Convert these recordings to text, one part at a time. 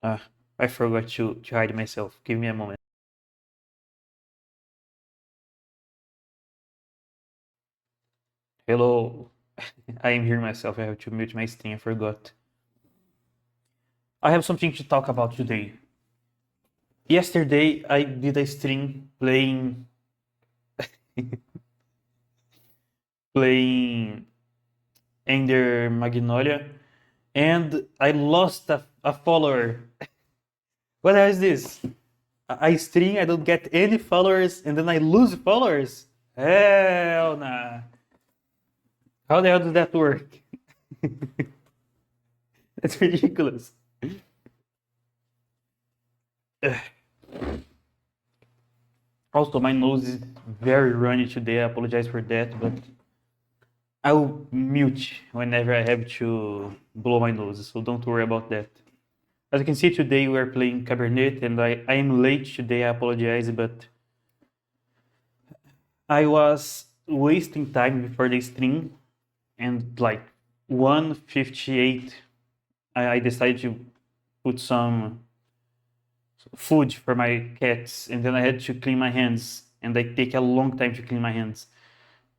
Ah, I forgot to hide myself. Give me a moment. Hello. I am hearing myself. I have to mute my stream. I forgot. I have something to talk about today. Yesterday, I did a stream playing Ender Magnolia, and I lost a follower. What is this? I stream, I don't get any followers, and then I lose followers? Hell nah. How the hell does that work? That's ridiculous. Also, my nose is very runny today. I apologize for that, but I'll mute whenever I have to blow my nose, so don't worry about that. As you can see, today we are playing Cabernet, and I am late today. I apologize, but I was wasting time before the stream, and like 1:58, I decided to put some food for my cats, and then I had to clean my hands, and I take a long time to clean my hands.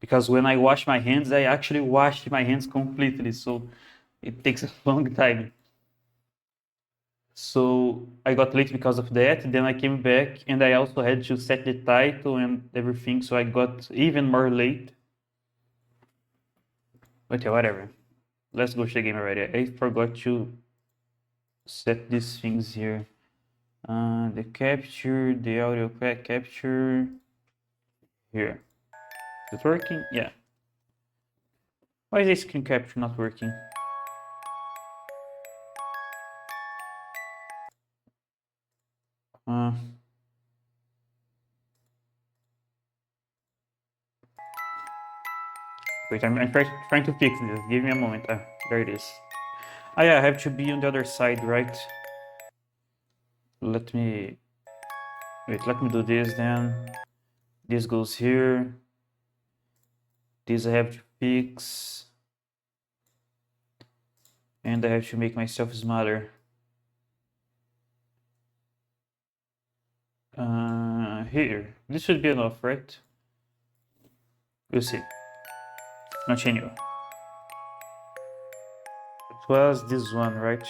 Because when I wash my hands, I actually wash my hands completely, so it takes a long time. So I got late because of that. Then I came back and I also had to set the title and everything, so I got even more late. Okay, whatever. Let's go to the game already. I forgot to set these things here. The capture, the audio capture. Here. Is it working? Yeah. Why is the screen capture not working? Uh, Wait, I'm trying to fix this. Give me a moment. There it is. Ah, yeah, I have to be on the other side, right? Let me... Wait, let me do this then. This goes here. This I have to fix. And I have to make myself smaller. Here. This should be enough, right? We'll see. Continue. It was this one, right?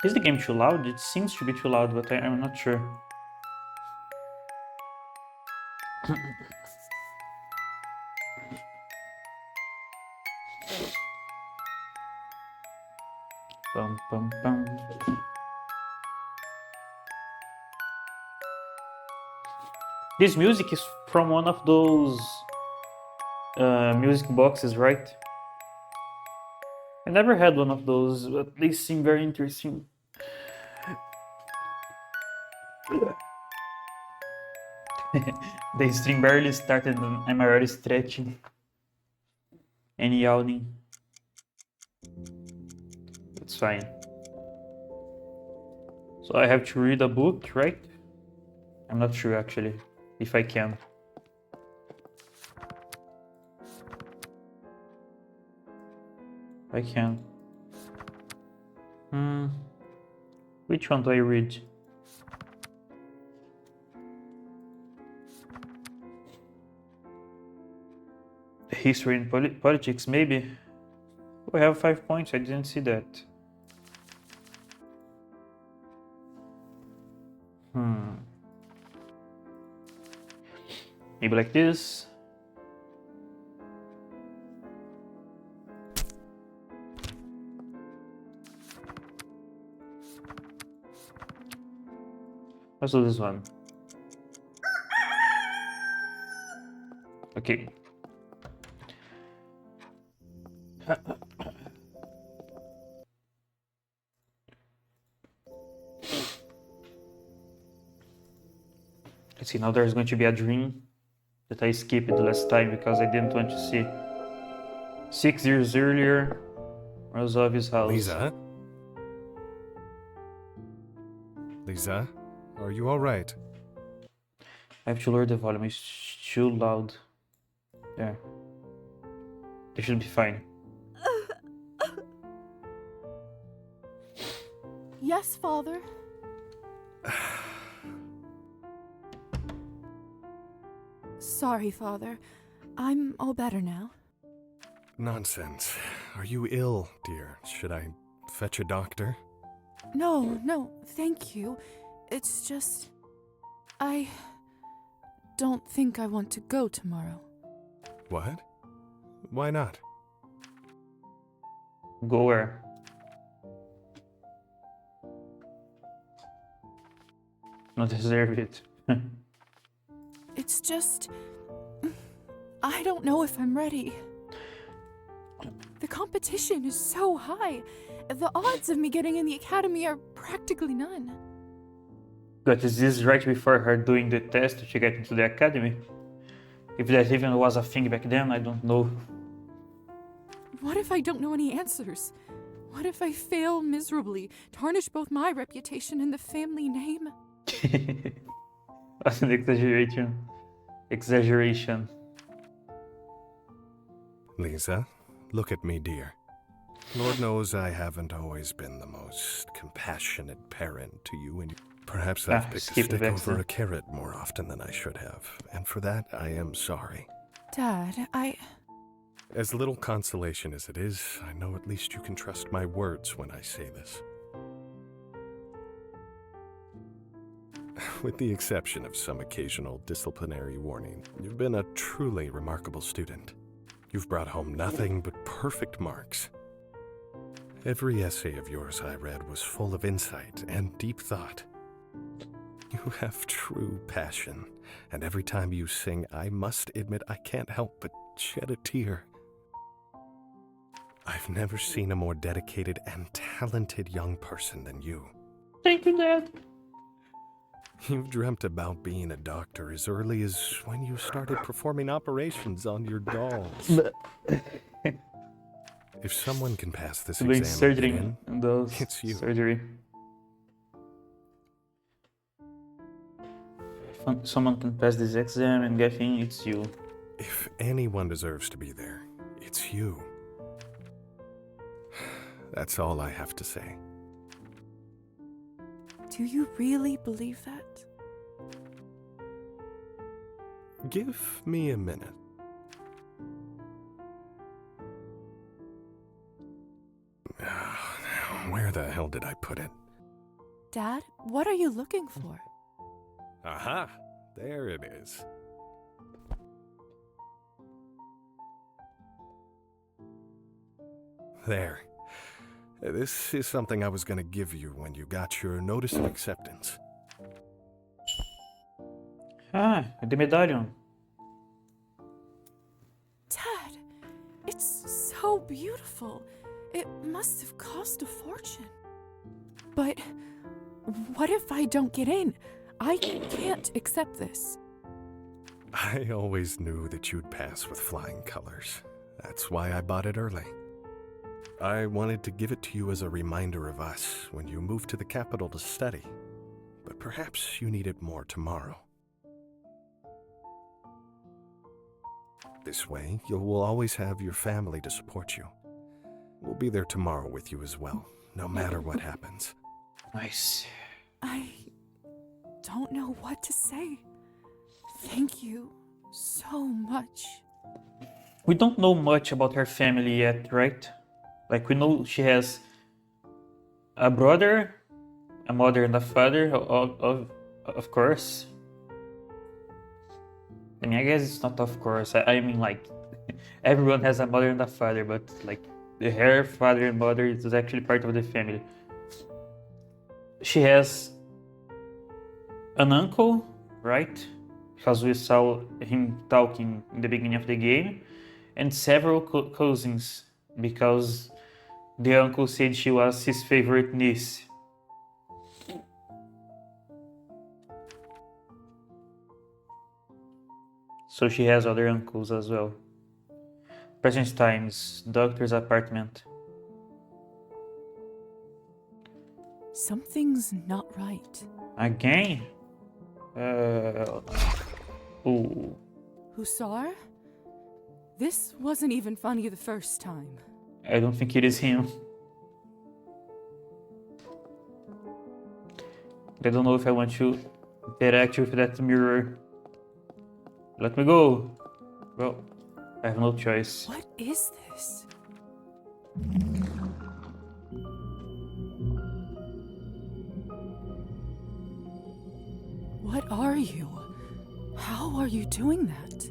Is the game too loud? It seems to be too loud, but I'm not sure. Bum, bum, bum. This music is from one of those music boxes, right? I never had one of those, but they seem very interesting. The stream barely started and I'm already stretching and yawning. It's fine. So I have to read a book, right? I'm not sure actually, if I can. I can. Which one do I read? History and politics, maybe? We have 5 points, I didn't see that. Maybe like this. Let's do this one. Okay. Let's see, now there's going to be a dream that I skipped the last time because I didn't want to see. 6 years earlier, Rozov's house. Lisa? Lisa, are you all right? I have to lower the volume, it's too loud. There. They should be fine. Yes, Father. Sorry, Father. I'm all better now. Nonsense. Are you ill, dear? Should I fetch a doctor? No, thank you. It's just... I don't think I want to go tomorrow. What? Why not? Go where? Not deserve it. It's just... I don't know if I'm ready. The competition is so high. The odds of me getting in the academy are practically none. But is this right before her doing the test to get into the academy? If that even was a thing back then, I don't know. What if I don't know any answers? What if I fail miserably, tarnish both my reputation and the family name? That's an exaggeration. Lisa, look at me, dear. Lord knows I haven't always been the most compassionate parent to you, and perhaps I've picked a stick over a carrot more often than I should have, and for that I am sorry. Dad, As little consolation as it is, I know at least you can trust my words when I say this. With the exception of some occasional disciplinary warning, you've been a truly remarkable student. You've brought home nothing but perfect marks. Every essay of yours I read was full of insight and deep thought. You have true passion, and every time you sing, I must admit I can't help but shed a tear. I've never seen a more dedicated and talented young person than you. Thank you, Dad. You've dreamt about being a doctor as early as when you started performing operations on your dolls. If someone can pass this Doing exam surgery and get and those it's you. surgery. If someone can pass this exam and get in, it's you. If anyone deserves to be there, it's you. That's all I have to say. do you really believe that? Give me a minute. Where the hell did I put it? Dad, what are you looking for? Aha! There it is. There. This is something I was going to give you when you got your notice of acceptance. Ah, the medallion. Dad, it's so beautiful. It must have cost a fortune. But what if I don't get in? I can't accept this. I always knew that you'd pass with flying colors. That's why I bought it early. I wanted to give it to you as a reminder of us when you move to the capital to study. But perhaps you need it more tomorrow. This way, you will always have your family to support you. We'll be there tomorrow with you as well, no matter what happens. Nice. I don't know what to say. Thank you so much. We don't know much about her family yet, right? Like, we know she has a brother, a mother, and a father, of course. I mean, I guess it's not of course. I mean, like, everyone has a mother and a father, but, like, her father and mother is actually part of the family. She has an uncle, right? Because we saw him talking in the beginning of the game, and several cousins, because the uncle said she was his favorite niece. So she has other uncles as well. Present times, doctor's apartment. Something's not right. Again? Ooh. Hussar? This wasn't even funny the first time. I don't think it is him. I don't know if I want to interact with that mirror. Let me go. Well, I have no choice. What is this? What are you? How are you doing that?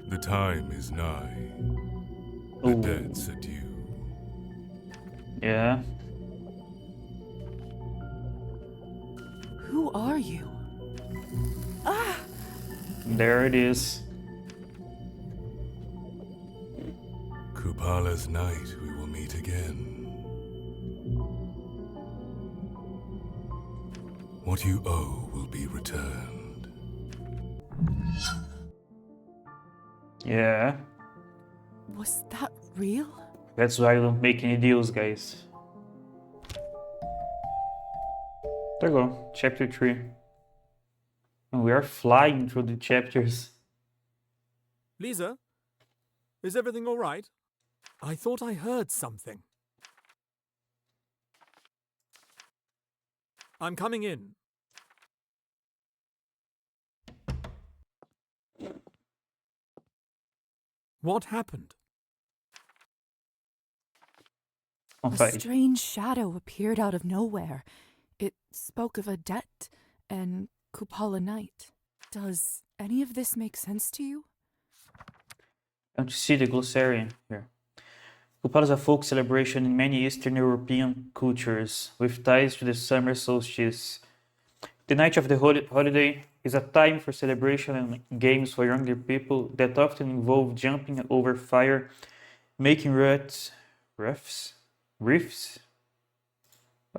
The time is nigh. The Ooh. dead's adieu. Yeah. Who are you? Ah! There it is. Kupala's night, we will meet again. What you owe will be returned. Yeah. Was that real? That's why I don't make any deals, guys. There you go. Chapter 3. And we are flying through the chapters. Lisa, is everything all right? I thought I heard something. I'm coming in. What happened? On A fire. strange shadow appeared out of nowhere. It spoke of a debt and Kupala Night. Does any of this make sense to you? Don't you see the glossarian here? Kupala is a folk celebration in many Eastern European cultures with ties to the summer solstice. The night of the holiday is a time for celebration and games for younger people that often involve jumping over fire, making rifts. How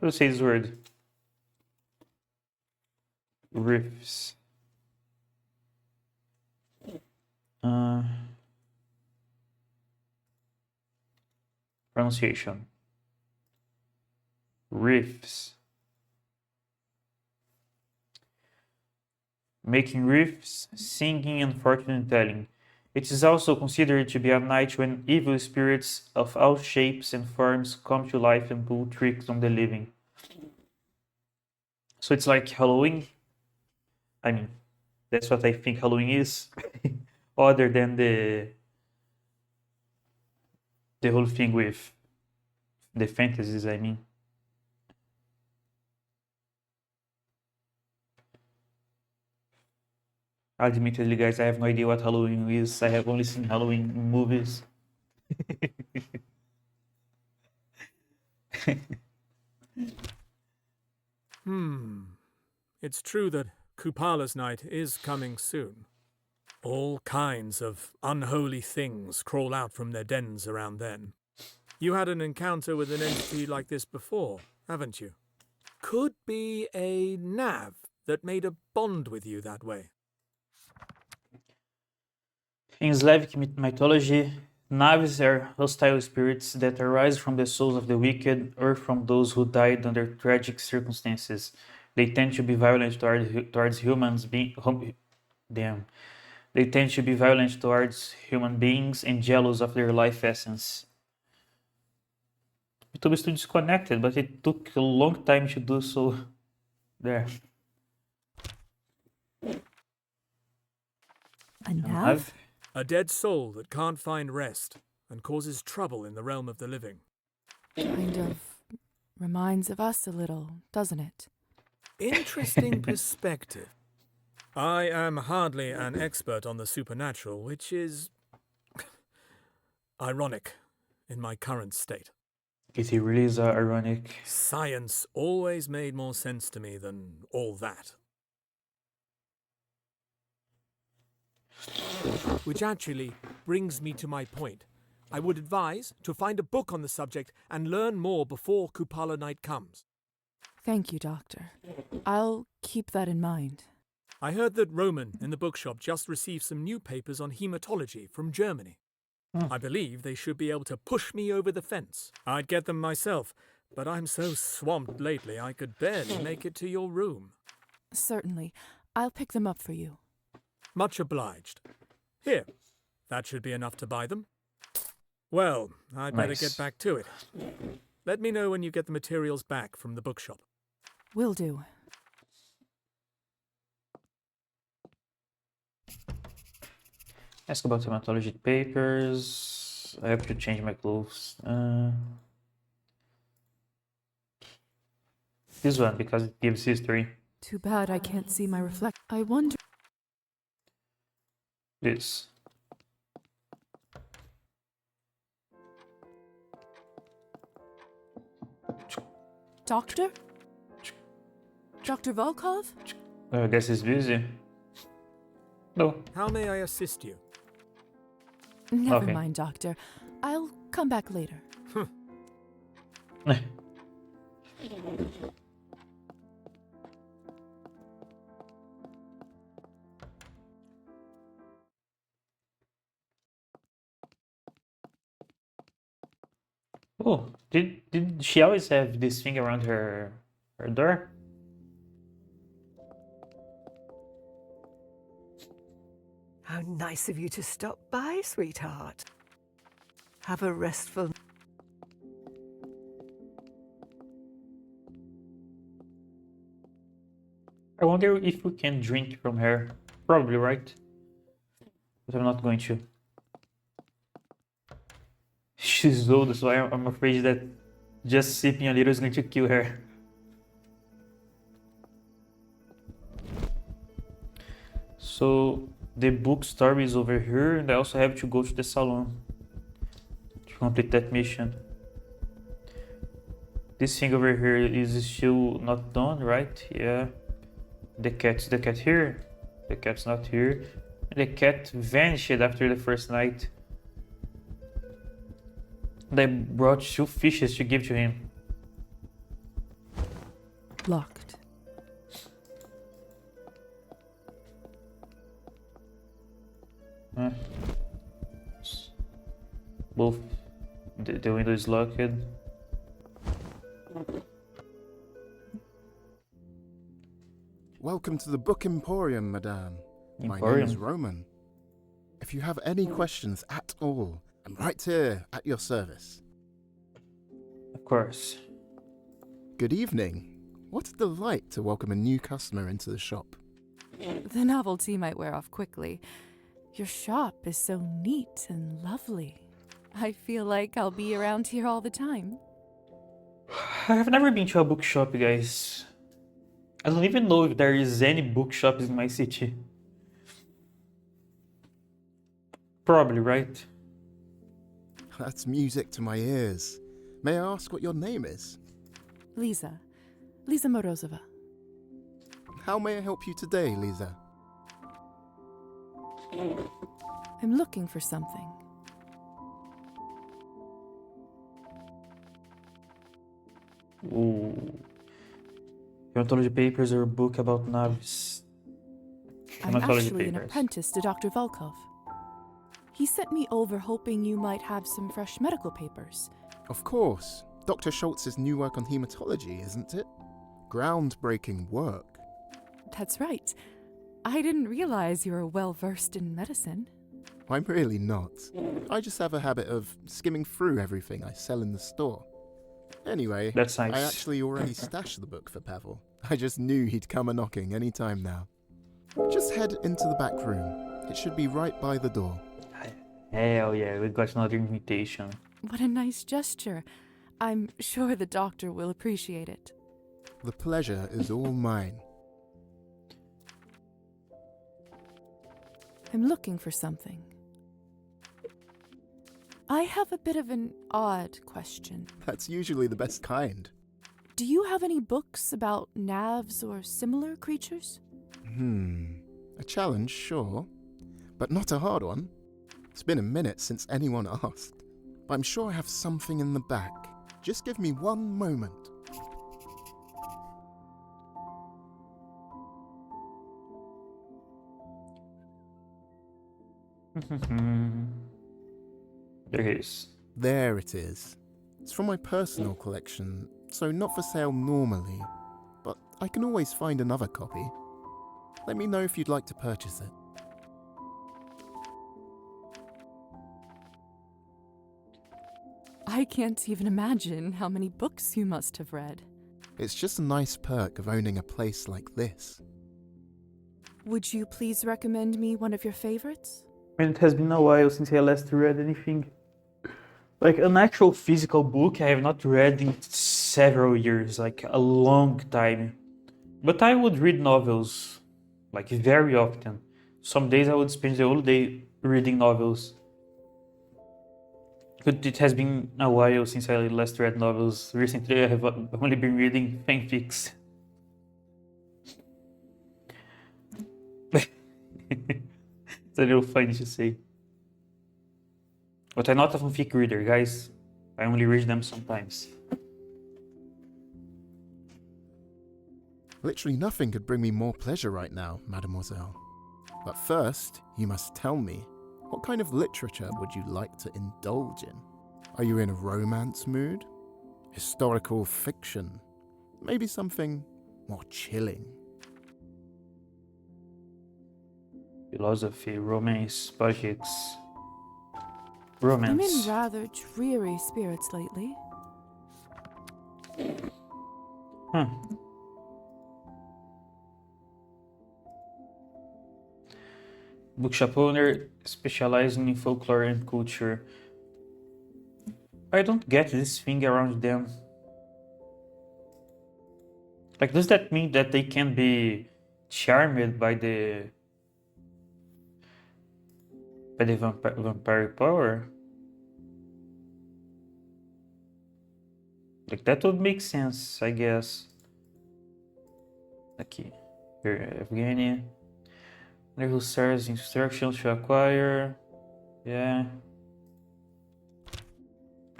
do you say this word? Riffs. Pronunciation. Riffs. Making riffs, singing, and fortune telling. It is also considered to be a night when evil spirits of all shapes and forms come to life and pull tricks on the living. So it's like Halloween. I mean, that's what I think Halloween is, other than the whole thing with the fantasies, I mean. Admittedly, guys, I have no idea what Halloween is. I have only seen Halloween in movies. It's true that Kupala's night is coming soon. All kinds of unholy things crawl out from their dens around then. You had an encounter with an entity like this before, haven't you? Could be a nav that made a bond with you that way. In Slavic mythology, Navis are hostile spirits that arise from the souls of the wicked or from those who died under tragic circumstances. They tend to be violent towards humans. They tend to be violent towards human beings and jealous of their life essence. YouTube is still disconnected, but it took a long time to do so. There. A nav? A dead soul that can't find rest and causes trouble in the realm of the living. Kind of reminds of us a little, doesn't it? Interesting perspective. I am hardly an expert on the supernatural, which is ironic in my current state. It really is ironic. Science always made more sense to me than all that. Which actually brings me to my point. I would advise to find a book on the subject and learn more before Kupala Night comes. Thank you, Doctor. I'll keep that in mind. I heard that Roman in the bookshop just received some new papers on hematology from Germany. I believe they should be able to push me over the fence. I'd get them myself, but I'm so swamped lately I could barely make it to your room. Certainly. I'll pick them up for you. Much obliged. Here, That should be enough to buy them. Well, I'd better Nice. get back to it. Let me know when you get the materials back from the bookshop. Will do. Ask about hematology papers. I have to change my clothes. This one, because it gives history. Too bad I can't see my reflect. I wonder. This. Doctor? Dr. Volkov? I guess he's busy. No. How may I assist you? Never Okay. mind, Doctor. I'll come back later. Oh, did she always have this thing around her door? How nice of you to stop by, sweetheart. Have a restful... I wonder if we can drink from her. Probably, right? But I'm not going to. She's old, so I'm afraid that just sipping a little is going to kill her. So the bookstore is over here, and I also have to go to the salon to complete that mission. This thing over here is still not done, right? Yeah. The cat here. The cat's not here. And the cat vanished after the first night. And I brought 2 fishes to give to him. Locked. Huh. Both the window is locked. Welcome to the Book Emporium, Madame. My name Emporium. is Roman. If you have any questions at all, I'm right here at your service. Of course. Good evening. What a delight to welcome a new customer into the shop. The novelty might wear off quickly. Your shop is so neat and lovely. I feel like I'll be around here all the time. I have never been to a bookshop, guys. I don't even know if there is any bookshops in my city. Probably, right? That's music to my ears. May I ask what your name is? Lisa. Lisa Morozova. How may I help you today, Lisa? I'm looking for something. Ooh. Hematology papers or a book about navies. I'm Hematology actually an papers. apprentice to Dr. Volkov. He sent me over hoping you might have some fresh medical papers. Of course. Dr. Schultz's new work on hematology, isn't it? Groundbreaking work. That's right. I didn't realize you were well versed in medicine. I'm really not. I just have a habit of skimming through everything I sell in the store. Anyway, That's nice. I actually already stashed the book for Pavel. I just knew he'd come a-knocking any time now. Just head into the back room. It should be right by the door. Hell yeah, we got another invitation. What a nice gesture. I'm sure the doctor will appreciate it. The pleasure is all mine. I'm looking for something. I have a bit of an odd question. That's usually the best kind. Do you have any books about navs or similar creatures? A challenge, sure. But not a hard one. It's been a minute since anyone asked. But I'm sure I have something in the back. Just give me one moment. There it is. There it is. It's from my personal collection, so not for sale normally, but I can always find another copy. Let me know if you'd like to purchase it. I can't even imagine how many books you must have read. It's just a nice perk of owning a place like this. Would you please recommend me one of your favorites? And it has been a while since I last read anything. Like an actual physical book, I have not read in several years, like a long time. But I would read novels, like very often. Some days I would spend the whole day reading novels. But it has been a while since I last read novels. Recently, I have only been reading fanfics. It's a little funny to say. But I'm not a fanfic reader, guys. I only read them sometimes. Literally nothing could bring me more pleasure right now, mademoiselle. But first, you must tell me, what kind of literature would you like to indulge in? Are you in a romance mood? Historical fiction? Maybe something more chilling? Philosophy, romance, politics. I'm in Romance. rather dreary spirits lately. Huh. Bookshop owner specializing in folklore and culture. I don't get this thing around them. Like, does that mean that they can be charmed by the vampire power? Like, that would make sense, I guess. Aqui. Here, Evgeny. There who serves instructions to acquire. Yeah.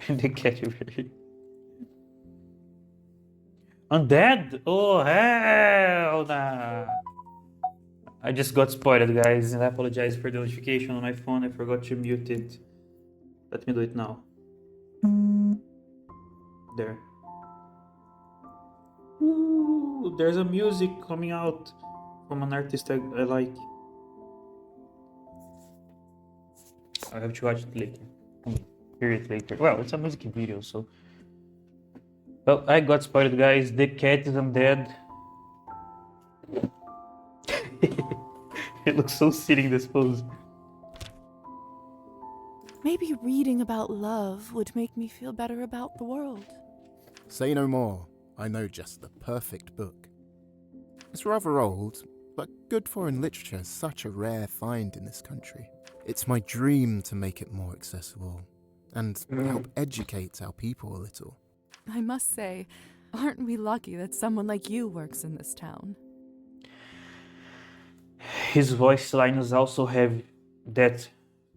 The category. Undead? Oh, hell nah. I just got spoiled, guys, and I apologize for the notification on my phone. I forgot to mute it. Let me do it now. There. Ooh, there's a music coming out from an artist I like. I have to watch it later. Hear it later. Well, it's a music video, so. Well, I got spoiled, guys. The cat is undead. It looks so silly in this pose. Maybe reading about love would make me feel better about the world. Say no more. I know just the perfect book. It's rather old, but good foreign literature is such a rare find in this country. It's my dream to make it more accessible and help educate our people a little. I must say, aren't we lucky that someone like you works in this town? His voice lines also have that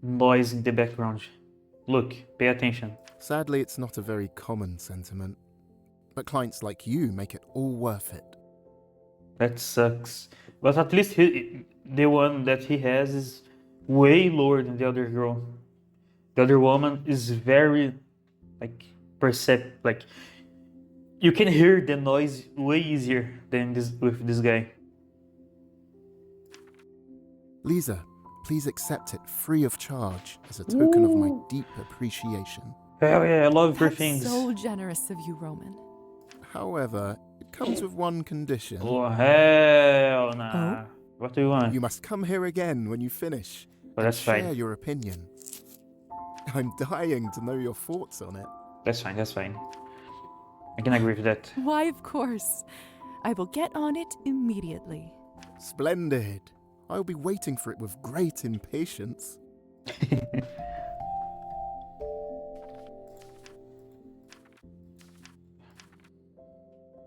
noise in the background. Look, pay attention. Sadly, it's not a very common sentiment, but clients like you make it all worth it. That sucks. But at least the one that he has is way lower than the other girl. The other woman is very, like, like, you can hear the noise way easier than this with this guy. Lisa, please accept it free of charge as a token of my deep appreciation. Hell yeah, I love her That's things. so generous of you, Roman. However, it comes with one condition. Oh, hell nah. What do you want? You must come here again when you finish Oh, and that's share fine. your opinion. I'm dying to know your thoughts on it. That's fine, that's fine. I can agree with that. Why, of course. I will get on it immediately. Splendid. I'll be waiting for it with great impatience.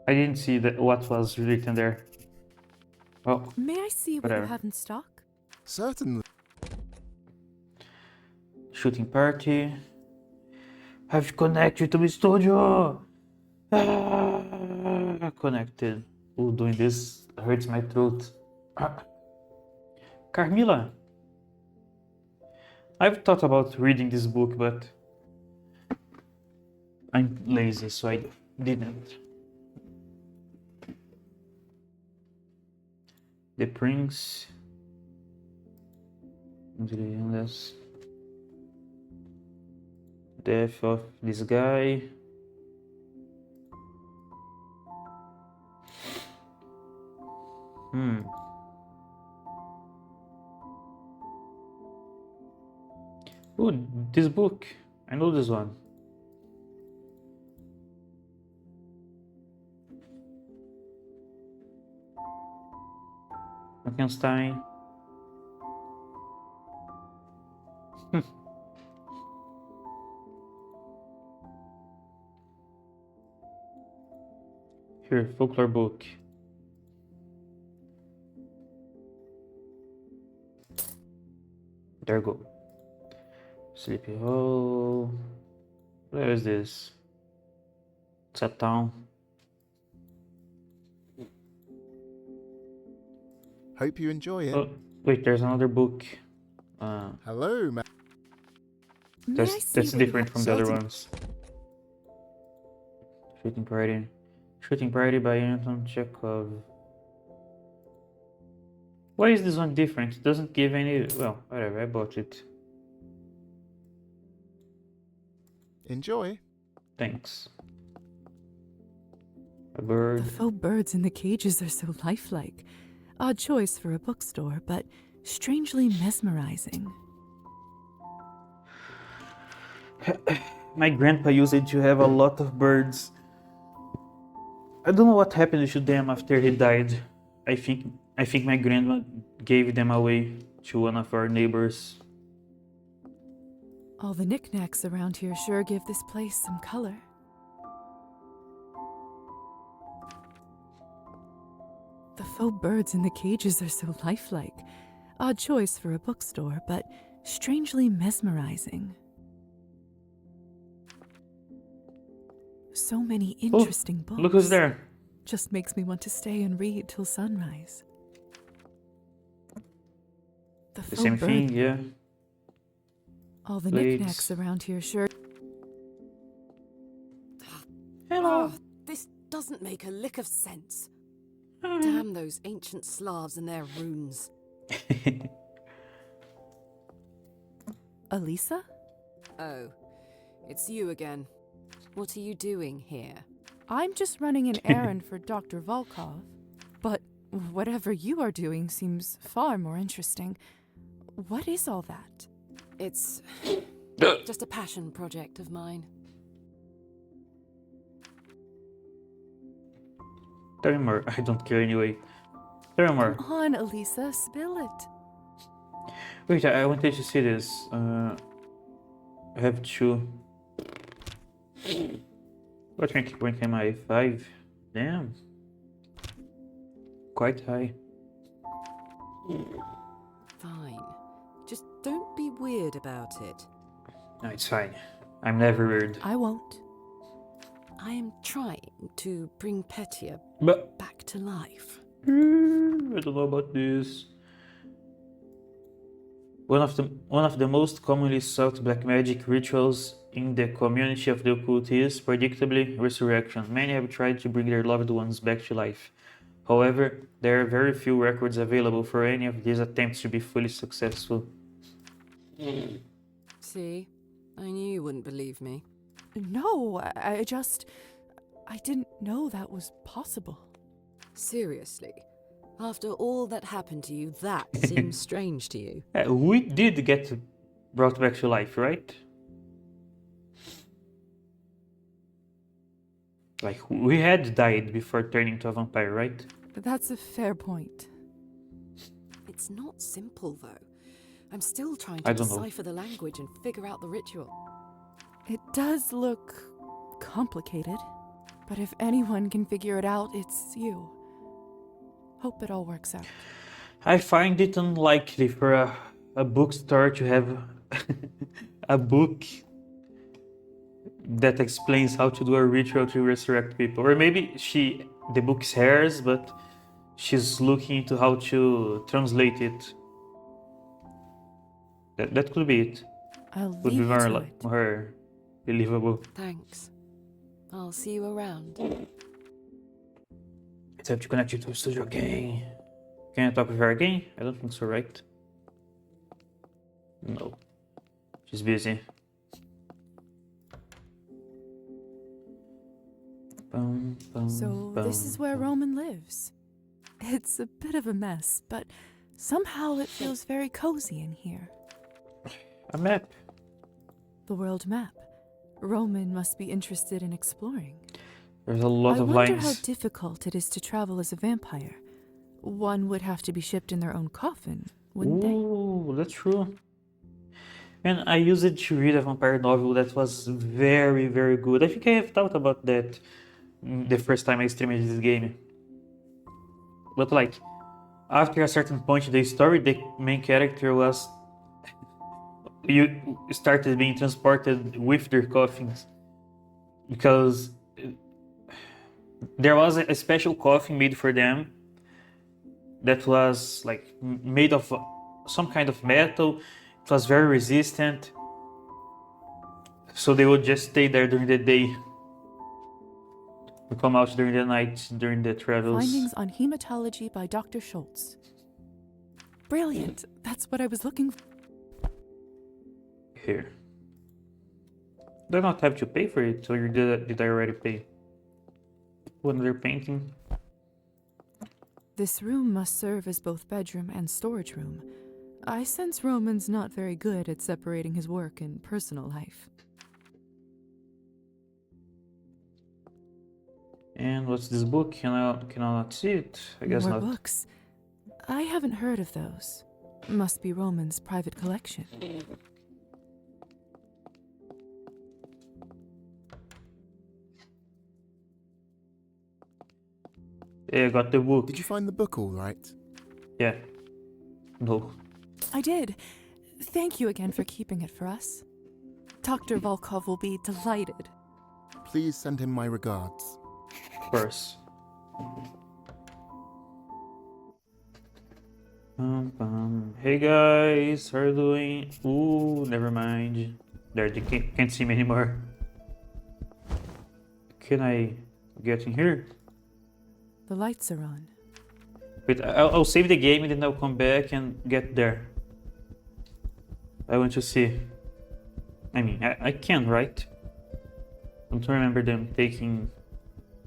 I didn't see what was written there. Oh, May I see what Whatever. you have in stock? Certainly. shooting party. Have connected to my studio. Connected. Oh, doing this hurts my throat. Carmilla. I've thought about reading this book, but I'm lazy, so I didn't. The Prince. Death of this guy. Oh, this book. I know this one. Frankenstein. Here, folklore book. There you go. Sleepy Hollow. Where is this? It's a town. Hope you enjoy it. Oh, wait, there's another book. Hello, May I see That's what different you from the other have? ones. Shooting Party. Shooting Party by Anton Chekhov. Why is this one different? It doesn't give any... Well, whatever, I bought it. Enjoy. Thanks. A The bird. faux birds in the cages are so lifelike. Odd choice for a bookstore, but strangely mesmerizing. My grandpa used to have a lot of birds. I don't know what happened to them after he died. I think my grandma gave them away to one of our neighbors. All the knickknacks around here sure give this place some color. The faux birds in the cages are so lifelike. Odd choice for a bookstore, but strangely mesmerizing. So many interesting books. Look who's there. Just makes me want to stay and read till sunrise. The The faux same bird- thing, yeah. All the Blades. knickknacks around here sure. Hello. Oh, this doesn't make a lick of sense. Damn those ancient Slavs and their runes. Elisa? Oh, it's you again. What are you doing here? I'm just running an errand for Dr. Volkov. But whatever you are doing seems far more interesting. What is all that? It's just a passion project of mine. Tell me more. I don't care anyway. Tell me more. Come on, Elisa, spill it. Wait, I wanted to see this. I have two. What rank am I? 5? Damn. Quite high. Fine. Just don't be weird about it. No, it's fine. I'm never weird. I won't. I am trying to bring Petia But back to life. I don't know about this. One of the most commonly sought black magic rituals in the community of the occult is, predictably, resurrection. Many have tried to bring their loved ones back to life. However, there are very few records available for any of these attempts to be fully successful. See? I knew you wouldn't believe me. No, I didn't know that was possible. Seriously. After all that happened to you, that seems strange to you. We did get brought back to life, right? Like, we had died before turning to a vampire, right? That's a fair point. It's not simple, though. I'm still trying I to don't know. decipher the language and figure out the ritual. It does look complicated, but if anyone can figure it out, it's you. Hope it all works out. I find it unlikely for a bookstore to have a book that explains how to do a ritual to resurrect people. Or maybe the book's hers, but she's looking into how to translate it. That could be it. I'll Would be leave you to more, it. more believable. Thanks. I'll see you around. It's time to connect you to a studio again. Can I talk with her again? I don't think so, right? No. She's busy. Bum, bum, So this is bum, where bum. Roman lives. It's a bit of a mess, but somehow it feels very cozy in here. A map. The world map. Roman must be interested in exploring. There's a lot I of wonder how lines. difficult it is to travel as a vampire. One would have to be shipped in their own coffin, wouldn't they? Ooh, that's true. And I used it to read a vampire novel that was very, very good. I think I have thought about that the first time I streamed this game. But like, after a certain point in the story, the main character was you started being transported with their coffins because there was a special coffin made for them that was like made of some kind of metal. It was very resistant, so they would just stay there during the day and come out during the night during the travels. Findings on hematology by Dr. Schultz. Brilliant. That's what I was looking for. Here. Do I not have to pay for it, or did I already pay? Another painting. This room must serve as both bedroom and storage room. I sense Roman's not very good at separating his work and personal life. And what's this book? Can I not see it? I guess More not. books. I haven't heard of those. Must be Roman's private collection. Yeah, I got the book. Did you find the book all right? Yeah. No. I did. Thank you again for keeping it for us. Dr. Volkov will be delighted. Please send him my regards. Of course. Hey guys, how are you doing? Ooh, never mind. There, they can't see me anymore. Can I get in here? The lights are on. Wait, I'll save the game and then I'll come back and get there. I want to see. I mean, I can, right? Don't remember them taking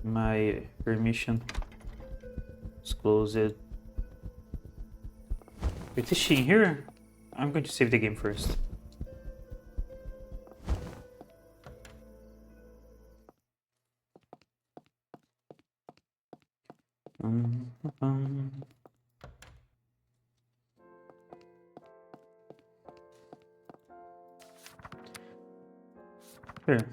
my permission. Let's close it. Wait, is she in here? I'm going to save the game first. Here.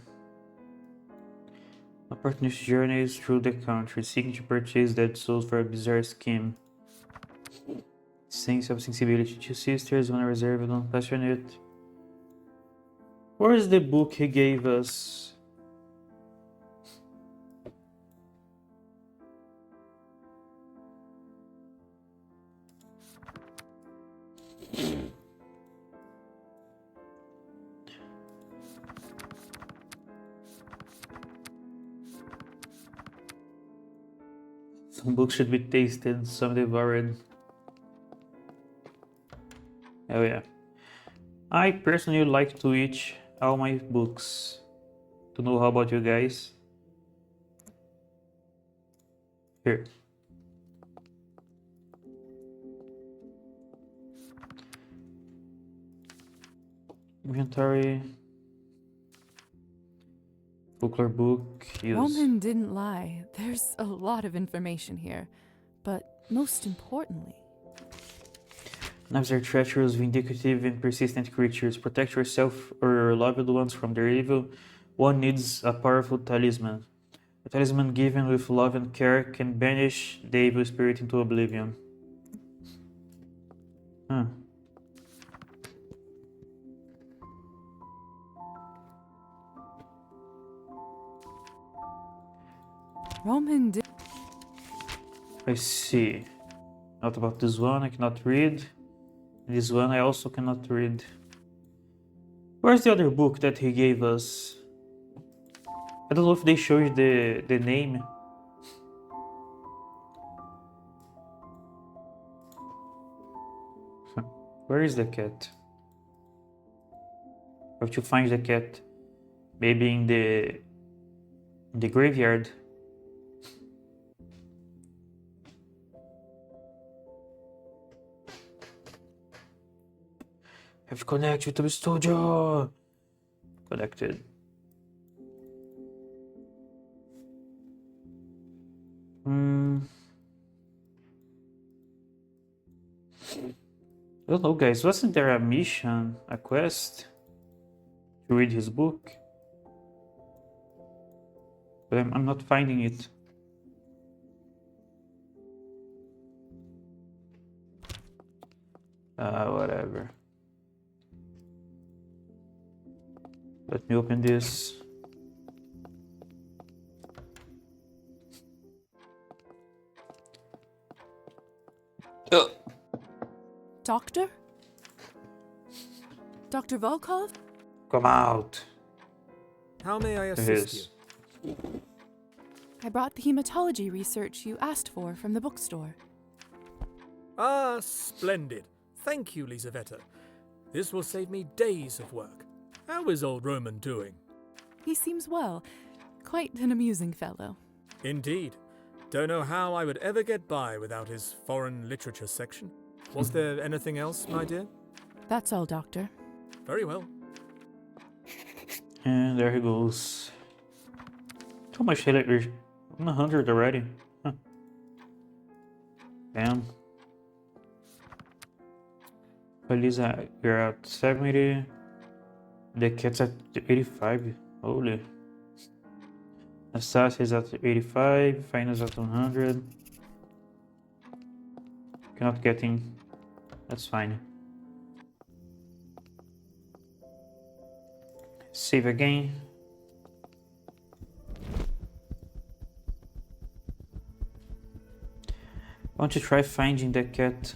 Opportunist journeys through the country, seeking to purchase dead souls for a bizarre scheme. Sense of sensibility. Two sisters, one reserved, one passionate. Where's the book he gave us? Some books should be tasted, some devoured. Oh yeah. I personally like to eat all my books. To know how about you guys? Here. Inventory. Folklore book. Use. Roman didn't lie. There's a lot of information here. But most importantly, Knives are treacherous, vindictive, and persistent creatures. Protect yourself or your loved ones from their evil. One needs a powerful talisman. A talisman given with love and care can banish the evil spirit into oblivion. Huh. Roman did. I see. Not about this one, I cannot read. This one I also cannot read. Where's the other book that he gave us? I don't know if they show you the name. Where is the cat? I have to find the cat. Maybe in the graveyard. Have connected to the studio. Connected. I don't know, guys. Wasn't there a mission, a quest to read his book? But I'm not finding it. Whatever. Let me open this. Doctor? Dr. Volkov? Come out. How may I It assist is. you? I brought the hematology research you asked for from the bookstore. Ah, splendid. Thank you, Lisaveta. This will save me days of work. How is old Roman doing? He seems well. Quite an amusing fellow. Indeed. Don't know how I would ever get by without his foreign literature section. Was there anything else, my dear? That's all, Doctor. Very well. And there he goes. How much hit it? We're 100 already. Huh. Damn. Elisa, you're at 70. The cat's at 85. Holy. Assas is at 85. Finance at 100. Cannot get in. That's fine. Save again. I want to try finding the cat.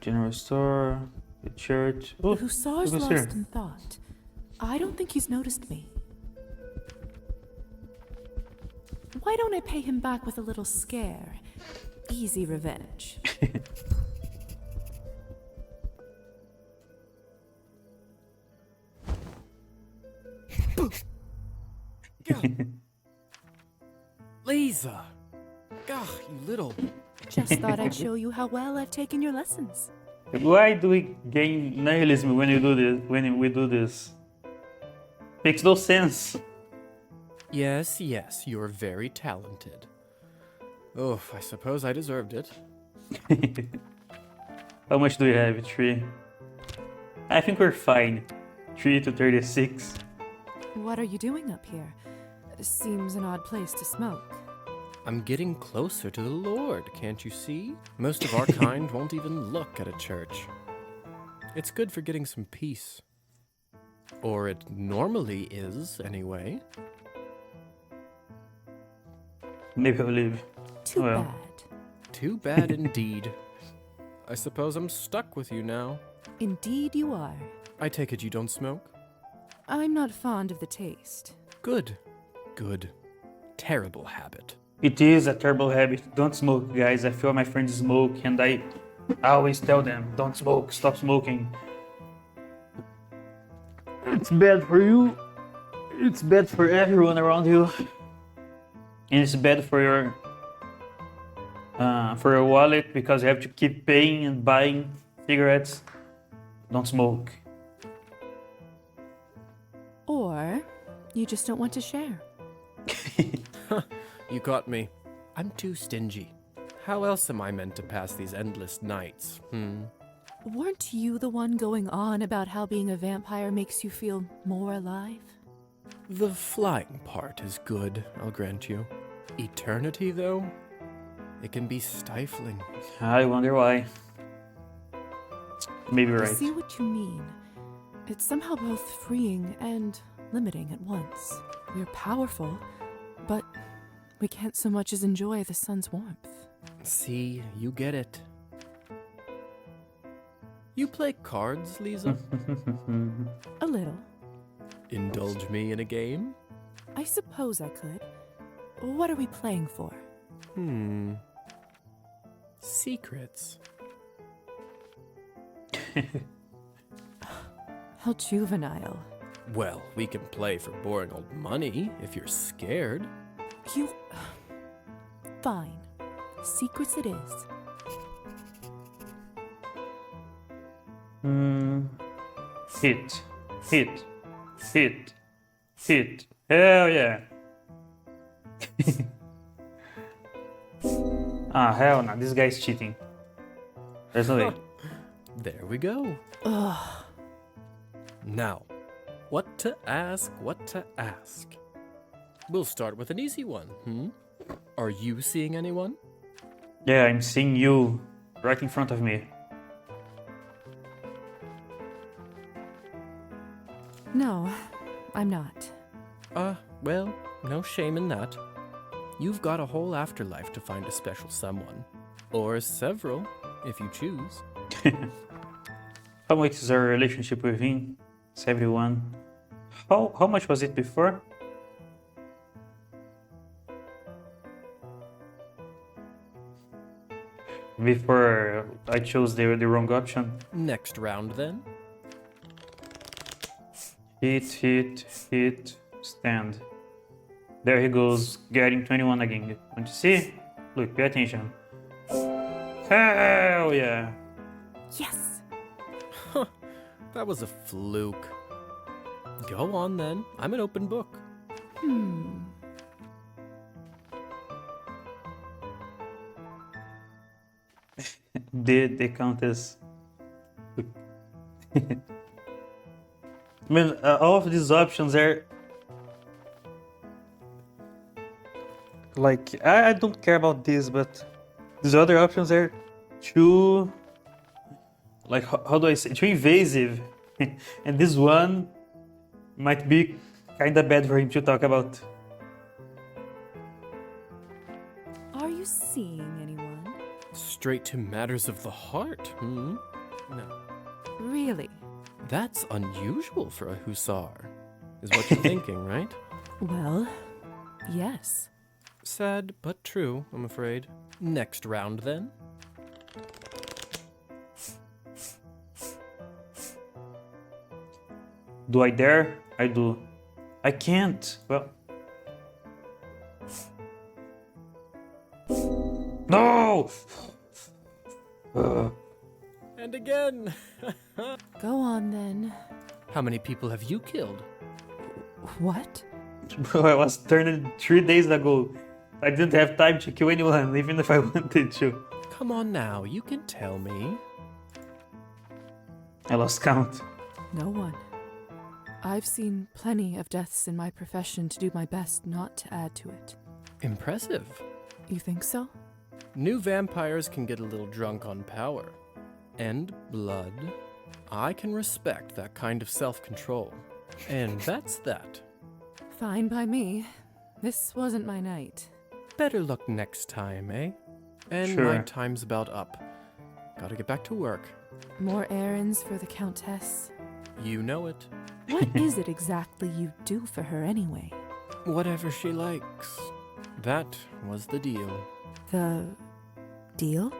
General store, the church. Oh, The Hussar's look who's lost here. in thought. I don't think he's noticed me. Why don't I pay him back with a little scare? Easy revenge. Lisa! Gah, you little... Just thought I'd show you how well I've taken your lessons. Why do we gain nihilism when you do this? When we do this, makes no sense. Yes, yes, you're very talented. Oh, I suppose I deserved it. How much do we have? 3. I think we're fine. 3 to 36. What are you doing up here? Seems an odd place to smoke. I'm getting closer to the Lord, can't you see? Most of our kind won't even look at a church. It's good for getting some peace. Or it normally is, anyway. Maybe I'll leave. Too Well. bad. Too bad indeed. I suppose I'm stuck with you now. Indeed you are. I take it you don't smoke? I'm not fond of the taste. Good. Good. Terrible habit. It is a terrible habit. Don't smoke, guys. I feel my friends smoke, and I always tell them, don't smoke, stop smoking. It's bad for you. It's bad for everyone around you. And it's bad for your wallet because you have to keep paying and buying cigarettes. Don't smoke. Or you just don't want to share. You got me. I'm too stingy. How else am I meant to pass these endless nights, Weren't you the one going on about how being a vampire makes you feel more alive? The flying part is good, I'll grant you. Eternity, though? It can be stifling. I wonder why. Maybe I right. see what you mean. It's somehow both freeing and limiting at once. We're powerful, but we can't so much as enjoy the sun's warmth. See, you get it. You play cards, Lisa? A little. Indulge me in a game? I suppose I could. What are we playing for? Secrets. How juvenile. Well, we can play for boring old money if you're scared. You... Fine. Secrets it is. Hit. Hit. Hit. Hit. Hell yeah. Ah, hell no. This guy's cheating. There's no way. There we go. Now, what to ask, what to ask? We'll start with an easy one, Are you seeing anyone? Yeah, I'm seeing you right in front of me. No, I'm not. Well, no shame in that. You've got a whole afterlife to find a special someone. Or several, if you choose. How much is our relationship with him? It's everyone. How much was it before? Before I chose the wrong option. Next round, then. Hit, hit, hit, stand. There he goes, getting 21 again. Want to see? Look, pay attention. Hell yeah! Yes! That was a fluke. Go on, then. I'm an open book. Did the countess? I mean, all of these options are like I don't care about this, but these other options are too like how do I say, too invasive, and this one might be kind of bad for him to talk about. Are you seeing anyone? Straight to matters of the heart, No. Really? That's unusual for a hussar, is what you're thinking, right? Well, yes. Sad, but true, I'm afraid. Next round, then. Do I dare? I do. I can't. Well. No! And again! Go on then. How many people have you killed? What? Bro, I was turned 3 days ago. I didn't have time to kill anyone, even if I wanted to. Come on now, you can tell me. I lost count. No one. I've seen plenty of deaths in my profession to do my best not to add to it. Impressive. You think so? New vampires can get a little drunk on power. And blood. I can respect that kind of self-control. And that's that. Fine by me. This wasn't my night. Better luck next time, eh? And Sure. my time's about up. Gotta get back to work. More errands for the Countess. You know it. What is it exactly you do for her anyway? Whatever she likes. That was the deal. The deal?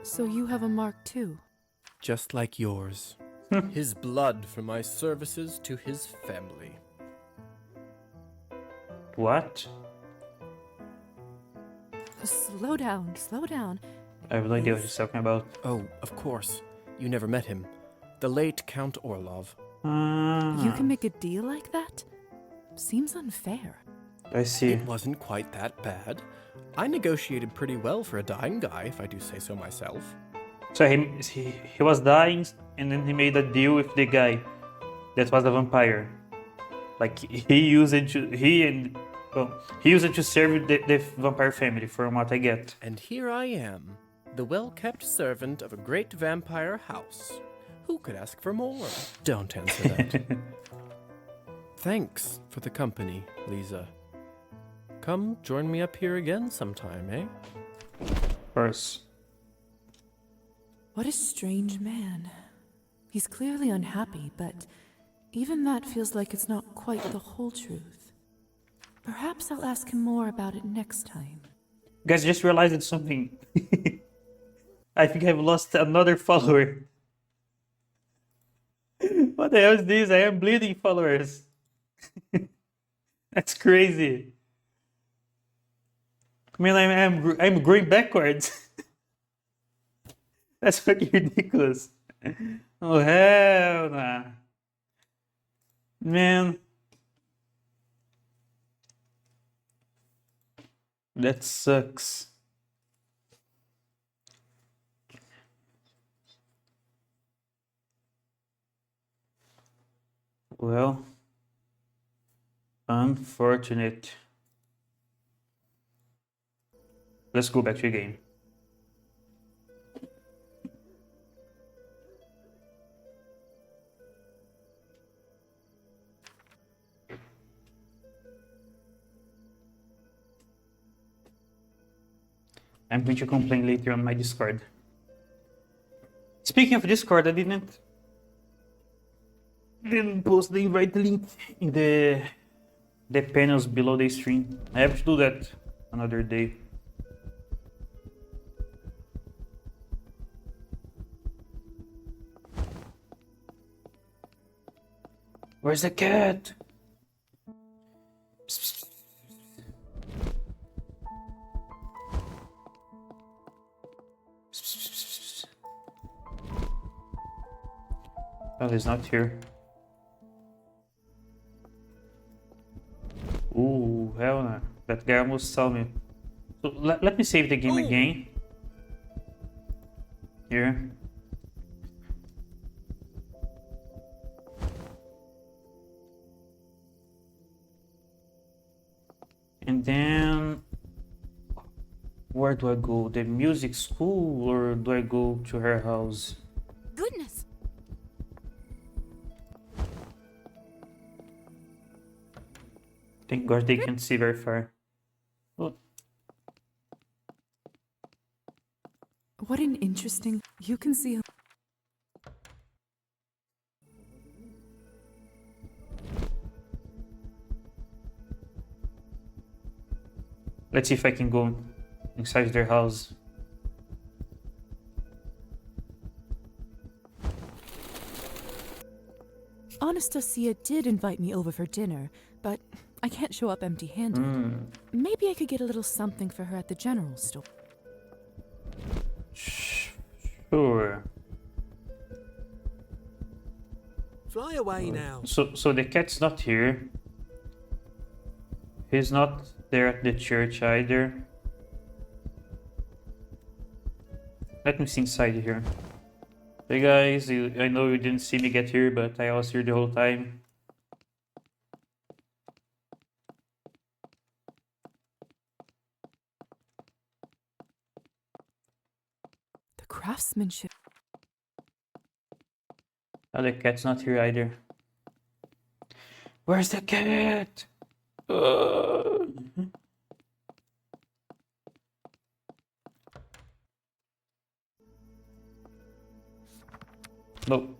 So you have a mark too? Just like yours. His blood for my services to his family. What? Slow down, slow down. I have no idea what he's talking about. Oh, of course. You never met him. The late Count Orlov. You can make a deal like that? Seems unfair. I see. It wasn't quite that bad. I negotiated pretty well for a dying guy, if I do say so myself. So he was dying, and then he made a deal with the guy that was a vampire. Like he used it to serve the vampire family, from what I get. And here I am, the well-kept servant of a great vampire house. Who could ask for more? Don't answer that. Thanks for the company, Lisa. Come join me up here again sometime, eh? Of course. What a strange man. He's clearly unhappy, but even that feels like it's not quite the whole truth. Perhaps I'll ask him more about it next time. Guys, just realized something. I think I've lost another follower. What the hell is this? I am bleeding followers. That's crazy. I mean, I'm growing backwards. That's fucking ridiculous. Oh, hell nah. Man. That sucks. Well, unfortunate. Let's go back to the game. I'm going to complain later on my Discord. Speaking of Discord, I didn't post the invite link in the panels below the stream. I have to do that another day. Where's the cat? Oh, he's not here. Ooh, hell no. That guy almost saw me. So let me save the game again. Here. And then... where do I go? The music school or do I go to her house? Goodness! Thank God they can't see very far. Oh. What an interesting. You can see. Let's see if I can go inside their house. Anastasia did invite me over for dinner, but I can't show up empty-handed. Maybe I could get a little something for her at the general store. Sure. Fly away now. So the cat's not here. He's not there at the church either. Let me see inside here. Hey guys, I know you didn't see me get here, but I was here the whole time. The craftsmanship. Oh, the cat's not here either. Where's the cat? No.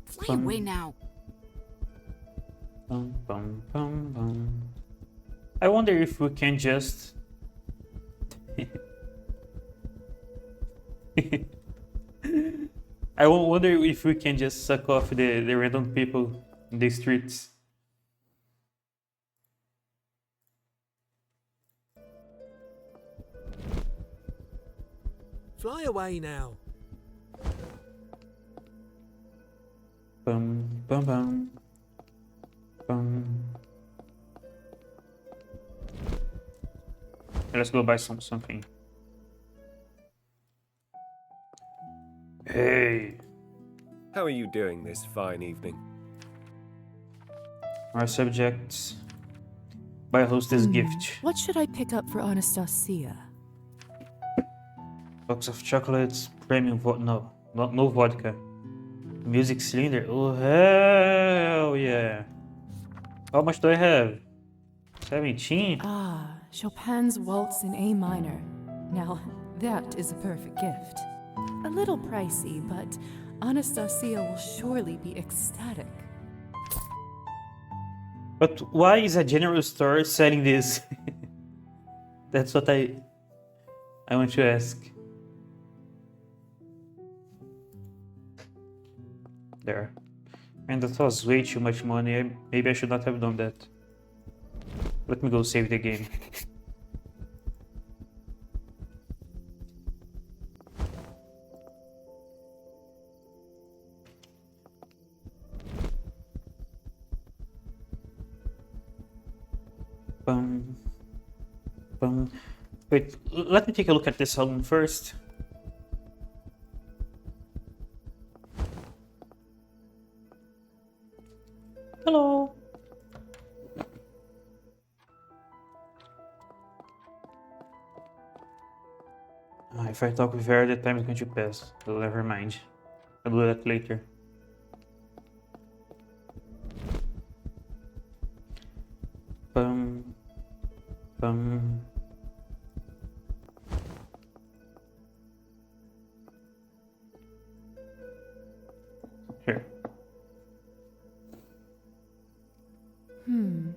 Fly away now. Bum, bum, bum, bum. I wonder if we can just... I wonder if we can just suck off the random people in the streets. Fly away now. Bum, bum, bum. Bum. Let's go buy something. Hey, How are you doing this fine evening? our subjects. Buy a hostess gift. What should I pick up for Anastasia? Box of chocolates, premium vodka. No vodka. Music cylinder. Oh, hell yeah. How much do I have? 17? Ah, Chopin's Waltz in A minor. Now, that is a perfect gift. A little pricey, but Anastasia will surely be ecstatic. But why is a general store selling this? That's what I want to ask. There. And that was way too much money. Maybe I should not have done that. Let me go save the game. Bum. Bum. Wait, let me take a look at this saloon first. Hello. If I talk with her, the time is going to pass. Well, never mind. I'll do that later. Bum. Bum. Here.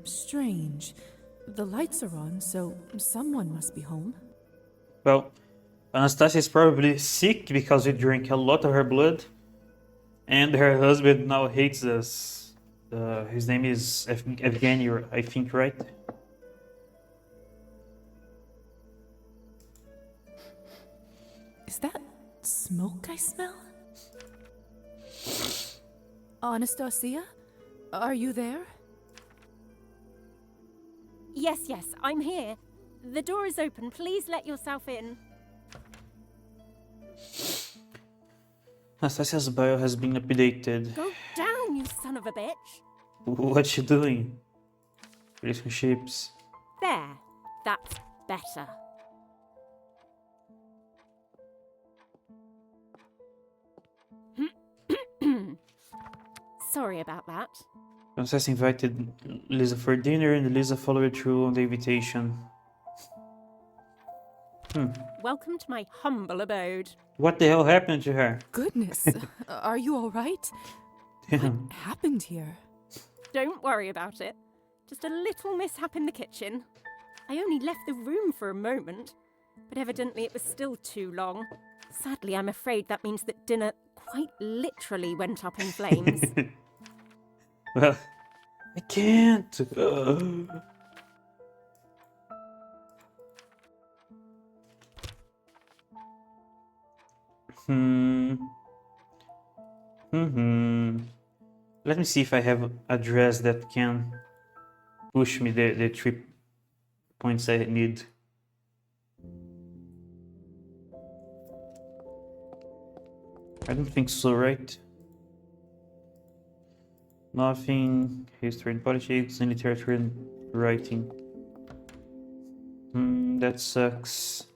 Strange. The lights are on, so someone must be home. Well, Anastasia is probably sick because we drank a lot of her blood, and her husband now hates us. His name is Evgeny, I think, right? Is that smoke I smell? Anastasia? Are you there? Yes, I'm here. The door is open. Please let yourself in. Anastasia's bio has been updated. Go down, you son of a bitch. What's she doing? Relationships. There. That's better. Sorry about that. Anastasia invited Lisa for dinner, and Lisa followed through on the invitation. Welcome to my humble abode. What the hell happened to her? Goodness, are you all right? Damn. What happened here? Don't worry about it. Just a little mishap in the kitchen. I only left the room for a moment, but evidently it was still too long. Sadly, I'm afraid that means that dinner quite literally went up in flames. Well, I can't. Let me see if I have a dress that can push me the 3 points I need. I don't think so, right? Nothing. History and politics, and literature and writing. That sucks.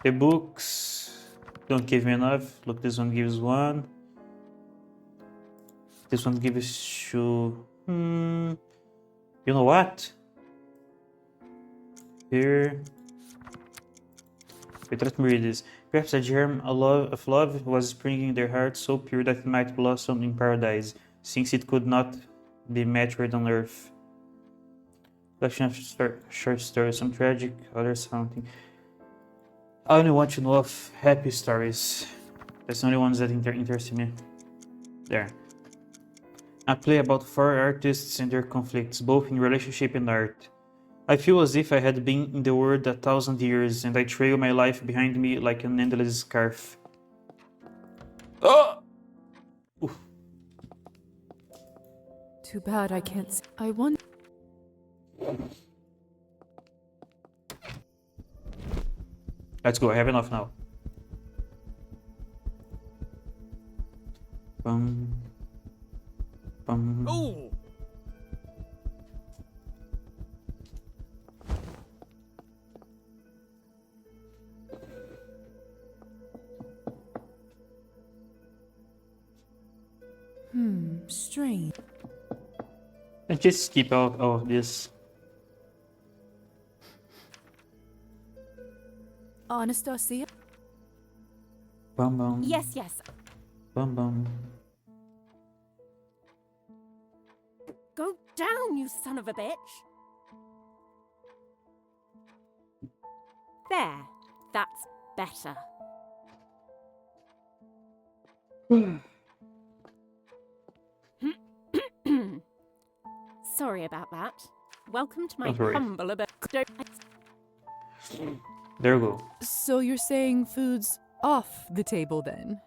The books don't give me enough. Look, this one gives 1. This one gives 2. You know what? Here. Wait, let me read this. Perhaps a germ of love was springing in their hearts so pure that it might blossom in paradise, since it could not be matured on earth. Collection of short stories, some tragic, others something. I only want to know of happy stories. That's the only ones that interest me. There. A play about 4 artists and their conflicts, both in relationship and art. I feel as if I had been in the world 1,000 years, and I trail my life behind me like an endless scarf. Oh! Oof. Too bad I can't see. I wonder. Let's go, I have enough now. Bum. Bum. Oh! Strange. Let's just skip all of this. Anastasia? Bum bum. Yes. Bum bum. Go down, you son of a bitch. There. That's better. Sorry about that. Welcome to my Don't worry. humble abode. There we go. So you're saying food's off the table then?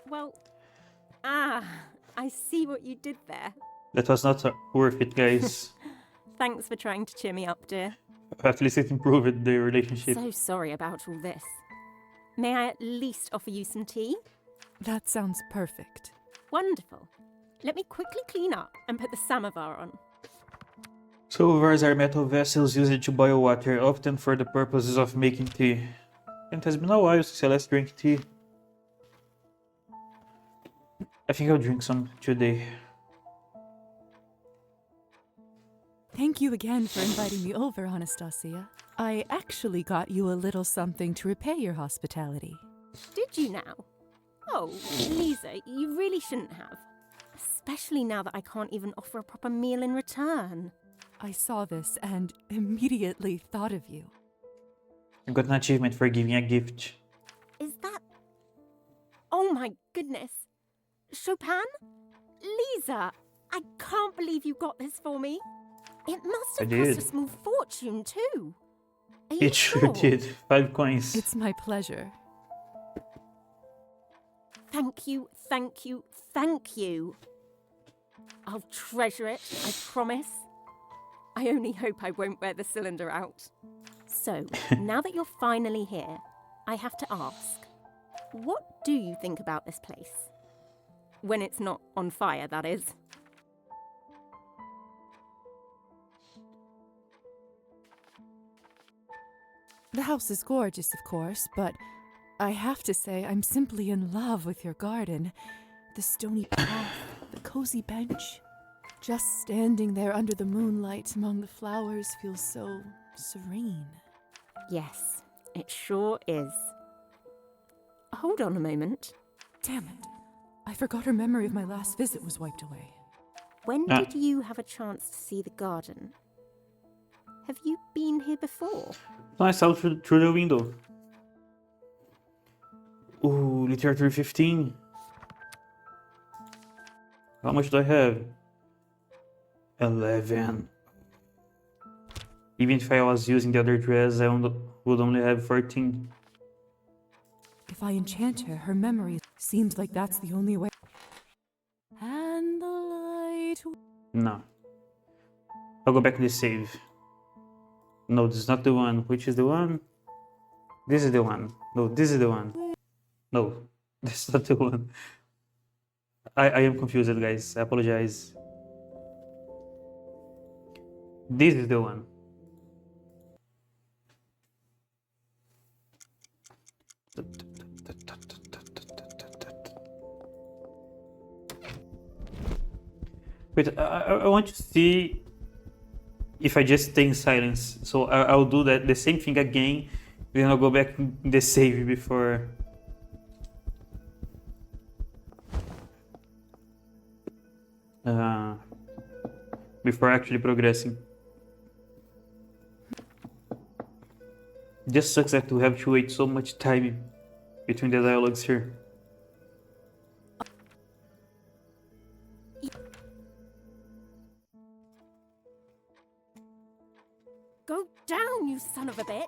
Well, I see what you did there. That was not worth it, guys. Thanks for trying to cheer me up, dear. At least it improved the relationship. So sorry about all this. May I at least offer you some tea? That sounds perfect. Wonderful. Let me quickly clean up and put the samovar on. Samovars are metal vessels used to boil water, often for the purposes of making tea. It has been a while since I last drank tea. I think I'll drink some today. Thank you again for inviting me over, Anastasia. I actually got you a little something to repay your hospitality. Did you now? Oh, Lisa, you really shouldn't have. Especially now that I can't even offer a proper meal in return. I saw this and immediately thought of you. I got an achievement for giving a gift. Is that... Oh my goodness. Chopin? Lisa, I can't believe you got this for me. It must have I cost did. a small fortune too. Are you It sure did. 5 coins. It's my pleasure. Thank you, thank you, thank you. I'll treasure it, I promise. I only hope I won't wear the cylinder out. So, now that you're finally here, I have to ask, what do you think about this place? When it's not on fire, that is. The house is gorgeous, of course, but I have to say I'm simply in love with your garden. The stony path, the cozy bench. Just standing there under the moonlight among the flowers feels so serene. Yes, it sure is. Hold on a moment. Damn it. I forgot her memory of my last visit was wiped away. When did you have a chance to see the garden? Have you been here before? I saw through the window. Ooh, literature 15. How much do I have? 11. Even if I was using the other dress, I would only have 14. If I enchant her, her memory seems like that's the only way. And the light. No. I'll go back to the save. No, this is not the one. Which is the one? This is the one. No, this is the one. No, this is not the one. I am confused, guys. I apologize. This is the one. Wait, I want to see if I just stay in silence. So I'll do that the same thing again. Then I'll go back in the save before. Before actually progressing. Just sucks that we have to wait so much time between the dialogues here. Go down, you son of a bitch!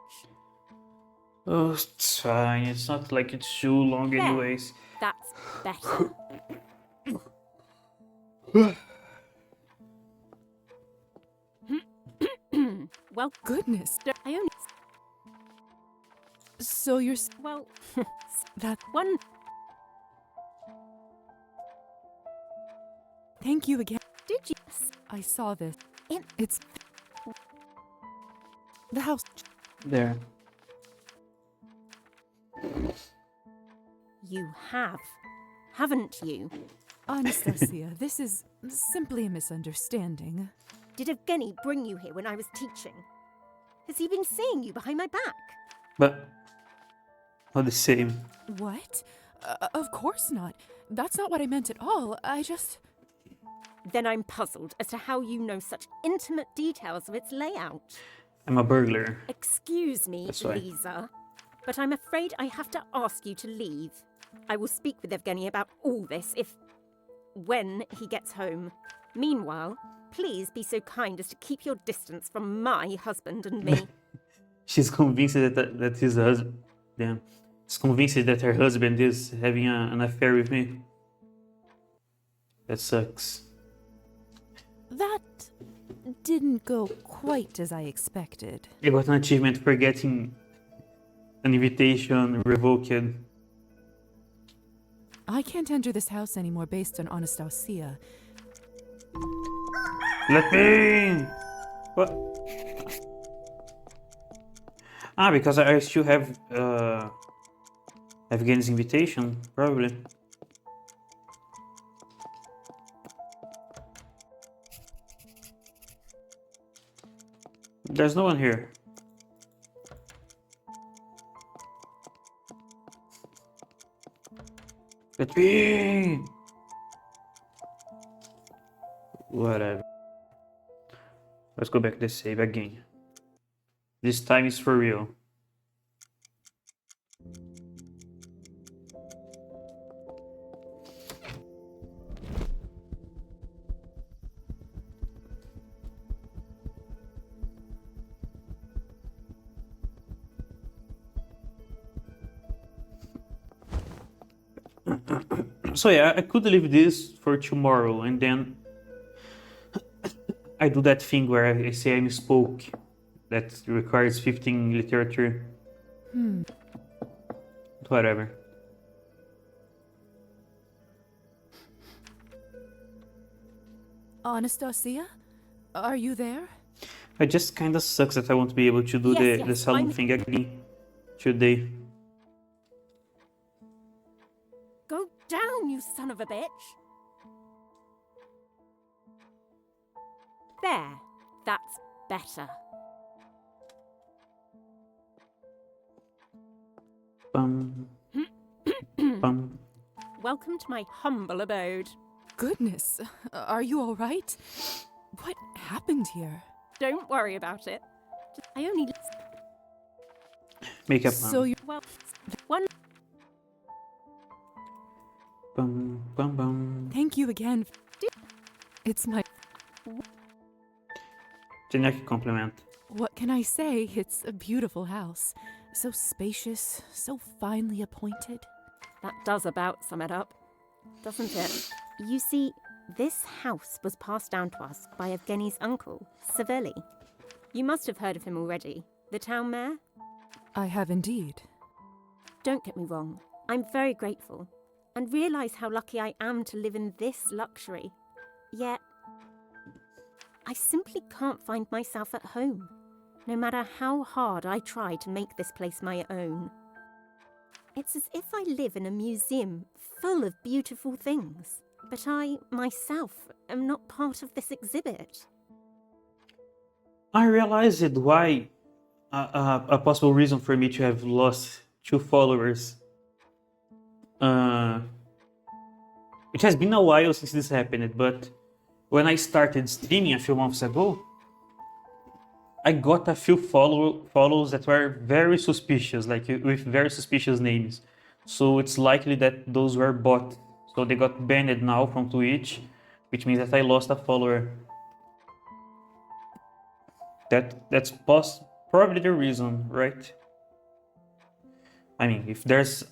Oh, it's fine. It's not like it's too long There. anyways. That's better. Well, Goodness. I only... So you're. Well, That. one... Thank you again. Did you... I saw this. In- It's. The house. There. You have, haven't you? Anastasia, this is simply a misunderstanding. Did Evgeny bring you here when I was teaching? Has he been seeing you behind my back? But not the same. What? Of course not. That's not what I meant at all. I just. Then I'm puzzled as to how you know such intimate details of its layout. I'm a burglar. Excuse me, That's why. Lisa, but I'm afraid I have to ask you to leave. I will speak with Evgeny about all this when he gets home. Meanwhile, please be so kind as to keep your distance from my husband and me. She's convinced that his husband. Damn. She's convinced that her husband is having an affair with me. That sucks. That didn't go quite as I expected. I got an achievement for getting an invitation revoked. I can't enter this house anymore based on Anastasia. Let me in! What? Ah, because I still have Evgeny's invitation, probably. There's no one here. Let me in! Whatever. Let's go back to the save again. This time is for real. So yeah, I could leave this for tomorrow and then I do that thing where I say I misspoke. That requires 15 literature. Whatever. Anastasia? Are you there? It just kinda sucks that I won't be able to do the Yes, salon I'm- thing again today. Go down, you son of a bitch! There, that's better. Bum. Bum. Welcome to my humble abode. Goodness, are you all right? What happened here? Don't worry about it. I only... Makeup So man. you Well, one... Bum, bum, bum. thank you again. It's my... Generic compliment. What can I say? It's a beautiful house. So spacious, so finely appointed. That does about sum it up, doesn't it? You see, this house was passed down to us by Evgeny's uncle, Savelli. You must have heard of him already, the town mayor. I have indeed. Don't get me wrong, I'm very grateful, and realise how lucky I am to live in this luxury. Yet, I simply can't find myself at home, no matter how hard I try to make this place my own. It's as if I live in a museum full of beautiful things, but I, myself, am not part of this exhibit. I realized why a possible reason for me to have lost 2 followers. It has been a while since this happened, but when I started streaming a few months ago, I got a few follows that were very suspicious, like with very suspicious names. So it's likely that those were bots. So they got banned now from Twitch, which means that I lost a follower. That's probably the reason, right? I mean, if there's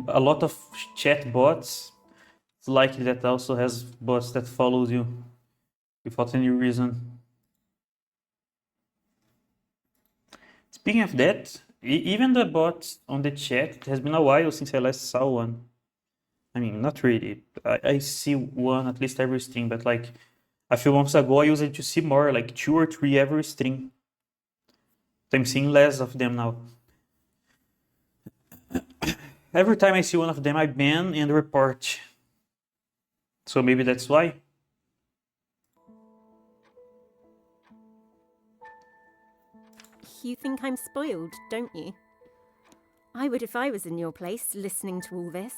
a lot of chat bots, it's likely that also has bots that follows you without any reason. Speaking of that, even the bots on the chat, it has been a while since I last saw one. I mean, not really. I see one at least every stream, but like a few months ago, I used to see more, like 2 or 3 every stream. So I'm seeing less of them now. Every time I see one of them, I ban and report. So maybe that's why. You think I'm spoiled, don't you? I would if I was in your place, listening to all this.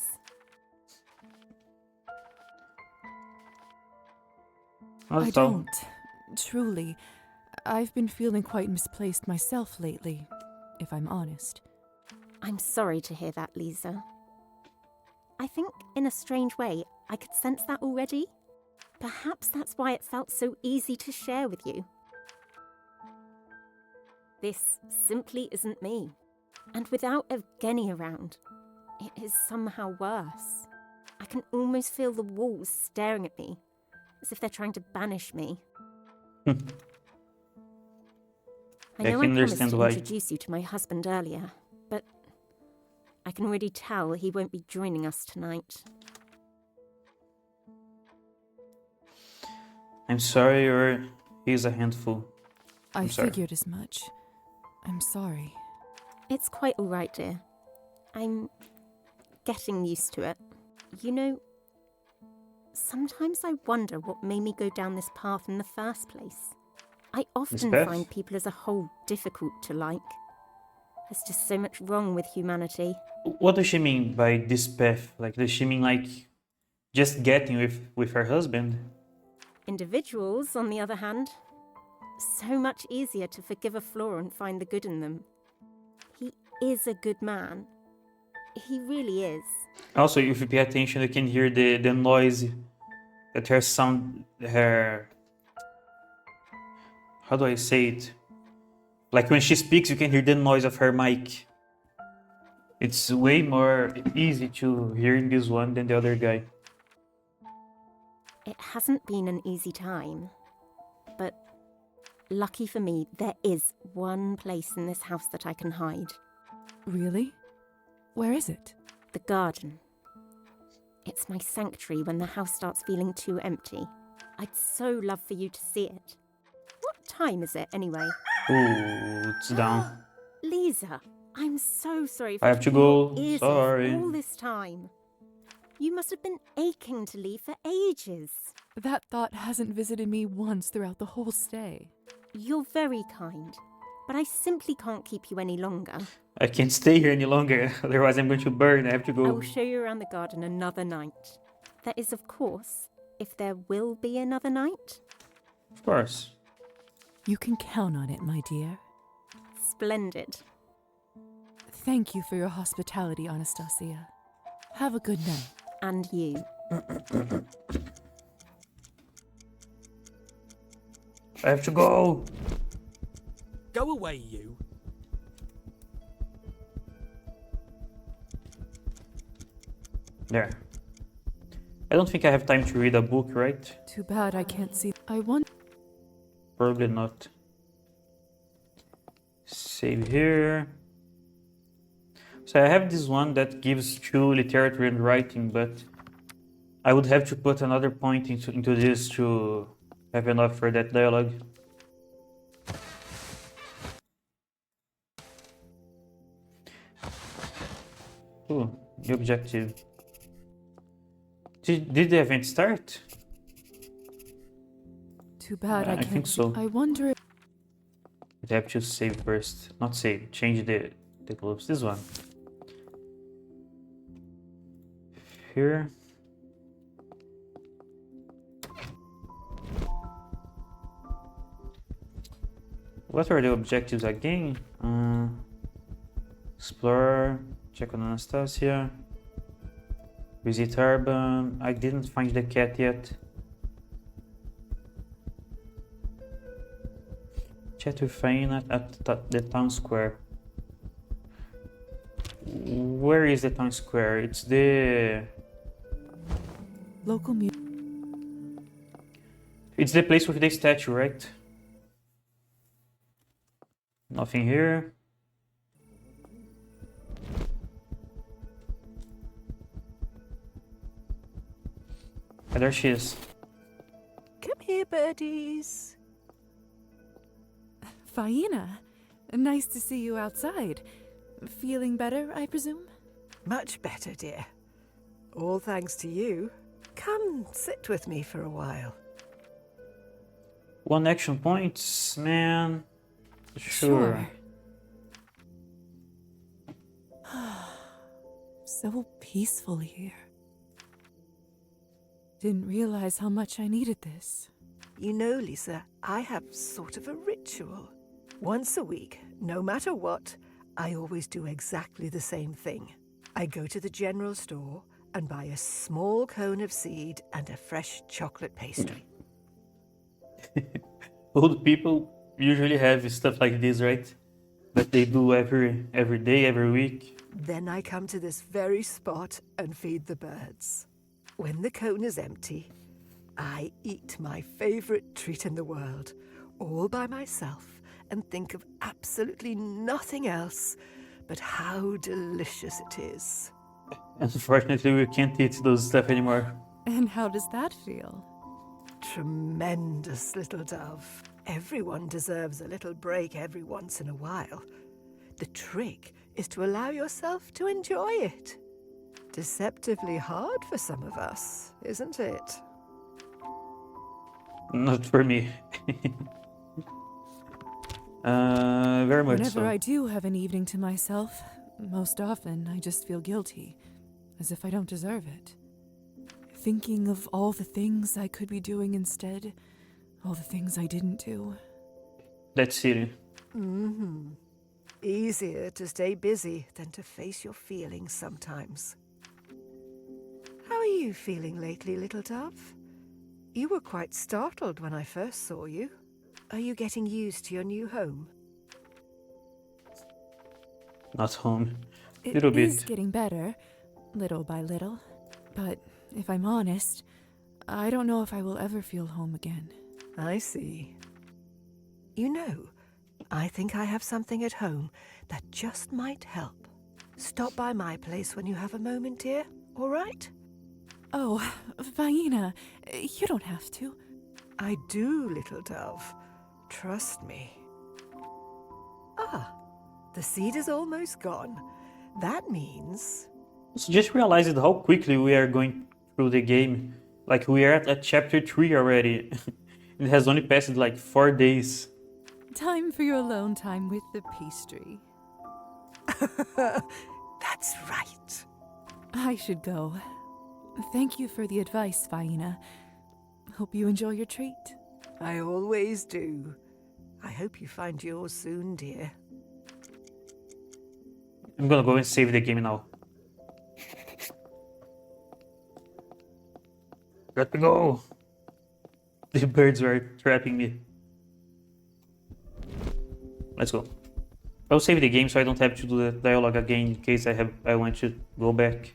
Not I at all. don't. Truly. I've been feeling quite misplaced myself lately, if I'm honest. I'm sorry to hear that, Lisa. I think, in a strange way, I could sense that already. Perhaps that's why it felt so easy to share with you. This simply isn't me. And without Evgeny around, it is somehow worse. I can almost feel the walls staring at me, as if they're trying to banish me. I I know I can promised understand to why. introduce you to my husband earlier, but I can already tell he won't be joining us tonight. I'm sorry, or he's a handful. I sorry. figured as much. I'm sorry. It's quite all right, dear. I'm getting used to it. You know, sometimes I wonder what made me go down this path in the first place. I often path? find people as a whole difficult to like. There's just so much wrong with humanity. What does she mean by this path? Like, does she mean like just getting with her husband? Individuals, on the other hand, so much easier to forgive a flaw and find the good in them. He is a good man. He really is. Also, if you pay attention, you can hear the noise that her. How do I say it? Like when she speaks, you can hear the noise of her mic. It's way more easy to hear in this one than the other guy. It hasn't been an easy time, but lucky for me, there is one place in this house that I can hide. Really? Where is it? The garden. It's my sanctuary when the house starts feeling too empty. I'd so love for you to see it. What time is it, anyway? Ooh, it's down. Lisa, I'm so sorry for I have to keeping your go. ears Sorry. off all this time. You must have been aching to leave for ages. That thought hasn't visited me once throughout the whole stay. You're very kind, but I simply can't keep you any longer. I can't stay here any longer, otherwise I'm going to burn. I have to I go. will show you around the garden another night. That is, of course, if there will be another night. Of course. You can count on it, my dear. Splendid. Thank you for your hospitality, Anastasia. Have a good night. And you. I have to go. Go away, you. There. I don't think I have time to read a book, right? Too bad I can't see. I want. Probably not. Save here. So I have this one that gives 2 literature and writing, but I would have to put another point into this to have enough for that dialogue. Ooh, the objective. Did the event start? Too bad I I can't. think so. I wonder if. I have to save first. Not save, change the globes. This one. Here. What are the objectives again? Explore, check on Anastasia. Visit Urban. I didn't find the cat yet. Chat with Faina at the town square. Where is the town square? It's the... Local music. It's the place with the statue, right? Nothing here. Ah, there she is. Come here, birdies. Faina, nice to see you outside. Feeling better, I presume? Much better, dear. All thanks to you. Come sit with me for a while. 1 action point, man. Sure. So peaceful here. Didn't realize how much I needed this. You know, Lisa, I have sort of a ritual. Once a week, no matter what, I always do exactly the same thing. I go to the general store and buy a small cone of seed and a fresh chocolate pastry. Old people usually have stuff like this, right? That they do every day, every week. Then I come to this very spot and feed the birds. When the cone is empty, I eat my favorite treat in the world, all by myself, and think of absolutely nothing else but how delicious it is. Unfortunately, we can't eat those stuff anymore. And how does that feel? Tremendous, little dove. Everyone deserves a little break every once in a while. The trick is to allow yourself to enjoy it. Deceptively hard for some of us, isn't it? Not for me. Very much Whenever so. I do have an evening to myself, most often I just feel guilty, as if I don't deserve it. Thinking of all the things I could be doing instead, all the things I didn't do. That's silly. Easier to stay busy than to face your feelings sometimes. How are you feeling lately, little dove? You were quite startled when I first saw you. Are you getting used to your new home? Not home. It Little is bit. getting better, little by little. But if I'm honest, I don't know if I will ever feel home again. I see. You know, I think I have something at home that just might help. Stop by my place when you have a moment, dear, all right? Oh, Vaina, you don't have to. I do, little dove. Trust me. Ah, the seed is almost gone. That means... So just realized how quickly we are going through the game. Like we are at chapter 3 already. It has only passed like 4 days. Time for your alone time with the pastry. That's right. I should go. Thank you for the advice, Vaina. Hope you enjoy your treat. I always do. I hope you find yours soon, dear. I'm gonna go and save the game now. Let me go! The birds were trapping me. Let's go. I'll save the game so I don't have to do the dialogue again in case I want to go back.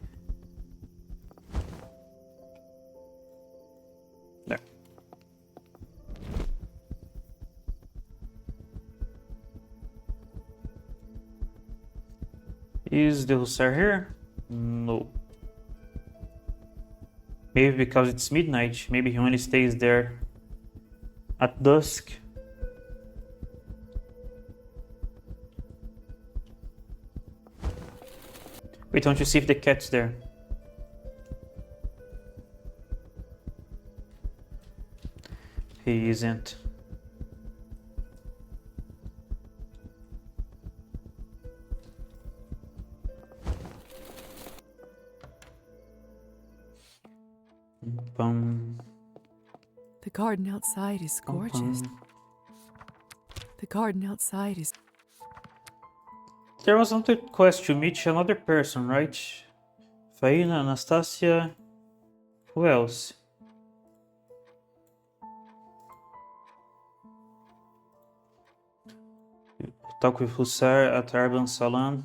There. Is the hussar here? No. Maybe because it's midnight, maybe he only stays there at dusk. Wait, don't you see if the cat's there? He isn't. Bum, The garden outside is bum, gorgeous. bum. The garden outside is... There was another quest to meet another person, right? Faina, Anastasia. Who else? Talk with Hussar at Arban Salon.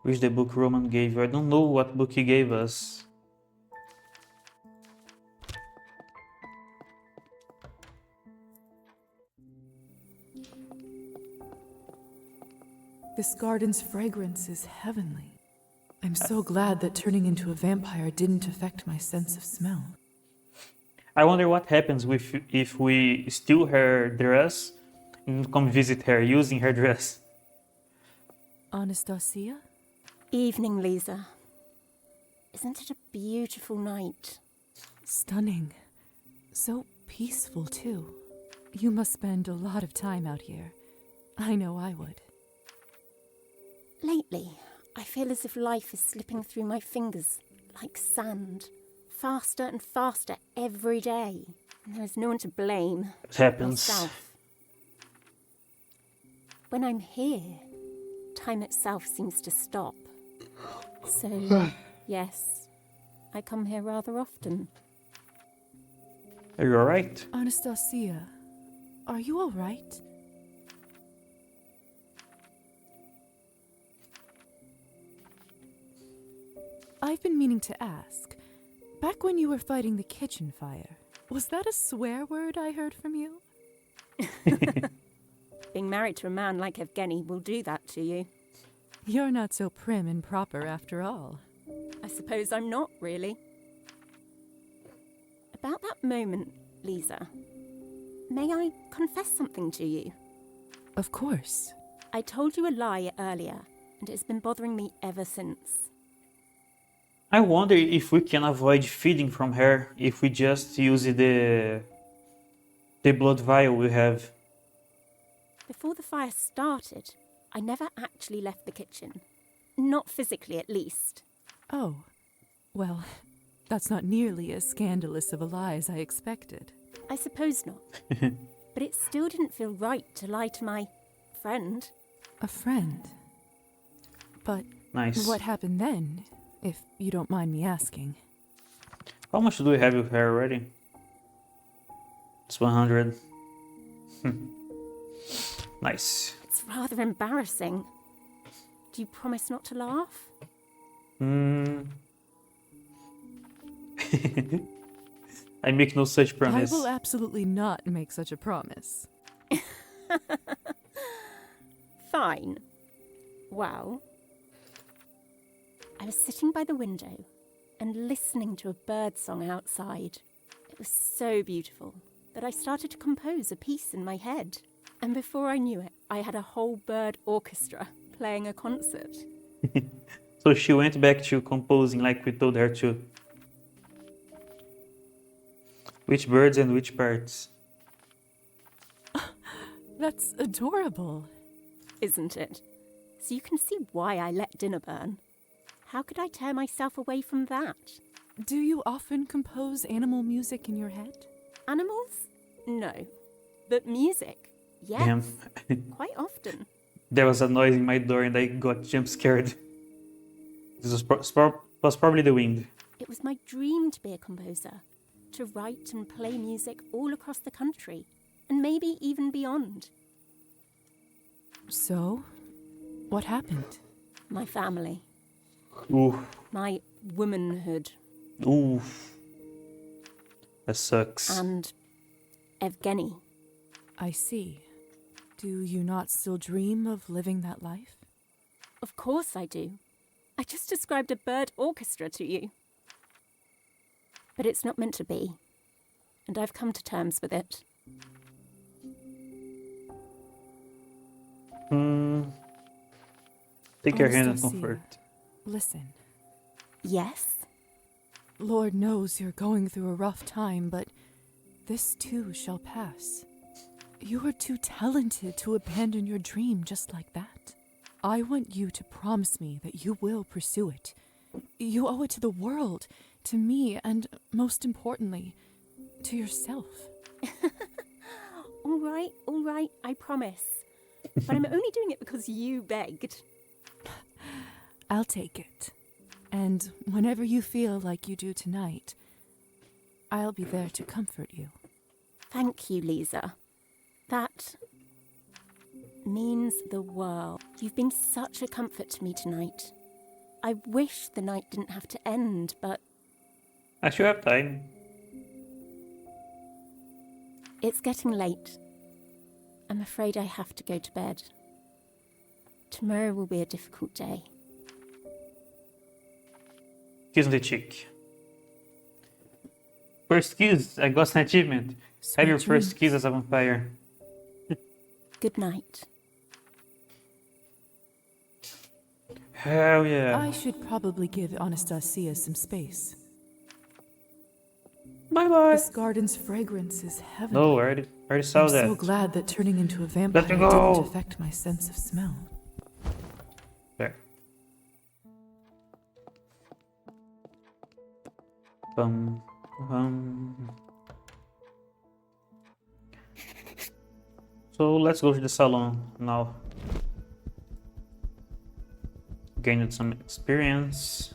Which the book Roman gave you? I don't know what book he gave us. This garden's fragrance is heavenly. I'm so glad that turning into a vampire didn't affect my sense of smell. I wonder what happens if we steal her dress and come visit her using her dress. Anastasia? Evening, Lisa. Isn't it a beautiful night? Stunning. So peaceful, too. You must spend a lot of time out here. I know I would. Lately, I feel as if life is slipping through my fingers like sand. Faster and faster every day. And there's no one to blame. It happens. Myself. When I'm here, time itself seems to stop. So, yes, I come here rather often. Are you alright? Anastasia, are you all right? I've been meaning to ask. Back when you were fighting the kitchen fire, was that a swear word I heard from you? Being married to a man like Evgeny will do that to you. You're not so prim and proper after all. I suppose I'm not, really. About that moment, Lisa, may I confess something to you? Of course. I told you a lie earlier, and it's been bothering me ever since. I wonder if we can avoid feeding from her if we just use the blood vial we have. Before the fire started, I never actually left the kitchen. Not physically, at least. Oh, well, that's not nearly as scandalous of a lie as I expected. I suppose not. But it still didn't feel right to lie to my friend. A friend? But Nice. what happened then, if you don't mind me asking? How much do we have with her already? It's 100. Nice. It's rather embarrassing. Do you promise not to laugh? I make no such promise. I will absolutely not make such a promise. Fine. Well, I was sitting by the window and listening to a bird song outside. It was so beautiful that I started to compose a piece in my head. And before I knew it, I had a whole bird orchestra playing a concert. So she went back to composing like we told her to. Which birds and which parts? That's adorable. Isn't it? So you can see why I let dinner burn. How could I tear myself away from that? Do you often compose animal music in your head? Animals? No. But music? Yes. Damn. Quite often. There was a noise in my door and I got jump scared. This was probably the wind. It was my dream to be a composer, to write and play music all across the country, and maybe even beyond. So, what happened? My family, Ooh. my womanhood, Ooh. That sucks. and Evgeny. I see. Do you not still dream of living that life? Of course I do. I just described a bird orchestra to you. But it's not meant to be, and I've come to terms with it. Take your hand in Anastasia, comfort. Listen. Yes? Lord knows you're going through a rough time, but this too shall pass. You are too talented to abandon your dream just like that. I want you to promise me that you will pursue it. You owe it to the world, to me, and most importantly, to yourself. All right, I promise. But I'm only doing it because you begged. I'll take it. And whenever you feel like you do tonight, I'll be there to comfort you. Thank you, Lisa. That means the world. You've been such a comfort to me tonight. I wish the night didn't have to end, but I still have time. it's getting late. I'm afraid I have to go to bed. Tomorrow will be a difficult day. Kiss on the cheek. First kiss, I got an achievement. Have your Sweet first dreams. kiss as a vampire. Good night. Hell yeah. I should probably give Anastasia some space. Bye bye. This garden's fragrance is heavenly. No, I already saw I'm that. so glad that turning into a vampire Let me go. didn't affect my sense of smell. There. Bum, bum. So let's go to the salon now. Gained some experience.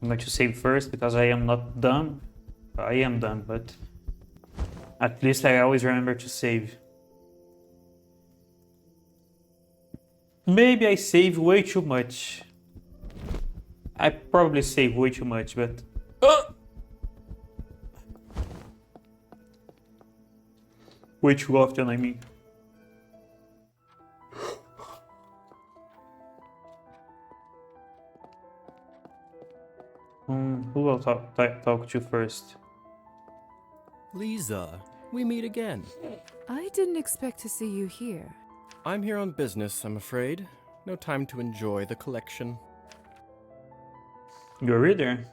I'm going to save first because I am not done. I am done, but at least I always remember to save. Maybe I save way too much. I probably save way too much, but way too often, I mean. Who will talk to first? Lisa, we meet again. I didn't expect to see you here. I'm here on business, I'm afraid. No time to enjoy the collection. You're a reader.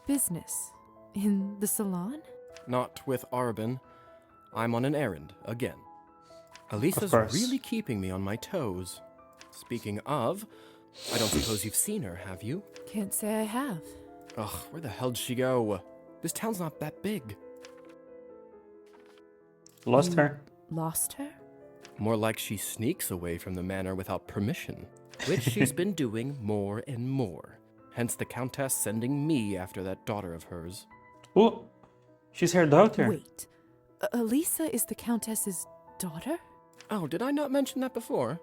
Business? In the salon? Not with Arbin. I'm on an errand, again. Elisa's course. really keeping me on my toes. Speaking of, I don't suppose you've seen her, have you? Can't say I have. Ugh, where the hell'd she go? This town's not that big. Lost her? Lost her? More like she sneaks away from the manor without permission, which she's been doing more and more. Hence the Countess sending me after that daughter of hers. Oh, she's her daughter. Wait, Elisa is the Countess's daughter? Oh, did I not mention that before?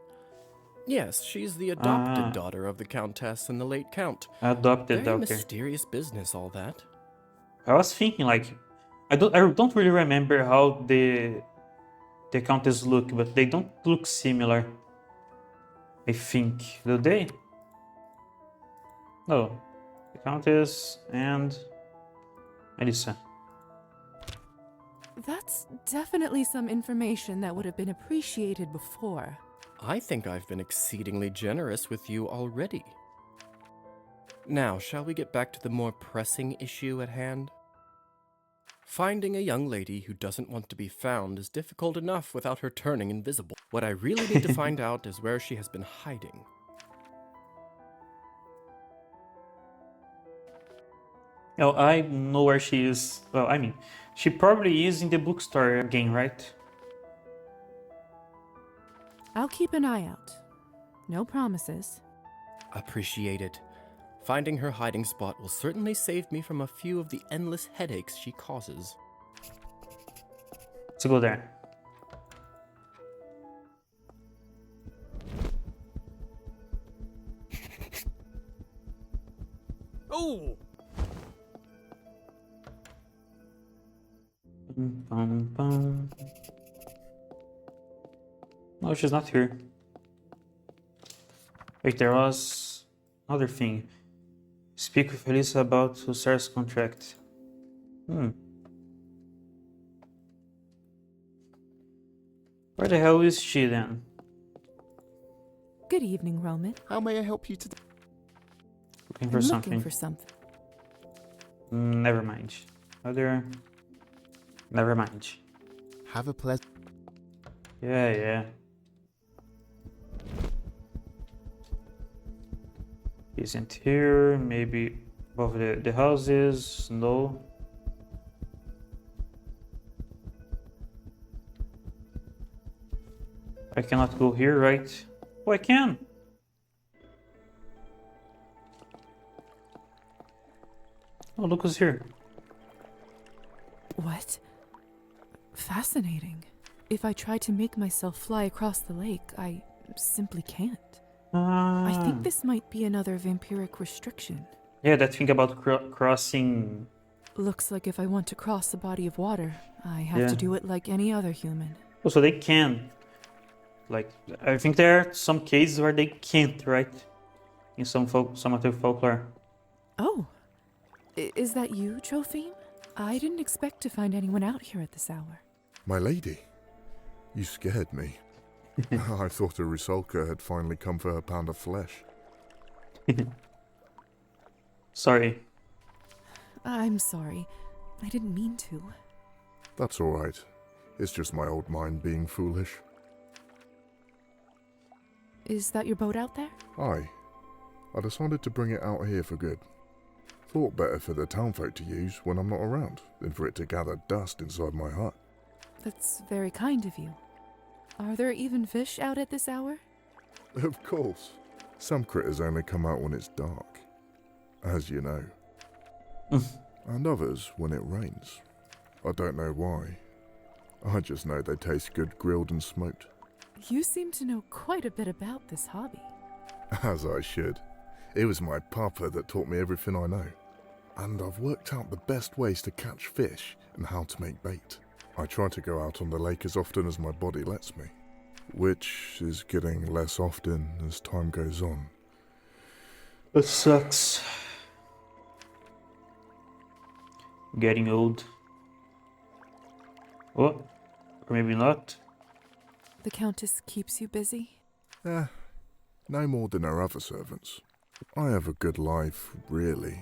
Yes, she's the adopted daughter of the Countess and the late Count. Adopted Very daughter. mysterious business, all that. I was thinking, like, I don't really remember how the Countess look, but they don't look similar. I think, do they? No, the Countess and Elisa. That's definitely some information that would have been appreciated before. I think I've been exceedingly generous with you already. Now, shall we get back to the more pressing issue at hand? Finding a young lady who doesn't want to be found is difficult enough without her turning invisible. What I really need to find out is where she has been hiding. Oh, I know where she is. Well, I mean, she probably is in the bookstore again, right? I'll keep an eye out. No promises. Appreciate it. Finding her hiding spot will certainly save me from a few of the endless headaches she causes. Let's go there. Oh! Bum, bum. No, she's not here. Wait, there was another thing. Speak with Elisa about Hussar's contract. Where the hell is she then? Good evening, Roman. How may I help you today? Looking for I'm something. looking for something. Never mind. Other. Never mind. Have a pleasant. Yeah. Isn't here. Maybe above the houses. No. I cannot go here, right? Oh, I can. Oh, look who's here. What? Fascinating. If I try to make myself fly across the lake, I simply can't. I think this might be another vampiric restriction. Yeah, that thing about crossing. Looks like if I want to cross a body of water, I have Yeah. to do it like any other human. Oh, so they can. Like, I think there are some cases where they can't, right? In some other folklore. Oh, is that you, Trophime? I didn't expect to find anyone out here at this hour. My lady, you scared me. I thought a Rusalka had finally come for her pound of flesh. Sorry. I'm sorry. I didn't mean to. That's all right. It's just my old mind being foolish. Is that your boat out there? Aye. I decided to bring it out here for good. Thought better for the townfolk to use when I'm not around than for it to gather dust inside my hut. That's very kind of you. Are there even fish out at this hour? Of course. Some critters only come out when it's dark, as you know. And others when it rains. I don't know why. I just know they taste good grilled and smoked. You seem to know quite a bit about this hobby. As I should. It was my papa that taught me everything I know. And I've worked out the best ways to catch fish and how to make bait. I try to go out on the lake as often as my body lets me, which is getting less often as time goes on. That sucks. Getting old. Oh, or maybe not. The Countess keeps you busy? No more than our other servants. I have a good life, really.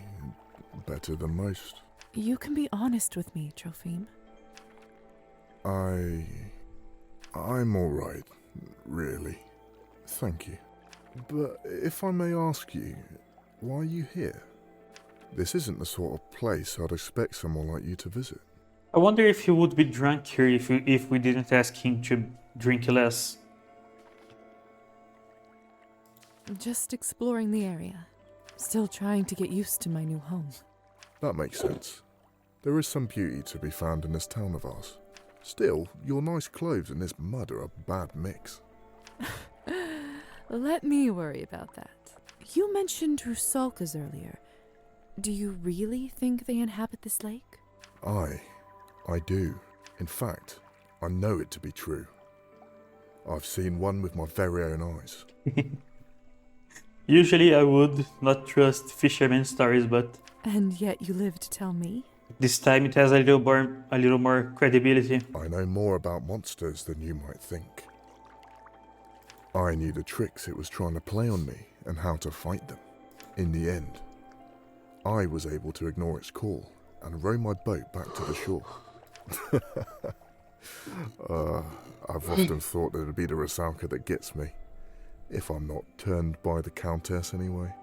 Better than most. You can be honest with me, Trophime. I'm alright, really. Thank you. But if I may ask you, why are you here? This isn't the sort of place I'd expect someone like you to visit. I wonder if he would be drunk here if we didn't ask him to drink less. Just exploring the area. Still trying to get used to my new home. That makes sense. There is some beauty to be found in this town of ours. Still, your nice clothes and this mud are a bad mix. Let me worry about that. You mentioned Rusalkas earlier. Do you really think they inhabit this lake? I do. In fact, I know it to be true. I've seen one with my very own eyes. Usually I would not trust fisherman stories, but And yet you live to tell me? this time it has a little more credibility. I know more about monsters than you might think. I knew the tricks it was trying to play on me and how to fight them. In the end, I was able to ignore its call and row my boat back to the shore. I've often thought that it'd be the Rusalka that gets me, if I'm not turned by the Countess anyway.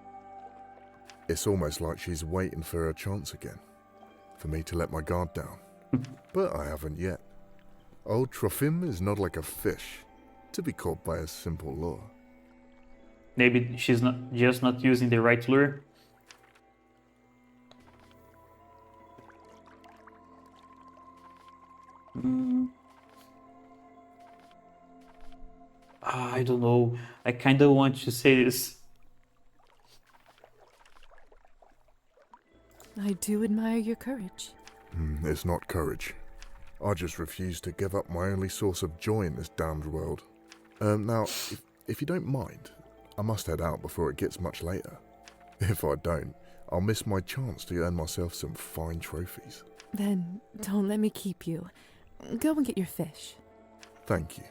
It's almost like she's waiting for her chance again, for me to let my guard down. But I haven't yet. Old Trophim is not like a fish, to be caught by a simple lure. Maybe she's not using the right lure. I don't know. I kind of want to say this. I do admire your courage. It's not courage. I just refuse to give up my only source of joy in this damned world. Now, if you don't mind, I must head out before it gets much later. If I don't, I'll miss my chance to earn myself some fine trophies. Then don't let me keep you. Go and get your fish. Thank you.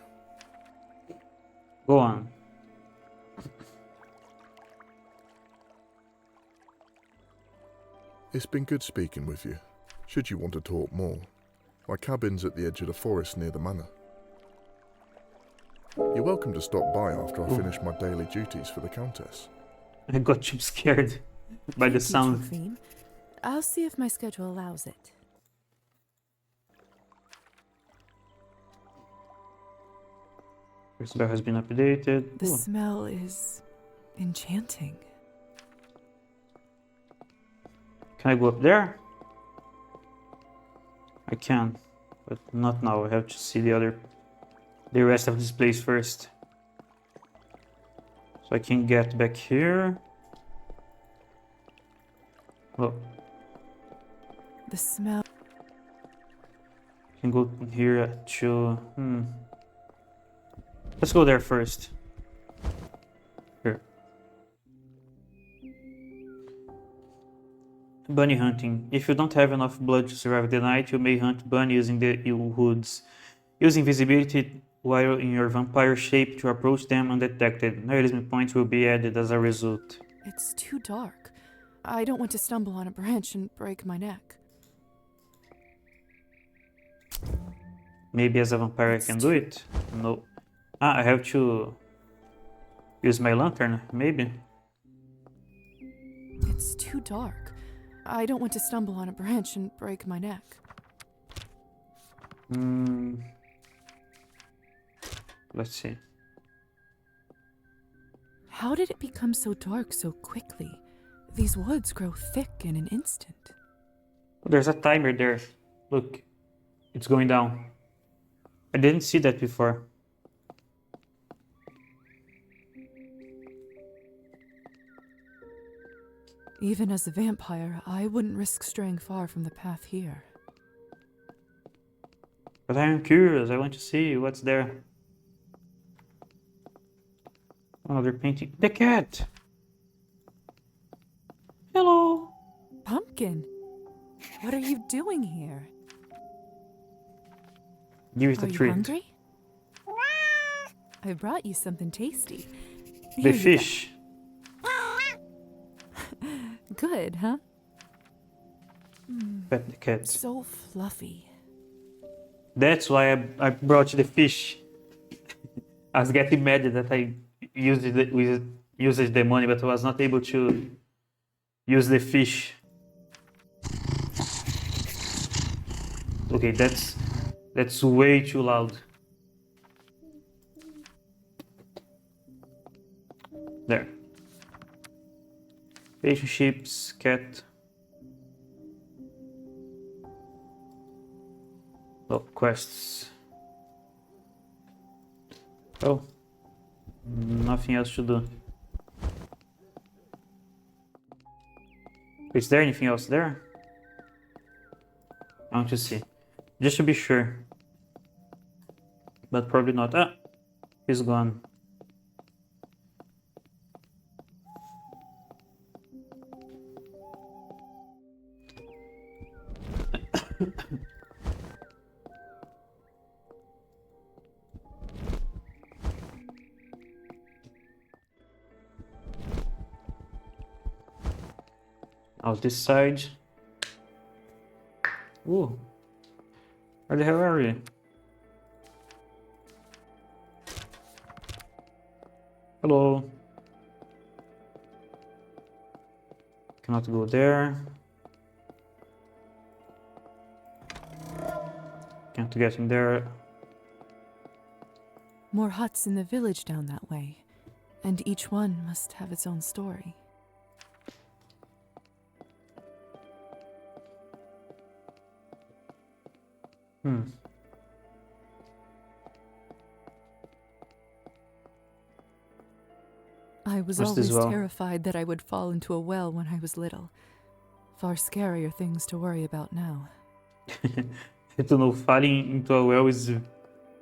Go on. It's been good speaking with you. Should you want to talk more, my cabin's at the edge of the forest near the manor. You're welcome to stop by after I finish my daily duties for the Countess. I got jump scared by the Thank you, sound. Trophime. I'll see if my schedule allows it. First bell has been updated. The Ooh. smell is enchanting. Can I go up there? I can, but not now. I have to see the rest of this place first. So I can get back here. Oh, The smell. I can go here to. Let's go there first. Here. Bunny hunting. If you don't have enough blood to survive the night, you may hunt bunny using the woods. Use invisibility while in your vampire shape to approach them undetected. No enemy points will be added as a result. It's too dark. I don't want to stumble on a branch and break my neck. Maybe as a vampire I can do it? No. I have to use my lantern, maybe. It's too dark. I don't want to stumble on a branch and break my neck. Let's see. How did it become so dark so quickly? These woods grow thick in an instant. There's a timer there. Look, it's going down. I didn't see that before. Even as a vampire, I wouldn't risk straying far from the path here. But I'm curious. I want to see what's there. Oh, they're painting the cat. Hello. Pumpkin, what are you doing here? Give it Are a you treat. hungry? I brought you something tasty. The Here you go. fish. Good, huh? Pet the cat. So fluffy. That's why I brought the fish. I was getting mad that I used the money, but I was not able to use the fish. Okay, that's way too loud. There. Relationships, cat. Oh, quests. Oh, nothing else to do. Is there anything else there? I want to see. Just to be sure. But probably not. Ah, he's gone. Out this side. Ooh. Where the hell are we? Hello. Cannot go there. Can't get in there. More huts in the village down that way, and each one must have its own story. I was What's this always well? terrified that I would fall into a well when I was little. Far scarier things to worry about now. To know, falling into a well is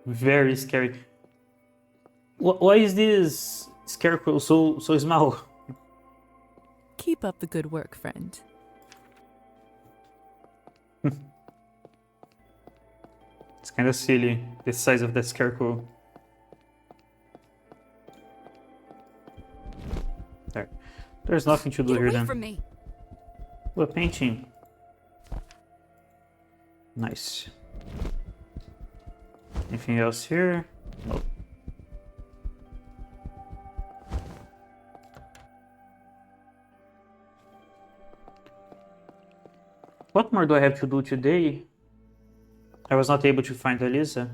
very scary. Why is this scarecrow so small? Keep up the good work, friend. It's kind of silly, the size of that scarecrow. There. There's nothing to do Get here away then. from me! We're painting. Nice. Anything else here? Nope. What more do I have to do today? I was not able to find Elisa.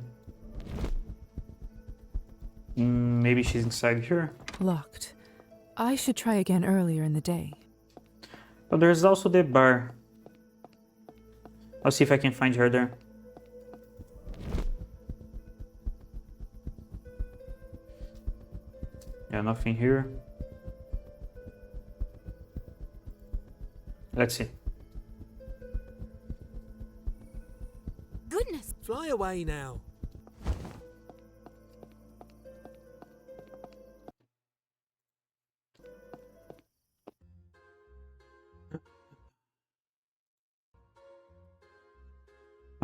Maybe she's inside here. Locked. I should try again earlier in the day. But there's also the bar. I'll see if I can find her there. Yeah, nothing here. Let's see. Goodness! Fly away now.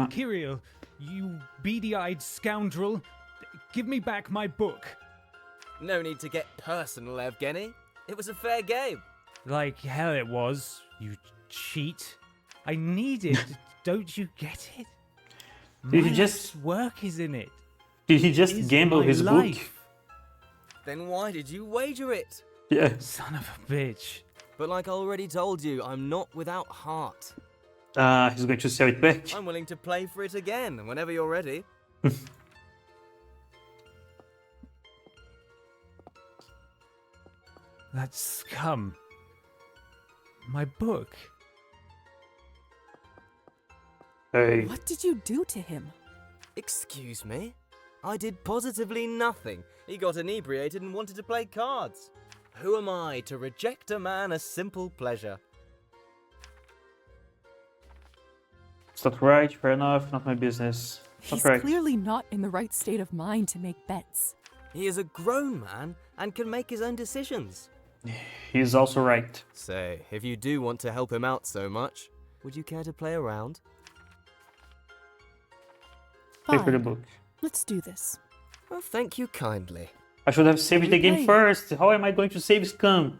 Kirill, you beady-eyed scoundrel, give me back my book. No need to get personal, Evgeny. It was a fair game. Like hell it was, you cheat. I need it, don't you get it? Did My he just- life's work is in it. Did he just Is gamble my his book? life. Then why did you wager it? Yeah. Son of a bitch. But like I already told you, I'm not without heart. He's going to sell it back. I'm willing to play for it again whenever you're ready. That scum. My book. Hey. What did you do to him? Excuse me? I did positively nothing. He got inebriated and wanted to play cards. Who am I to reject a man a simple pleasure? It's not right, fair enough, not my business. It's not He's right. clearly not in the right state of mind to make bets. He is a grown man and can make his own decisions. He's also right. Say, if you do want to help him out so much, would you care to play around? Pay for the Fine. book. Let's do this. Well, thank you kindly. I should have saved the game play? first. How am I going to save scum?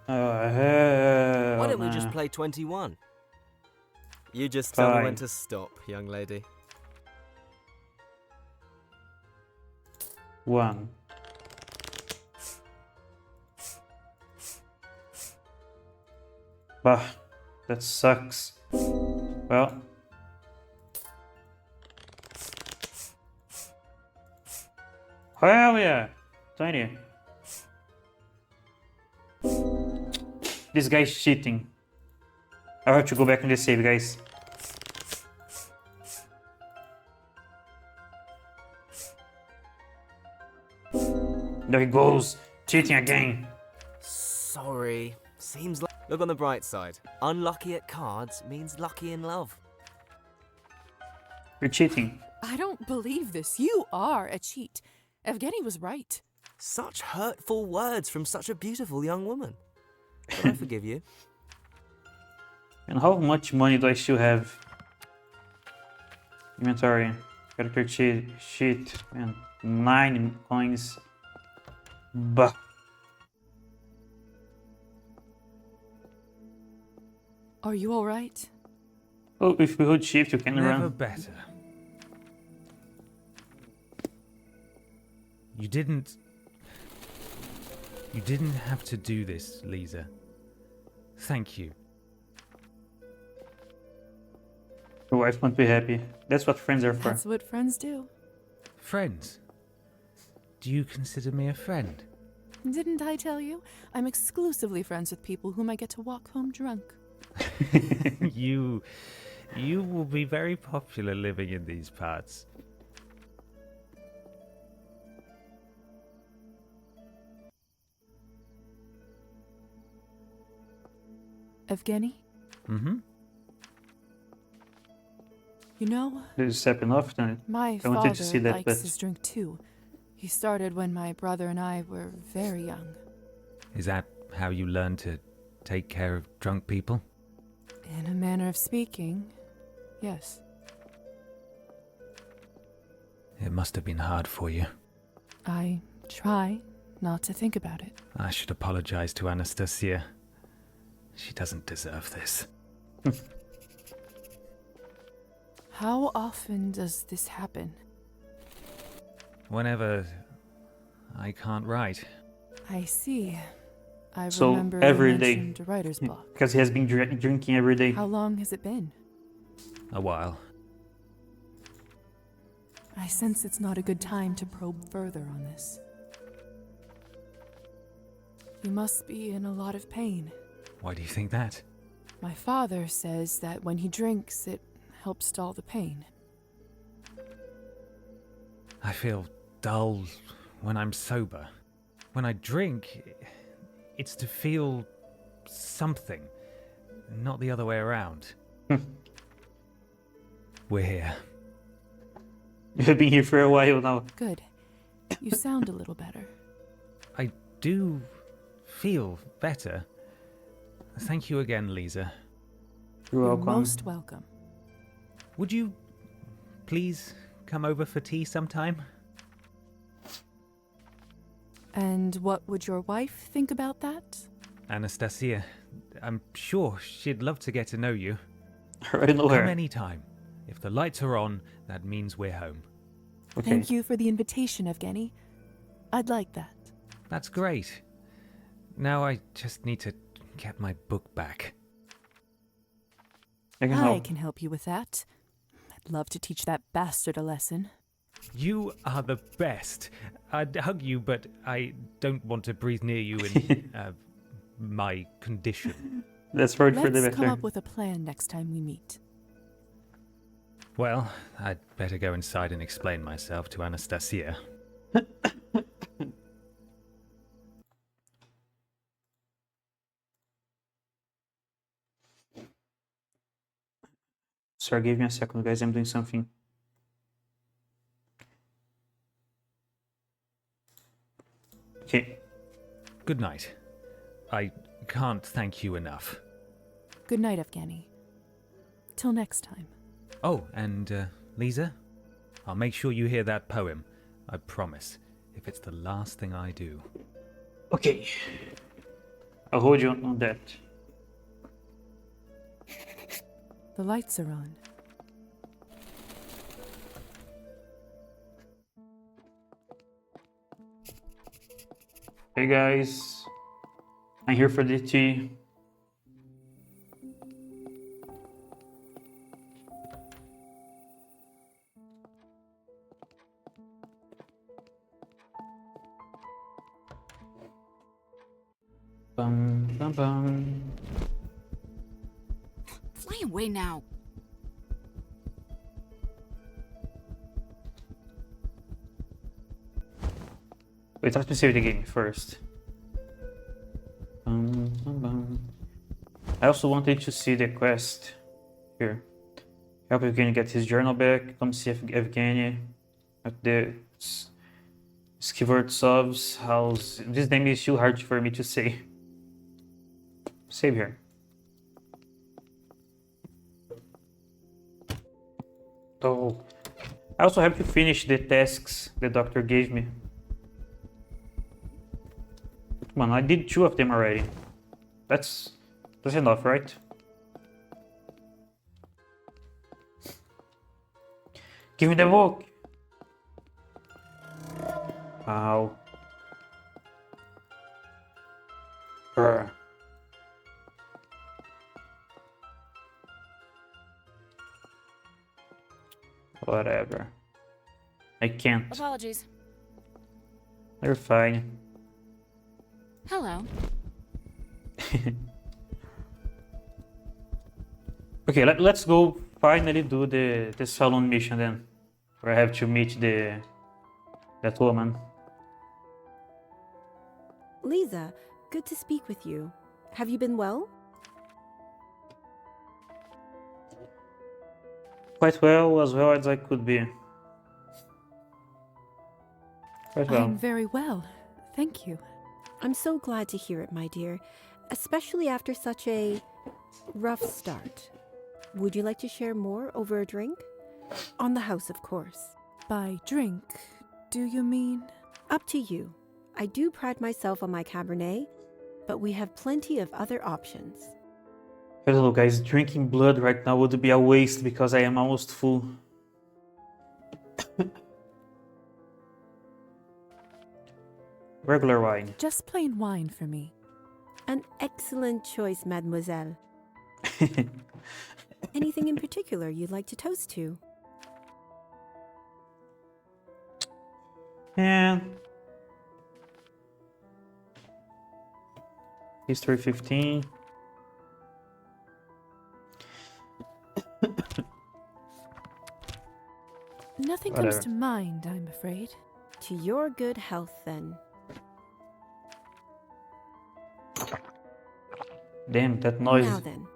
Why don't we just play 21? You just tell me when Fine. to stop, young lady. 1. Bah, that sucks. Well. Hell yeah! 20. This guy's cheating. I have to go back on the save, guys. There he goes, cheating again. Sorry. Seems like... Look on the bright side. Unlucky at cards means lucky in love. You're cheating. I don't believe this. You are a cheat. Evgeny was right. Such hurtful words from such a beautiful young woman. But I forgive you. And how much money do I still have? Inventory. Character sheet. Man, 9 coins. Bah. Are you alright? Oh, if we hold shift, you can Never run. better. You didn't have to do this, Lisa. Thank you. Your wife won't be happy. That's what friends are for. That's what friends do. Friends? Do you consider me a friend? Didn't I tell you? I'm exclusively friends with people whom I get to walk home drunk. You will be very popular living in these parts. Evgeny? Mm-hmm. You know, This is happening often. my I wanted father to see that, likes but his drink too. He started when my brother and I were very young. Is that how you learn to take care of drunk people? In a manner of speaking, yes. It must have been hard for you. I try not to think about it. I should apologize to Anastasia. She doesn't deserve this. How often does this happen? Whenever I can't write. I see. I So, remember every you day. mentioned writer's block. because he has been drinking every day. How long has it been? A while. I sense it's not a good time to probe further on this. You must be in a lot of pain. Why do you think that? My father says that when he drinks, it helps dull the pain. I feel dull when I'm sober. When I drink, it's to feel something, not the other way around. We're here. You've been here for a while now. Good. You sound a little better. I do feel better. Thank you again, Lisa. You're You're welcome. most welcome. Would you please come over for tea sometime? And what would your wife think about that? Anastasia, I'm sure she'd love to get to know you. I already know her. Come anytime. If the lights are on, that means we're home. Okay. Thank you for the invitation, Evgeny. I'd like that. That's great. Now I just need to get my book back. I can I help. can help you with that. I'd love to teach that bastard a lesson. You are the best. I'd hug you, but I don't want to breathe near you in my condition. That's word for the Let's come better. up with a plan next time we meet. Well, I'd better go inside and explain myself to Anastasia. Sorry, give me a second, guys. I'm doing something. Okay. Good night. I can't thank you enough. Good night, Evgeny. Till next time. Oh, and Lisa, I'll make sure you hear that poem. I promise, if it's the last thing I do. Okay. I'll hold you on that. The lights are on. Hey guys, I'm here for the tea. Bum, bum, bum. Fly away now. Wait, let me save the game first. Bum, bum, bum. I also wanted to see the quest here. Help Evgeny get his journal back. Come see Evgeny at the Skvortsov's house. This name is too hard for me to say. Save here. Oh, I also have to finish the tasks the doctor gave me. Come on, I did 2 of them already. That's enough, right? Give me the book. Ow. Brr. Whatever. I can't. Apologies. You're fine. Hello. Okay, let's go finally do the salon mission then. Where I have to meet that woman. Lisa, good to speak with you. Have you been well? Quite well, as well as I could be. Quite well. I'm very well, thank you. I'm so glad to hear it, my dear, especially after such a rough start. Would you like to share more over a drink? On the house, of course. By drink, do you mean? Up to you. I do pride myself on my Cabernet, but we have plenty of other options. I don't know, guys, drinking blood right now would be a waste because I am almost full. Regular wine. Just plain wine for me. An excellent choice, mademoiselle. Anything in particular you'd like to toast to? Yeah. History 15. Nothing Whatever. comes to mind, I'm afraid. To your good health, then. Damn, that noise. Now then,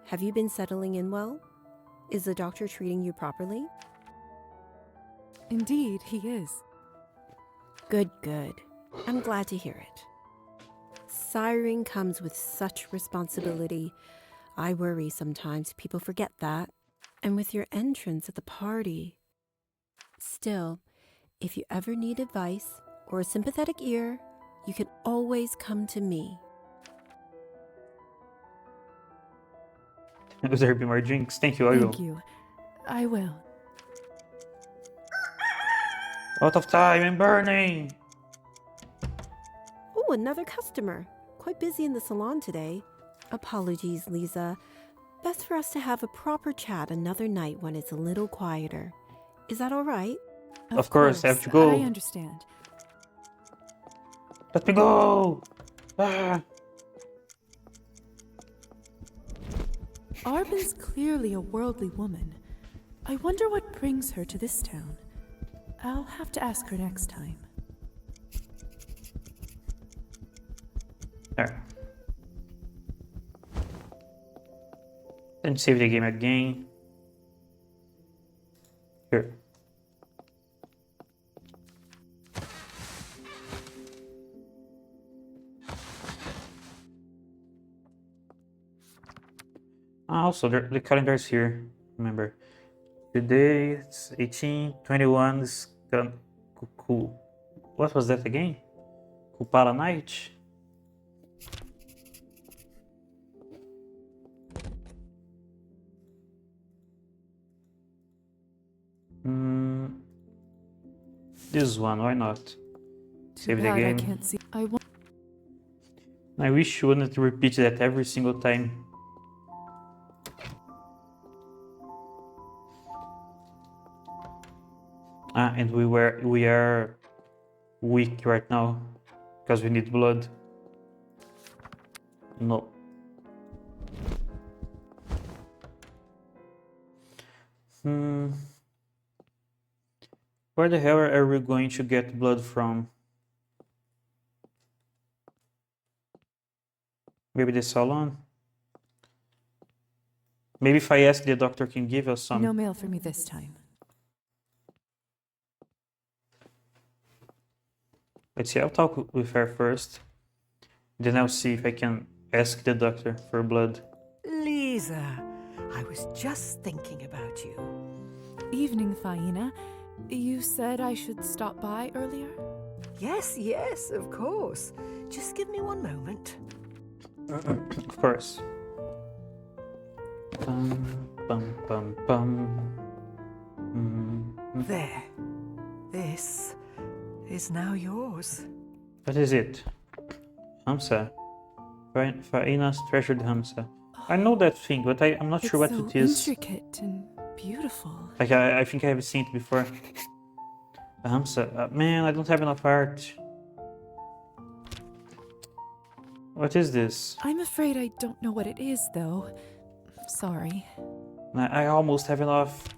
have you been settling in well? Is the doctor treating you properly? Indeed, he is. Good, good. I'm glad to hear it. Siring comes with such responsibility. I worry sometimes people forget that. And with your entrance at the party. Still, if you ever need advice or a sympathetic ear, you can always come to me. There be more drinks. Thank you, I will. Thank you. I will. Out of time, I'm burning. Oh, another customer. Quite busy in the salon today. Apologies, Lisa. Best for us to have a proper chat another night when it's a little quieter. Is that all right? Of course, I have to go. I understand. Let me go. Ah. Arbin's clearly a worldly woman. I wonder what brings her to this town. I'll have to ask her next time. There. Then save the game again. Here. Also, the calendar is here. Remember, today it's 18, 21 is cool. What was that again? Kupala night. This one, why not? Save the I game. can't see. I wish you wouldn't repeat that every single time. And we are weak right now because we need blood. No. Where the hell are we going to get blood from? Maybe the salon? Maybe if I ask, the doctor can give us some. No mail for me this time. Let's see, I'll talk with her first. Then I'll see if I can ask the doctor for blood. Lisa, I was just thinking about you. Evening, Faina. You said I should stop by earlier? Yes, of course. Just give me one moment. Of course. Bum, bum, bum, bum. There. This is now yours. What is it? Hamsa. Faina's treasured Hamsa. I know that thing, but I'm not sure what so it is. Intricate and beautiful. Like I think I have seen it before. Hamsa. Man, I don't have enough art. What is this? I'm afraid I don't know what it is, though. Sorry. I almost have enough.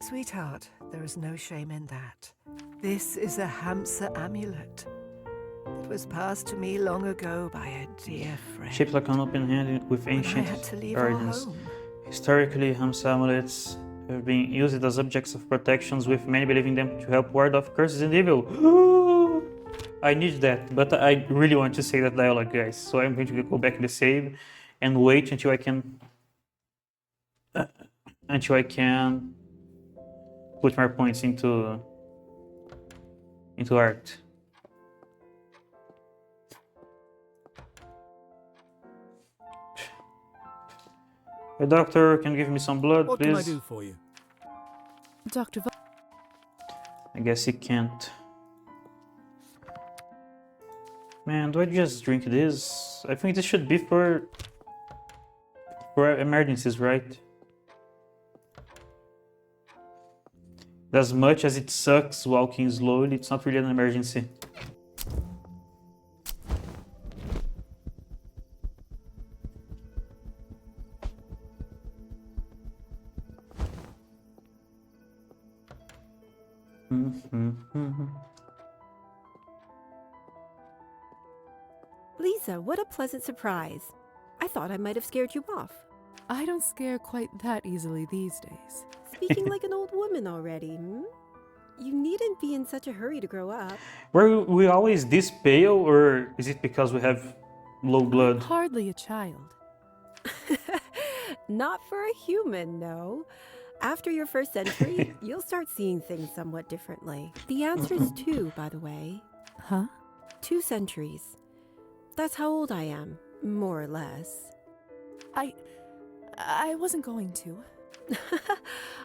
Sweetheart, there is no shame in that. This is a Hamsa amulet. It was passed to me long ago by a dear friend. Shaped like an open hand with ancient I had to leave our origins. home. Historically, Hamsa amulets have been used as objects of protections, with many believing them to help ward off curses and evil. I need that, but I really want to say that dialogue, guys. So I'm going to go back in the save and wait until I can put more points into art. Hey, doctor, can you give me some blood, What please? can I do for you? Dr. I guess he can't. Man, do I just drink this? I think this should be for emergencies, right? As much as it sucks walking slowly, it's not really an emergency. Lisa, what a pleasant surprise. I thought I might have scared you off. I don't scare quite that easily these days. Speaking like an old woman already, hmm? You needn't be in such a hurry to grow up. Were we always this pale, or is it because we have low blood? Hardly a child. Not for a human, no. After your first century, you'll start seeing things somewhat differently. The answer is 2, by the way. Huh? 2 centuries. That's how old I am, more or less. I wasn't going to.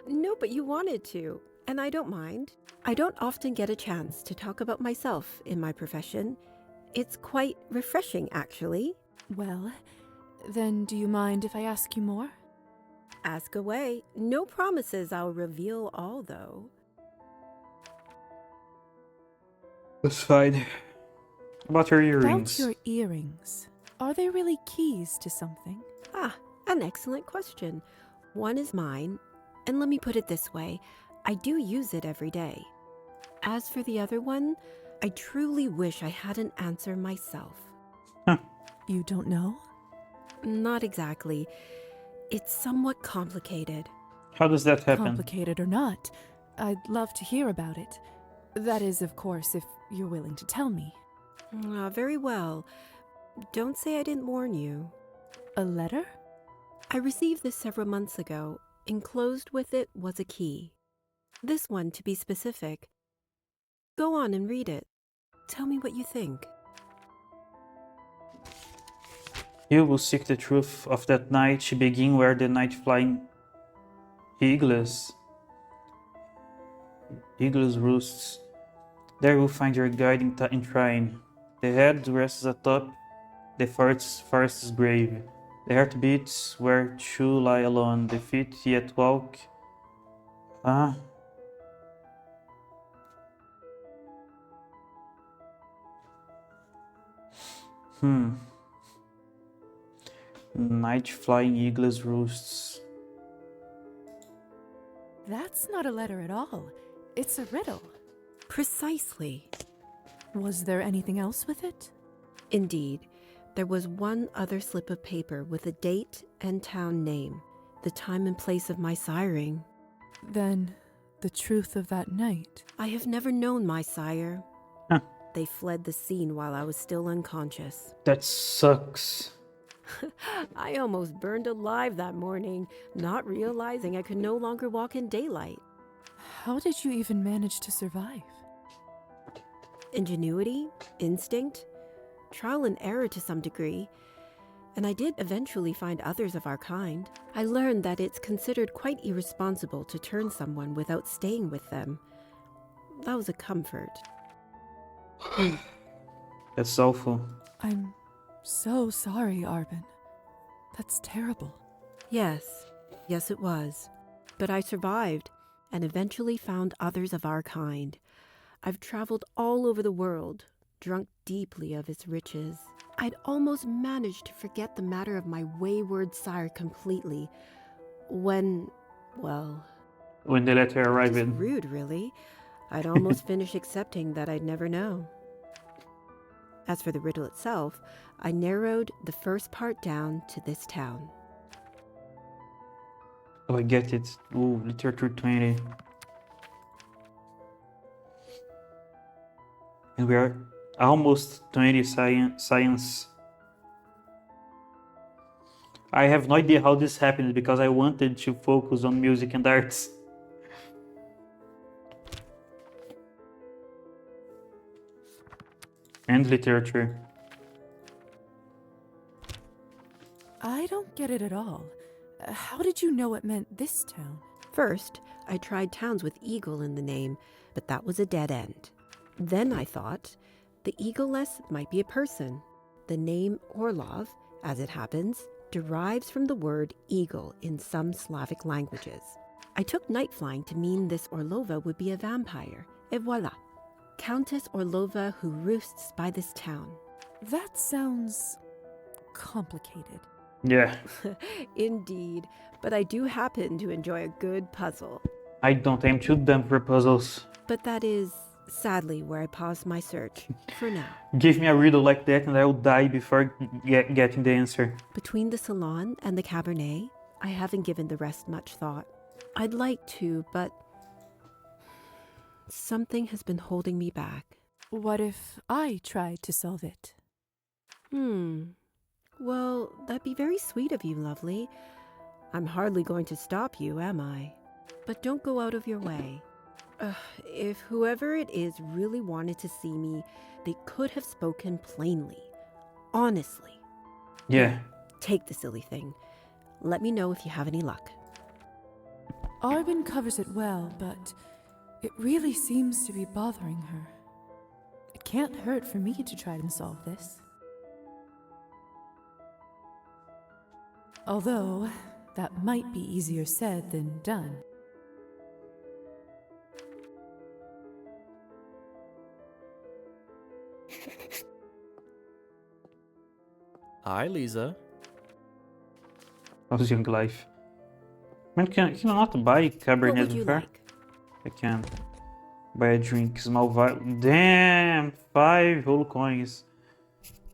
No, but you wanted to, and I don't mind. I don't often get a chance to talk about myself in my profession. It's quite refreshing, actually. Well, then do you mind if I ask you more? Ask away. No promises I'll reveal all, though. That's fine. About your earrings. About your earrings. Are they really keys to something? Ah, an excellent question. One is mine, and let me put it this way. I do use it every day. As for the other one, I truly wish I had an answer myself. You don't know? Not exactly. It's somewhat complicated. How does that happen? Complicated or not, I'd love to hear about it. That is, of course, if you're willing to tell me. Very well. Don't say I didn't warn you. A letter? I received this several months ago. Enclosed with it was a key. This one, to be specific. Go on and read it. Tell me what you think. You will seek the truth of that night. She begin where the night flying eagles roosts. There you will find your guiding shrine. The head rests atop the forest's grave. The heart beats where two lie alone. The feet yet walk. Night flying eagles roosts. That's not a letter at all. It's a riddle. Precisely. Was there anything else with it? Indeed. There was one other slip of paper with a date and town name, the time and place of my siring. Then, the truth of that night. I have never known my sire. Huh. They fled the scene while I was still unconscious. That sucks. I almost burned alive that morning, not realizing I could no longer walk in daylight. How did you even manage to survive? Ingenuity, instinct, trial and error to some degree, and I did eventually find others of our kind. I learned that it's considered quite irresponsible to turn someone without staying with them. That was a comfort. That's awful. I'm so sorry, Arbin. That's terrible. Yes, it was. But I survived and eventually found others of our kind. I've traveled all over the world, drunk deeply of its riches. I'd almost managed to forget the matter of my wayward sire completely when the letter arrived. Just rude, really. I'd almost finished accepting that I'd never know. As for the riddle itself, I narrowed the first part down to this town. Oh, I get it. Ooh, literature 20. And we are almost 20 science. I have no idea how this happened because I wanted to focus on music and arts. And literature. I don't get it at all. How did you know it meant this town? First, I tried towns with eagle in the name, but that was a dead end. Then I thought, the eagle-less might be a person. The name Orlov, as it happens, derives from the word eagle in some Slavic languages. I took night flying to mean this Orlova would be a vampire. Et voila. Countess Orlova who roosts by this town. That sounds complicated. Yeah. Indeed, but I do happen to enjoy a good puzzle. I don't aim too dumb for puzzles. But that is, sadly, where I paused my search, for now. Give me a riddle like that and I will die before getting the answer. Between the salon and the Cabernet, I haven't given the rest much thought. I'd like to, but something has been holding me back. What if I tried to solve it? Well, that'd be very sweet of you, lovely. I'm hardly going to stop you, am I? But don't go out of your way. If whoever it is really wanted to see me, they could have spoken plainly. Honestly. Yeah. Take the silly thing. Let me know if you have any luck. Arbin covers it well, but it really seems to be bothering her. It can't hurt for me to try and solve this. Although, that might be easier said than done. Hi, Lisa. How's young life? Man, can I not buy Cabernet What would you before? like? I can. Buy a drink, small vial. Damn! 5 whole coins.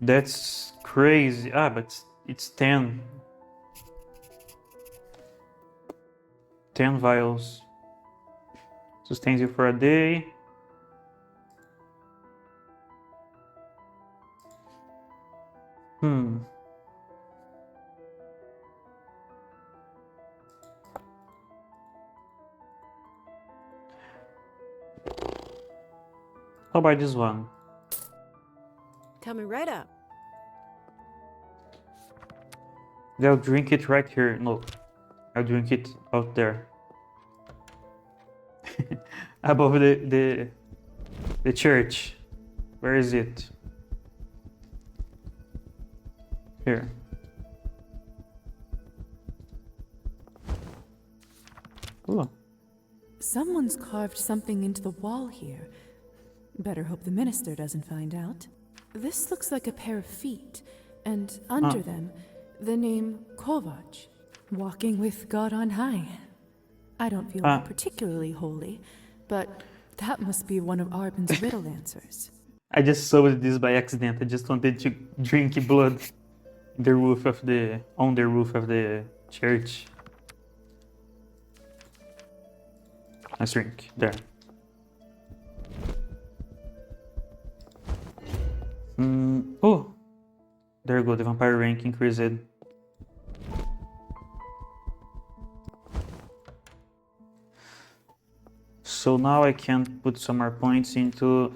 That's crazy. But it's 10. 10 vials. Sustains you for a day. Hmm. How about this one? Coming right up. They'll drink it right here. No, I'll drink it out there. Above the church. Where is it? Here. Ooh. Someone's carved something into the wall here. Better hope the minister doesn't find out. This looks like a pair of feet, and under them, the name Kovac, walking with God on high. I don't feel particularly holy, but that must be one of Arbin's riddle answers. I just sewed this by accident. I just wanted to drink blood on the roof of the church. Let's drink. There. Oh! There you go, the vampire rank increased. So now I can put some more points into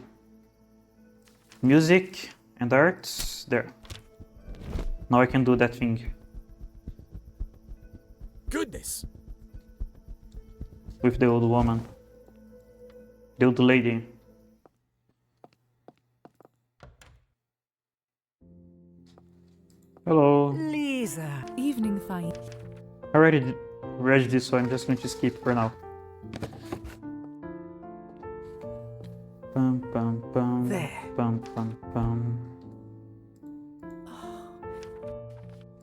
music and arts. There. Now I can do that thing. Goodness! With the old woman. The old lady. Hello. Lisa. Evening, Fine. I already read this, so I'm just going to skip for now. Bum, bum, bum, There. bum, bum, bum.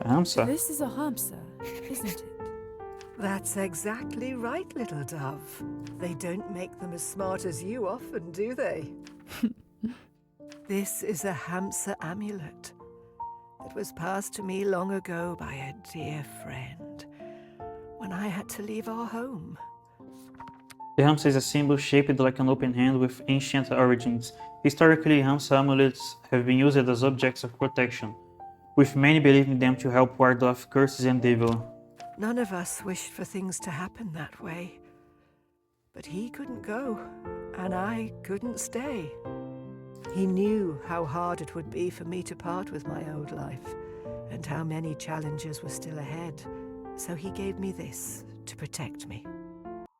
Hamsa. This is a Hamsa, isn't it? That's exactly right, little dove. They don't make them as smart as you often, do they? This is a Hamsa amulet. It was passed to me long ago by a dear friend when I had to leave our home. The Hamsa is a symbol shaped like an open hand with ancient origins. Historically, Hamsa amulets have been used as objects of protection, with many believing them to help ward off curses and evil. None of us wished for things to happen that way. But he couldn't go, and I couldn't stay. He knew how hard it would be for me to part with my old life, and how many challenges were still ahead. So he gave me this to protect me.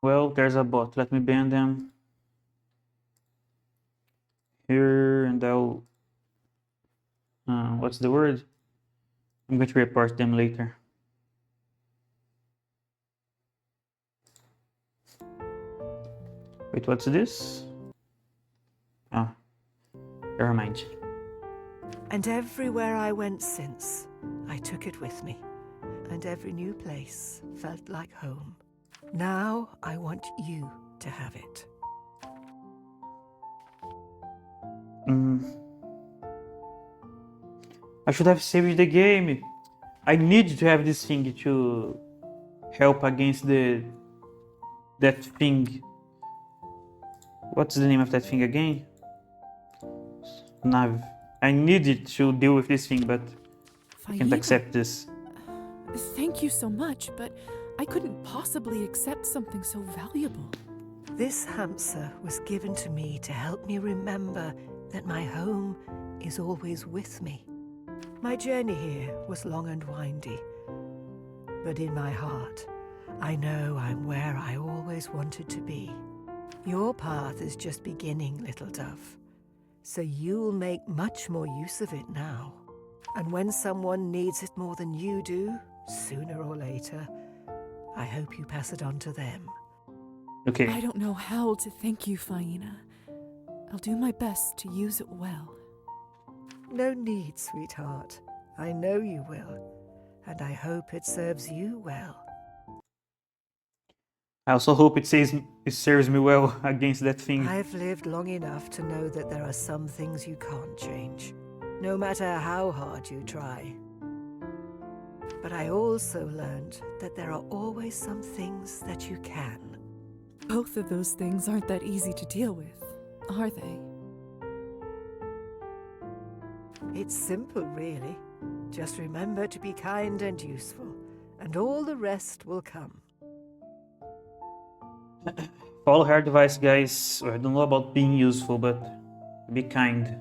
Well, there's a bot. Let me ban them. Here, and I'll... what's the word? I'm going to report them later. Wait, what's this? Ah, never mind. And everywhere I went since, I took it with me. And every new place felt like home. Now I want you to have it. I should have saved the game. I need to have this thing to help against that thing. What's the name of that thing again? Nav. I need it to deal with this thing, but I can't accept this. Thank you so much, but I couldn't possibly accept something so valuable. This Hamsa was given to me to help me remember that my home is always with me. My journey here was long and windy, but in my heart, I know I'm where I always wanted to be. Your path is just beginning, little dove, so you'll make much more use of it now. And when someone needs it more than you do, sooner or later, I hope you pass it on to them. Okay. I don't know how to thank you, Faina. I'll do my best to use it well. No need, sweetheart. I know you will, and I hope it serves you well. I also hope it serves me well against that thing. I've lived long enough to know that there are some things you can't change, no matter how hard you try. But I also learned that there are always some things that you can. Both of those things aren't that easy to deal with, are they? It's simple, really. Just remember to be kind and useful, and all the rest will come. Follow her advice, guys. I don't know about being useful, but be kind.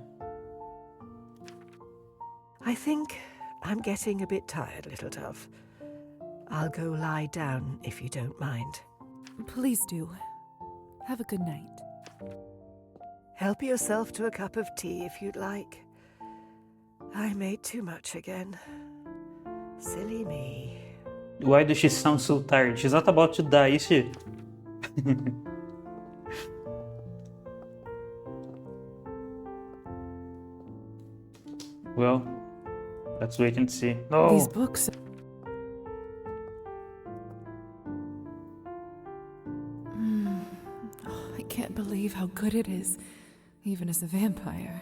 I think I'm getting a bit tired, little dove. I'll go lie down if you don't mind. Please do. Have a good night. Help yourself to a cup of tea if you'd like. I made too much again. Silly me. Why does she sound so tired? She's not about to die, is she? Well, let's wait and see. No! These books. Oh, I can't believe how good it is, even as a vampire.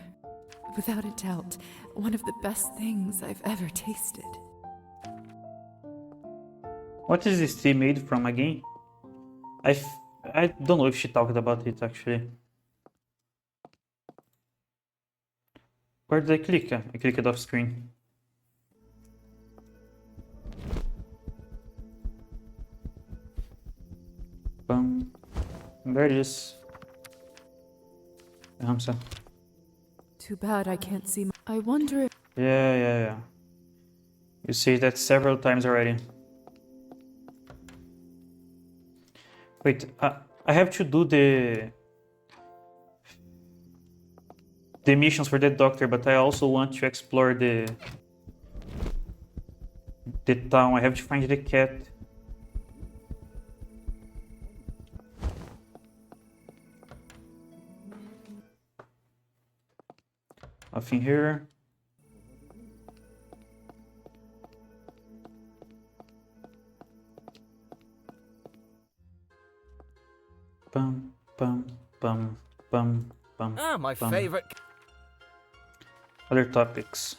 Without a doubt, one of the best things I've ever tasted. What is this tea made from again? I don't know if she talked about it actually. Where did I click? I clicked it off screen. Bum. There it is. Hamza. Too bad I can't see. I wonder if. Yeah. You say that several times already. Wait, I have to do the missions for the doctor, but I also want to explore the town. I have to find the cat. Nothing here. Bum, bum, bum, bum, bum. Ah, my bum. favorite. Other topics.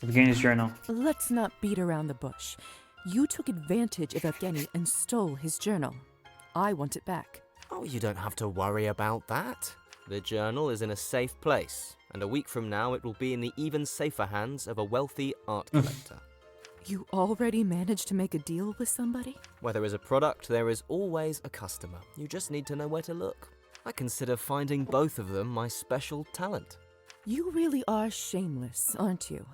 Evgeny's journal. Let's not beat around the bush. You took advantage of Evgeny and stole his journal. I want it back. Oh, you don't have to worry about that. The journal is in a safe place, and a week from now it will be in the even safer hands of a wealthy art collector. You already managed to make a deal with somebody? Where there is a product, there is always a customer. You just need to know where to look. I consider finding both of them my special talent. You really are shameless, aren't you?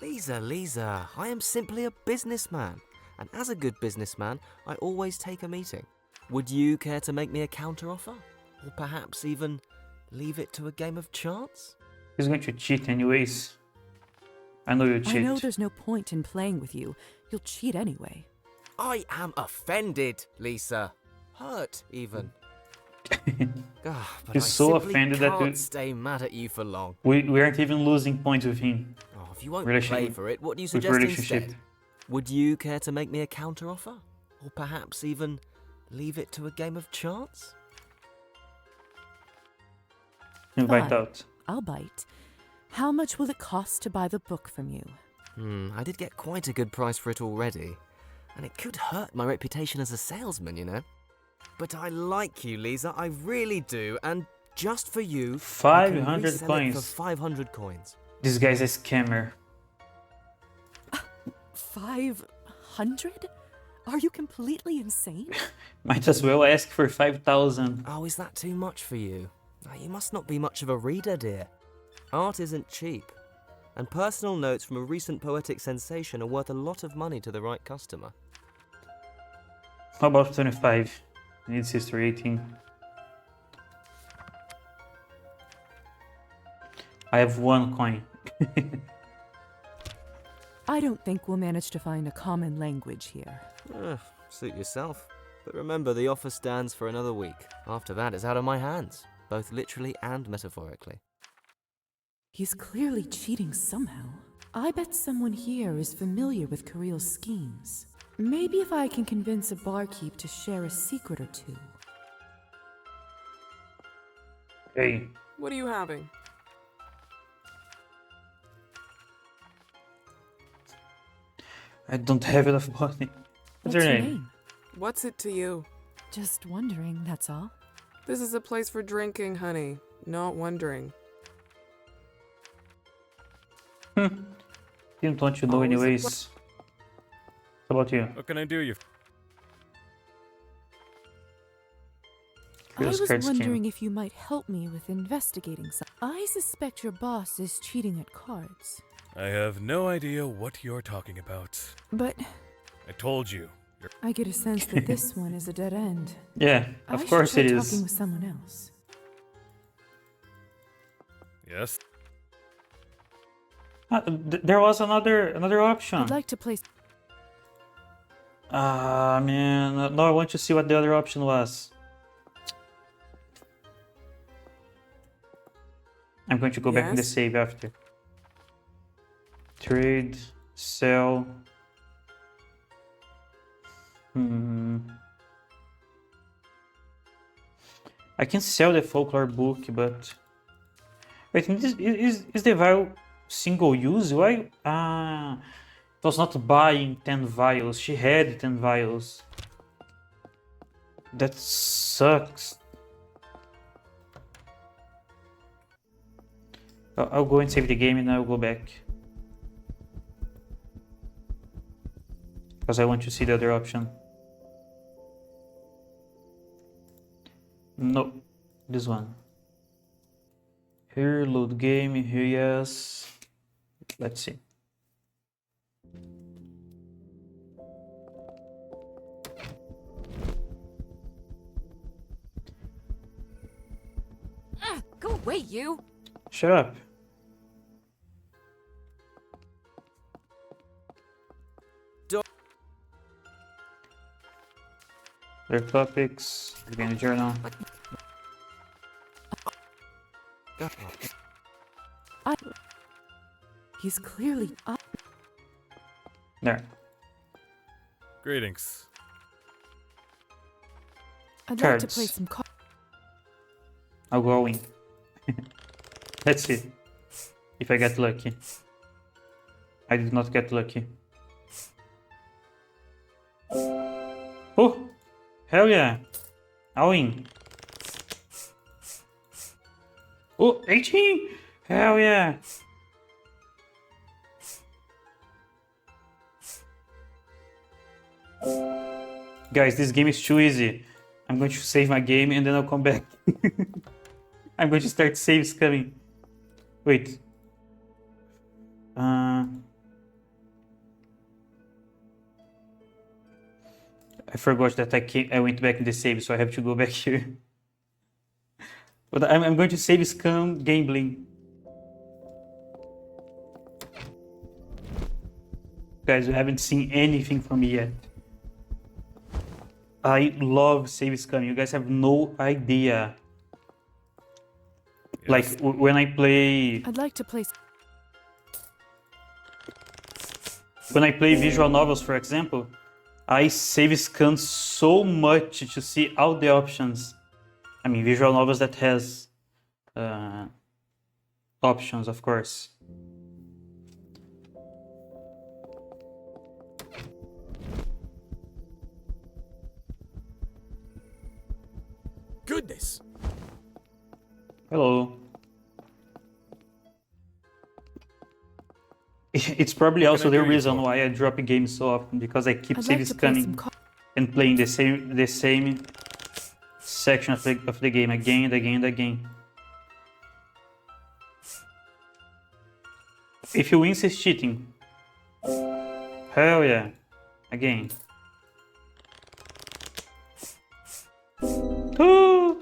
Lisa, I am simply a businessman. And as a good businessman, I always take a meeting. Would you care to make me a counteroffer? Or perhaps even leave it to a game of chance? He's going to cheat anyways. I know you cheat. I know there's no point in playing with you. You'll cheat anyway. I am offended, Lisa. Hurt, even. But He's I so simply offended can't that stay mad at you for long. we aren't even losing points with him. Oh, if you won't play for it, what do you suggest relationship. instead? Would you care to make me a counteroffer? Or perhaps even leave it to a game of chance? Invite out. I'll bite. How much will it cost to buy the book from you? I did get quite a good price for it already. And it could hurt my reputation as a salesman, you know. But I like you, Lisa, I really do. And just for you, 500 for coins. 500 coins. This guy's a scammer. 500? Are you completely insane? Might as well ask for 5,000. Oh, is that too much for you? You must not be much of a reader, dear. Art isn't cheap. And personal notes from a recent poetic sensation are worth a lot of money to the right customer. How about 25? Needs history 18. I have 1 coin. I don't think we'll manage to find a common language here. Suit yourself. But remember, the offer stands for another week. After that, it's out of my hands, both literally and metaphorically. He's clearly cheating somehow. I bet someone here is familiar with Kirill's schemes. Maybe if I can convince a barkeep to share a secret or two. Hey. What are you having? I don't have enough money. What's your name? What's it to you? Just wondering, that's all. This is a place for drinking, honey, not wondering. Didn't want to know Always a anyways. How about you? What can I do you? I Curious was card scheme. wondering if you might help me with investigating some. I suspect your boss is cheating at cards. I have no idea what you're talking about. But I told you. I get a sense that this one is a dead end. Yeah, of I course should it try is. talking with someone else. Yes? There was another option. I'd like to place. Ah, man. No, I want to see what the other option was. I'm going to go back in the Yes? save after. Trade, sell. I can sell the folklore book, but wait, is the vial single use? Why? It was not buying 10 vials. She had 10 vials. That sucks. I'll go and save the game and I'll go back. Because I want to see the other option. No, this one. Here, load game, here, yes. Let's see. Go away, you! Shut up. Their topics, again, the journal. He's clearly up. There. Greetings. I'd like to Cards. play some cards. I'll go in. Let's see if I get lucky. I did not get lucky. Oh, hell yeah! I'll win. Oh, 18! Hell yeah! Guys, this game is too easy. I'm going to save my game and then I'll come back. I'm going to start save-scumming. Wait. I forgot that I went back in the save, so I have to go back here. But I'm going to save-scum gambling. Guys, you haven't seen anything from me yet. I love save-scum. You guys have no idea. Yes. Like when I play I'd like to play. when I play visual novels, for example, I save-scan so much to see all the options. I mean, visual novels that has options, of course. Goodness! Hello. It's probably also the reason why I drop games so often, because I keep I'd like to play save-scanning some cards. and playing the same section of the game again and again and again. If you win, it's cheating. Hell yeah. Again. Ooh.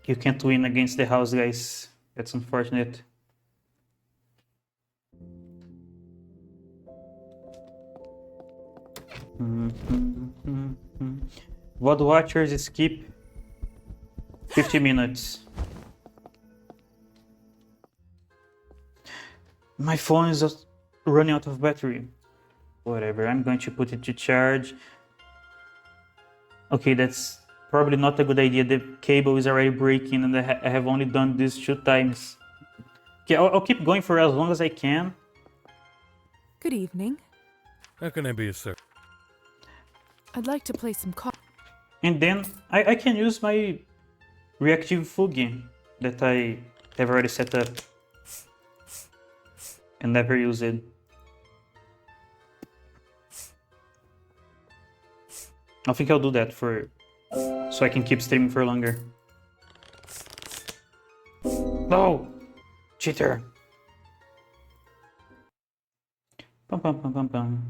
You can't win against the house, guys. That's unfortunate. VOD watchers skip 50 minutes. My phone is just running out of battery. Whatever, I'm going to put it to charge. Okay, that's probably not a good idea. The cable is already breaking and I have only done this 2 times. Okay, I'll keep going for as long as I can. Good evening. How can I be of service? I'd like to play some cards. And then I can use my reactive fugue that I have already set up and never use it. I think I'll do that so I can keep streaming for longer. No! Cheater! Pum pum pum pum pum.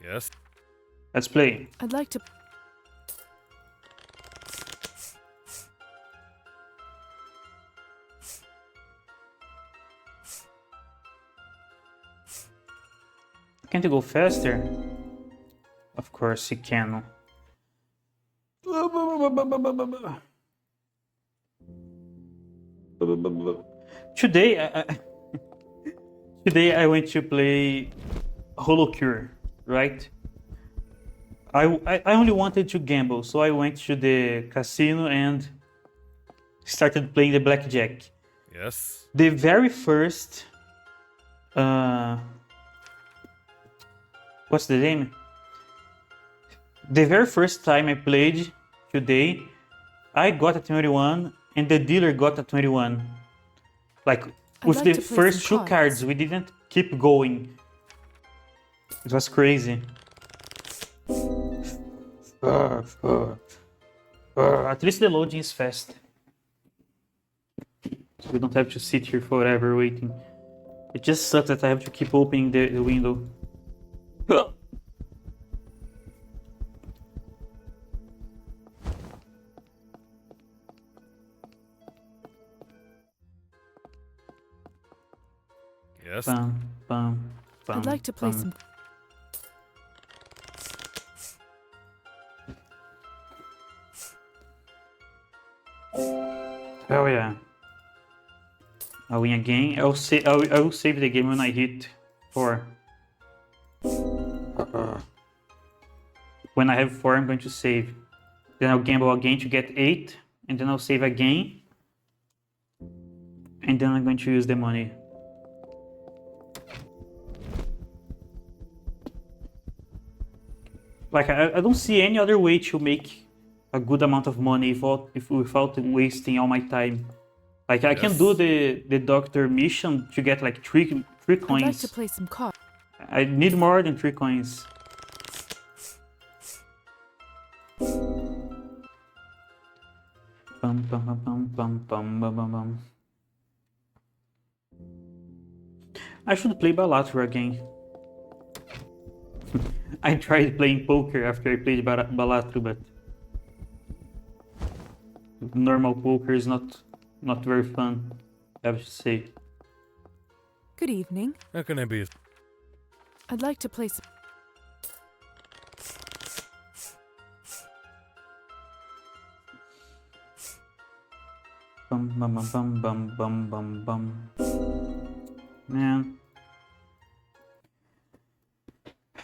Yes. Let's play. I'd like to. Can't you go faster? Of course you can. Today, today I went to play Holocure, right? I only wanted to gamble, so I went to the casino and started playing the blackjack. Yes. The very first... what's the name? The very first time I played today, I got a 21 and the dealer got a 21. Like, with like the to play first some two cards, we didn't keep going. It was crazy. At least the loading is fast. So we don't have to sit here forever waiting. It just sucks that I have to keep opening the window. Yes. Bum, bum, bum, I'd like to play bum. some. Oh yeah. I win again. I will save the game when I hit 4. When I have 4, I'm going to save. Then I'll gamble again to get 8, and then I'll save again. And then I'm going to use the money. Like, I don't see any other way to make a good amount of money without wasting all my time. Like, I can do the doctor mission to get like 3 coins. I'd like to play some cards. I need more than 3 coins. Bum, bum, bum, bum, bum, bum, bum, bum, bum. I should play Balatro again. I tried playing poker after I played Balatro, but normal poker is not very fun, I have to say. Good evening. How can I be? I'd like to play some. Bum bum bum bum bum bum bum. Man,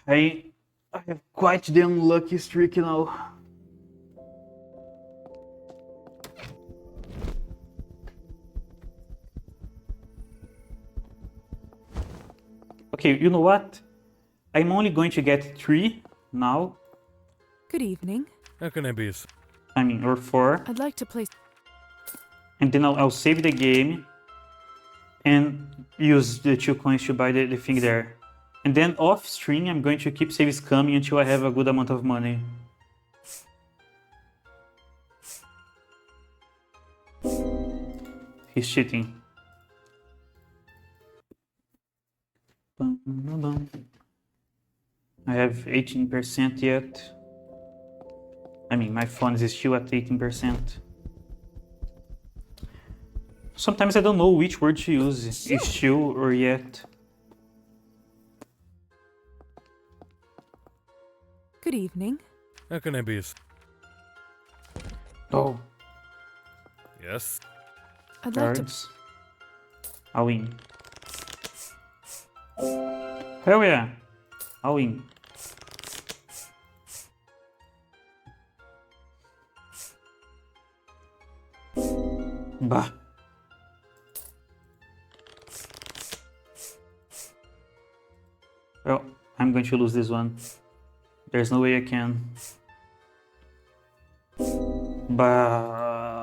I have quite the unlucky streak now. Okay, you know what? I'm only going to get 3 now. Good evening. How can I be? I mean, or 4. I'd like to play. And then I'll save the game and use the 2 coins to buy the thing there. And then off stream, I'm going to keep Save-Scumming until I have a good amount of money. He's cheating. Bum, bum, bum. I have 18% yet. I mean, my phone is still at 18%. Sometimes I don't know which word to use, is still or yet. Good evening. How can I be? Oh. Yes. I'd like to. Cards. I'll win. Hell yeah. I'll win. Bah. Well, I'm going to lose this one. There's no way I can. Bah.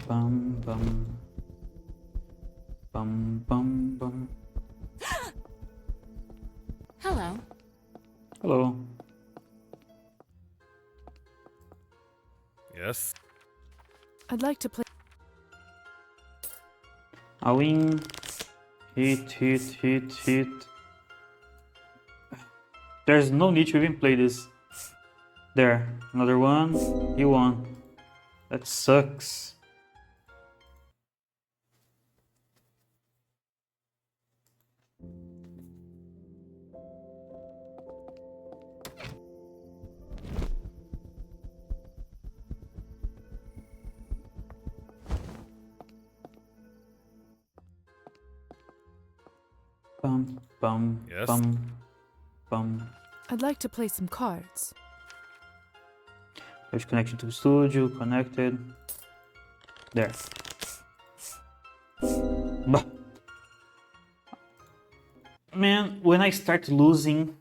Bum bum. Bum bum bum. Hello. Hello. Yes. I'd like to play. A win. Hit, hit, hit, hit. There's no need to even play this. There, another one. He won. That sucks. Bum, bum, Yes. bum, bum. I'd like to play some cards. There's connection to the studio, connected. There. Bah. Man, when I start losing,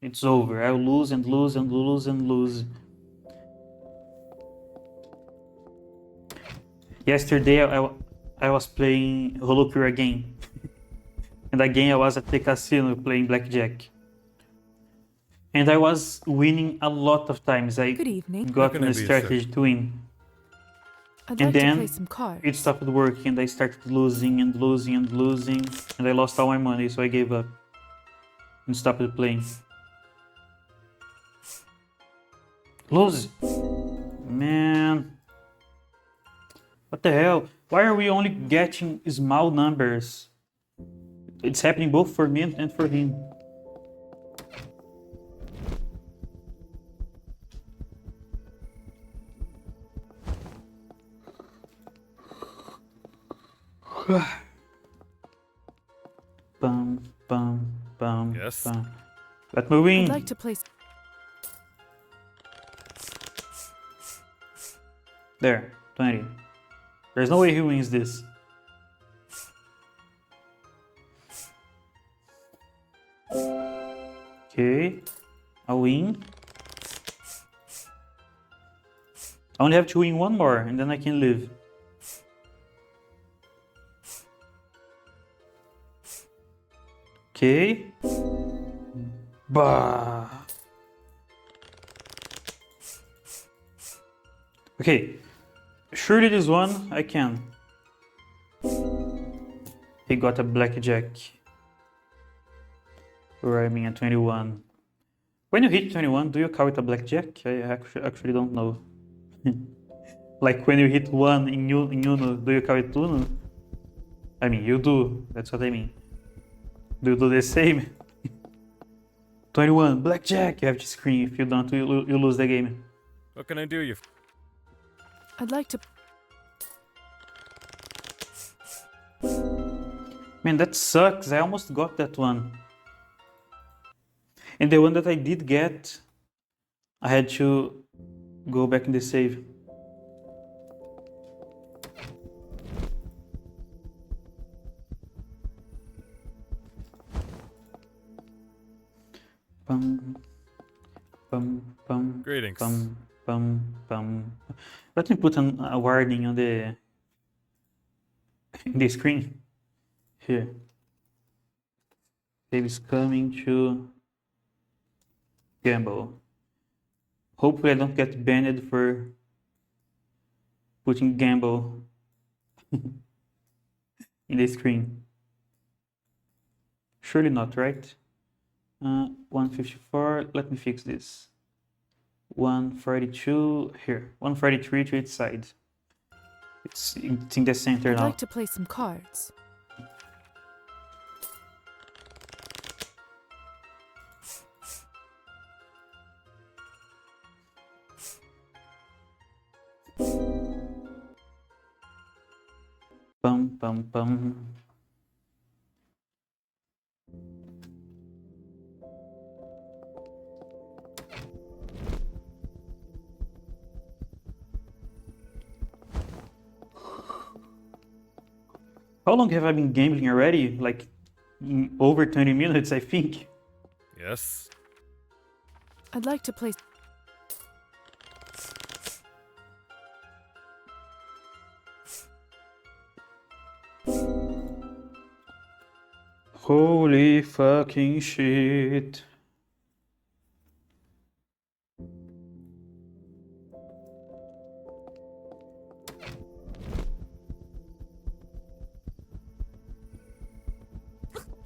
it's over. I'll lose and lose and lose and lose. Yesterday I was playing Holocure again. And again I was at the casino playing blackjack. And I was winning a lot of times. I Good evening. got on a strategy to win. I'd And like to then play some cards. it stopped working and I started losing and losing and losing. And I lost all my money, so I gave up. And stopped playing. Lose! Man. What the hell? Why are we only getting small numbers? It's happening both for me and for him. Bum, bum, bum, Yes. bum. Let me win. I'd like to play. There, 20. There's no way he wins this. Okay, I win. I only have to win one more and then I can live. Okay. Bah. Okay. Surely this one I can. He got a blackjack. Rhyming at 21. When you hit 21, do you call it a blackjack? I actually don't know. Like when you hit 1 in Uno, do you call it Uno? I mean, you do. That's what I mean. Do you do the same? 21, blackjack! You have to scream. If you don't, you lose the game. What can I do you? I'd like to. Man, that sucks. I almost got that one. And the one that I did get, I had to go back in the save. Bum, bum, bum. Greetings. Bum, bum, bum. Let me put a warning on the screen here. Save-Scumming to gamble. Hopefully I don't get banned for putting gamble in the screen. Surely not, right? 154, let me fix this. 142, here. 143 to each side. It's in the center I'd now. like to play some cards. Bum, bum, bum. How long have I been gambling already? Like over 20 minutes, I think. Yes. I'd like to play. Holy fucking shit.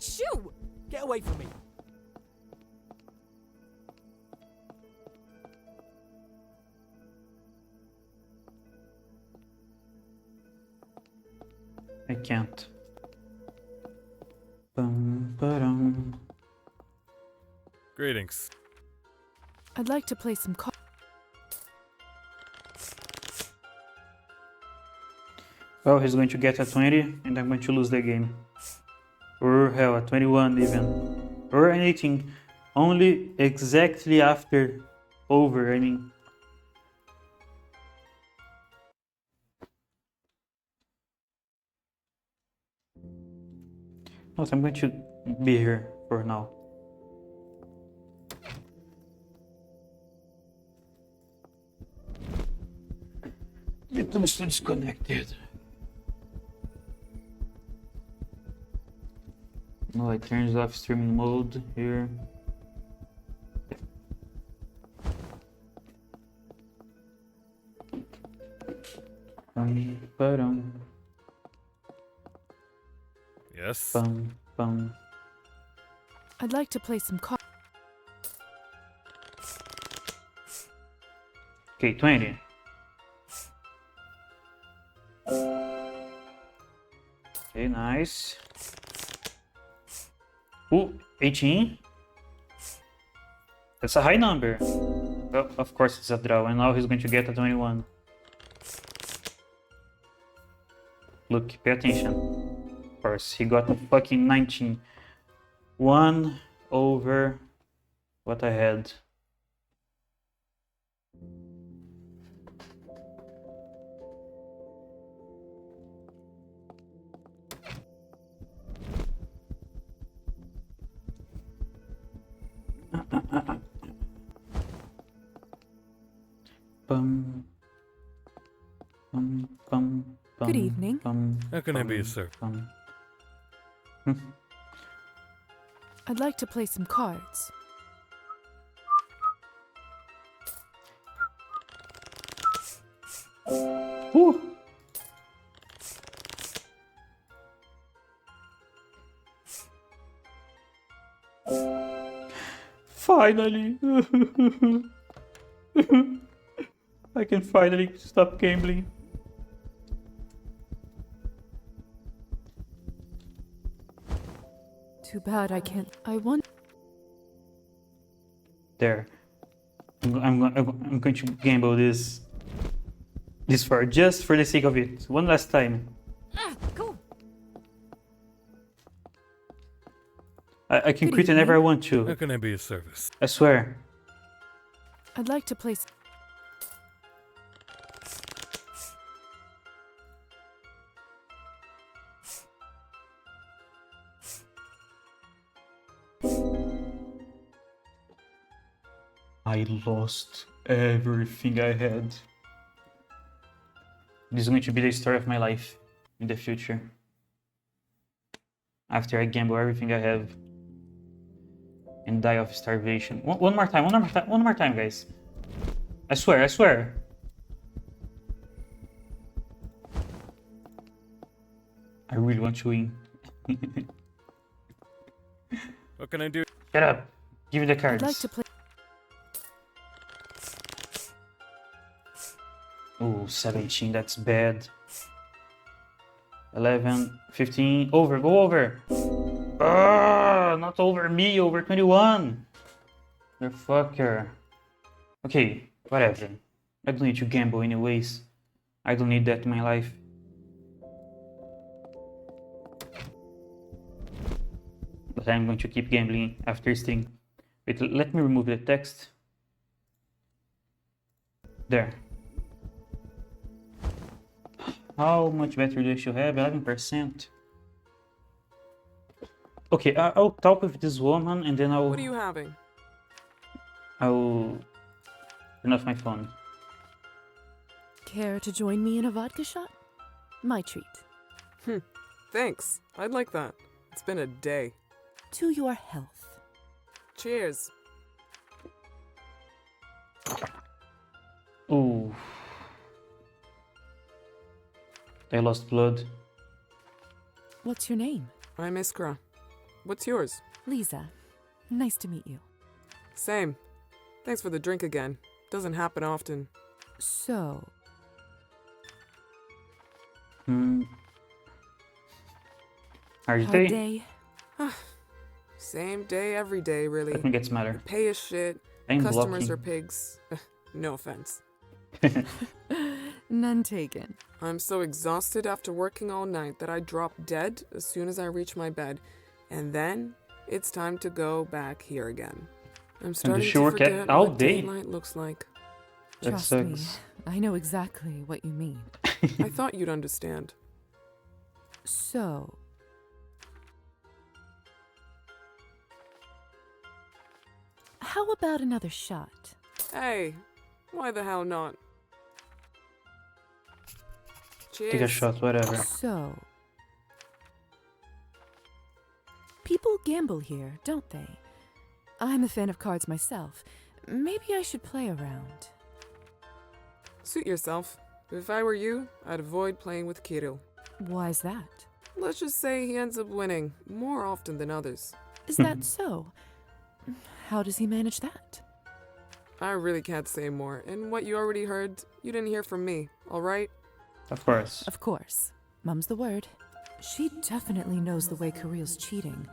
Shoo! Get away from me. I can't. Ba-dum. Greetings. I'd like to play some cards. Well, he's going to get a 20 and I'm going to lose the game. Or hell, a 21 even. Or an 18. Only exactly after over, I mean. No, so I'm going to be here for now. It was disconnected. No, it turns off streaming mode here. Ba-dum. Yes. Bum. I'd like to play some cards. Okay, 20. Okay, nice. Ooh, 18. That's a high number. Well, of course it's a draw, and now he's going to get a 21. Look, pay attention. Of course, he got a fucking 19. 1 over what I had. Bum. Good evening. How can I be of service? I'd like to play some cards. Ooh. Finally. I can finally stop gambling. Too bad I can't. I want. There. I'm going to gamble this for just for the sake of it. One last time. Cool. I can Good quit whenever I evening. want to. How can I be of service? I swear. I'd like to play. I lost everything I had. This is going to be the story of my life in the future. After I gamble everything I have and die of starvation. One more time, guys. I swear. I really want to win. What can I do? Shut up. Give me the cards. I'd like to play. Oh, 17, that's bad. 11, 15, over, go over. Ah, not over me, over 21. You fucker. Okay, whatever. I don't need to gamble anyways. I don't need that in my life. But I'm going to keep gambling after this thing. Wait, let me remove the text. There. How much battery do I still have? 11%. Okay, I'll talk with this woman and then What are you having? I'll turn off my phone. Care to join me in a vodka shot? My treat. Thanks. I'd like that. It's been a day. To your health. Cheers. Ooh. I lost blood. What's your name? I'm Iskra. What's yours? Lisa. Nice to meet you. Same. Thanks for the drink again. Doesn't happen often. So, Hard hard day? day? Same day every day, really. I think it's matter. The pay is shit. I'm Customers blocking. are pigs. No offense. None taken. I'm so exhausted after working all night that I drop dead as soon as I reach my bed. And then it's time to go back here again. I'm starting she to work at forget all what day? daylight looks like. That Trust me, sucks. I know exactly what you mean. I thought you'd understand. So, how about another shot? Hey, why the hell not? Cheers. Take a shot, whatever. So, people gamble here, don't they? I'm a fan of cards myself. Maybe I should play around. Suit yourself. If I were you, I'd avoid playing with Kirill. Why's that? Let's just say he ends up winning more often than others. Is that so? How does he manage that? I really can't say more, and what you already heard, you didn't hear from me, alright? Of course. Of course. Mum's the word. She definitely knows the way Kirill's cheating.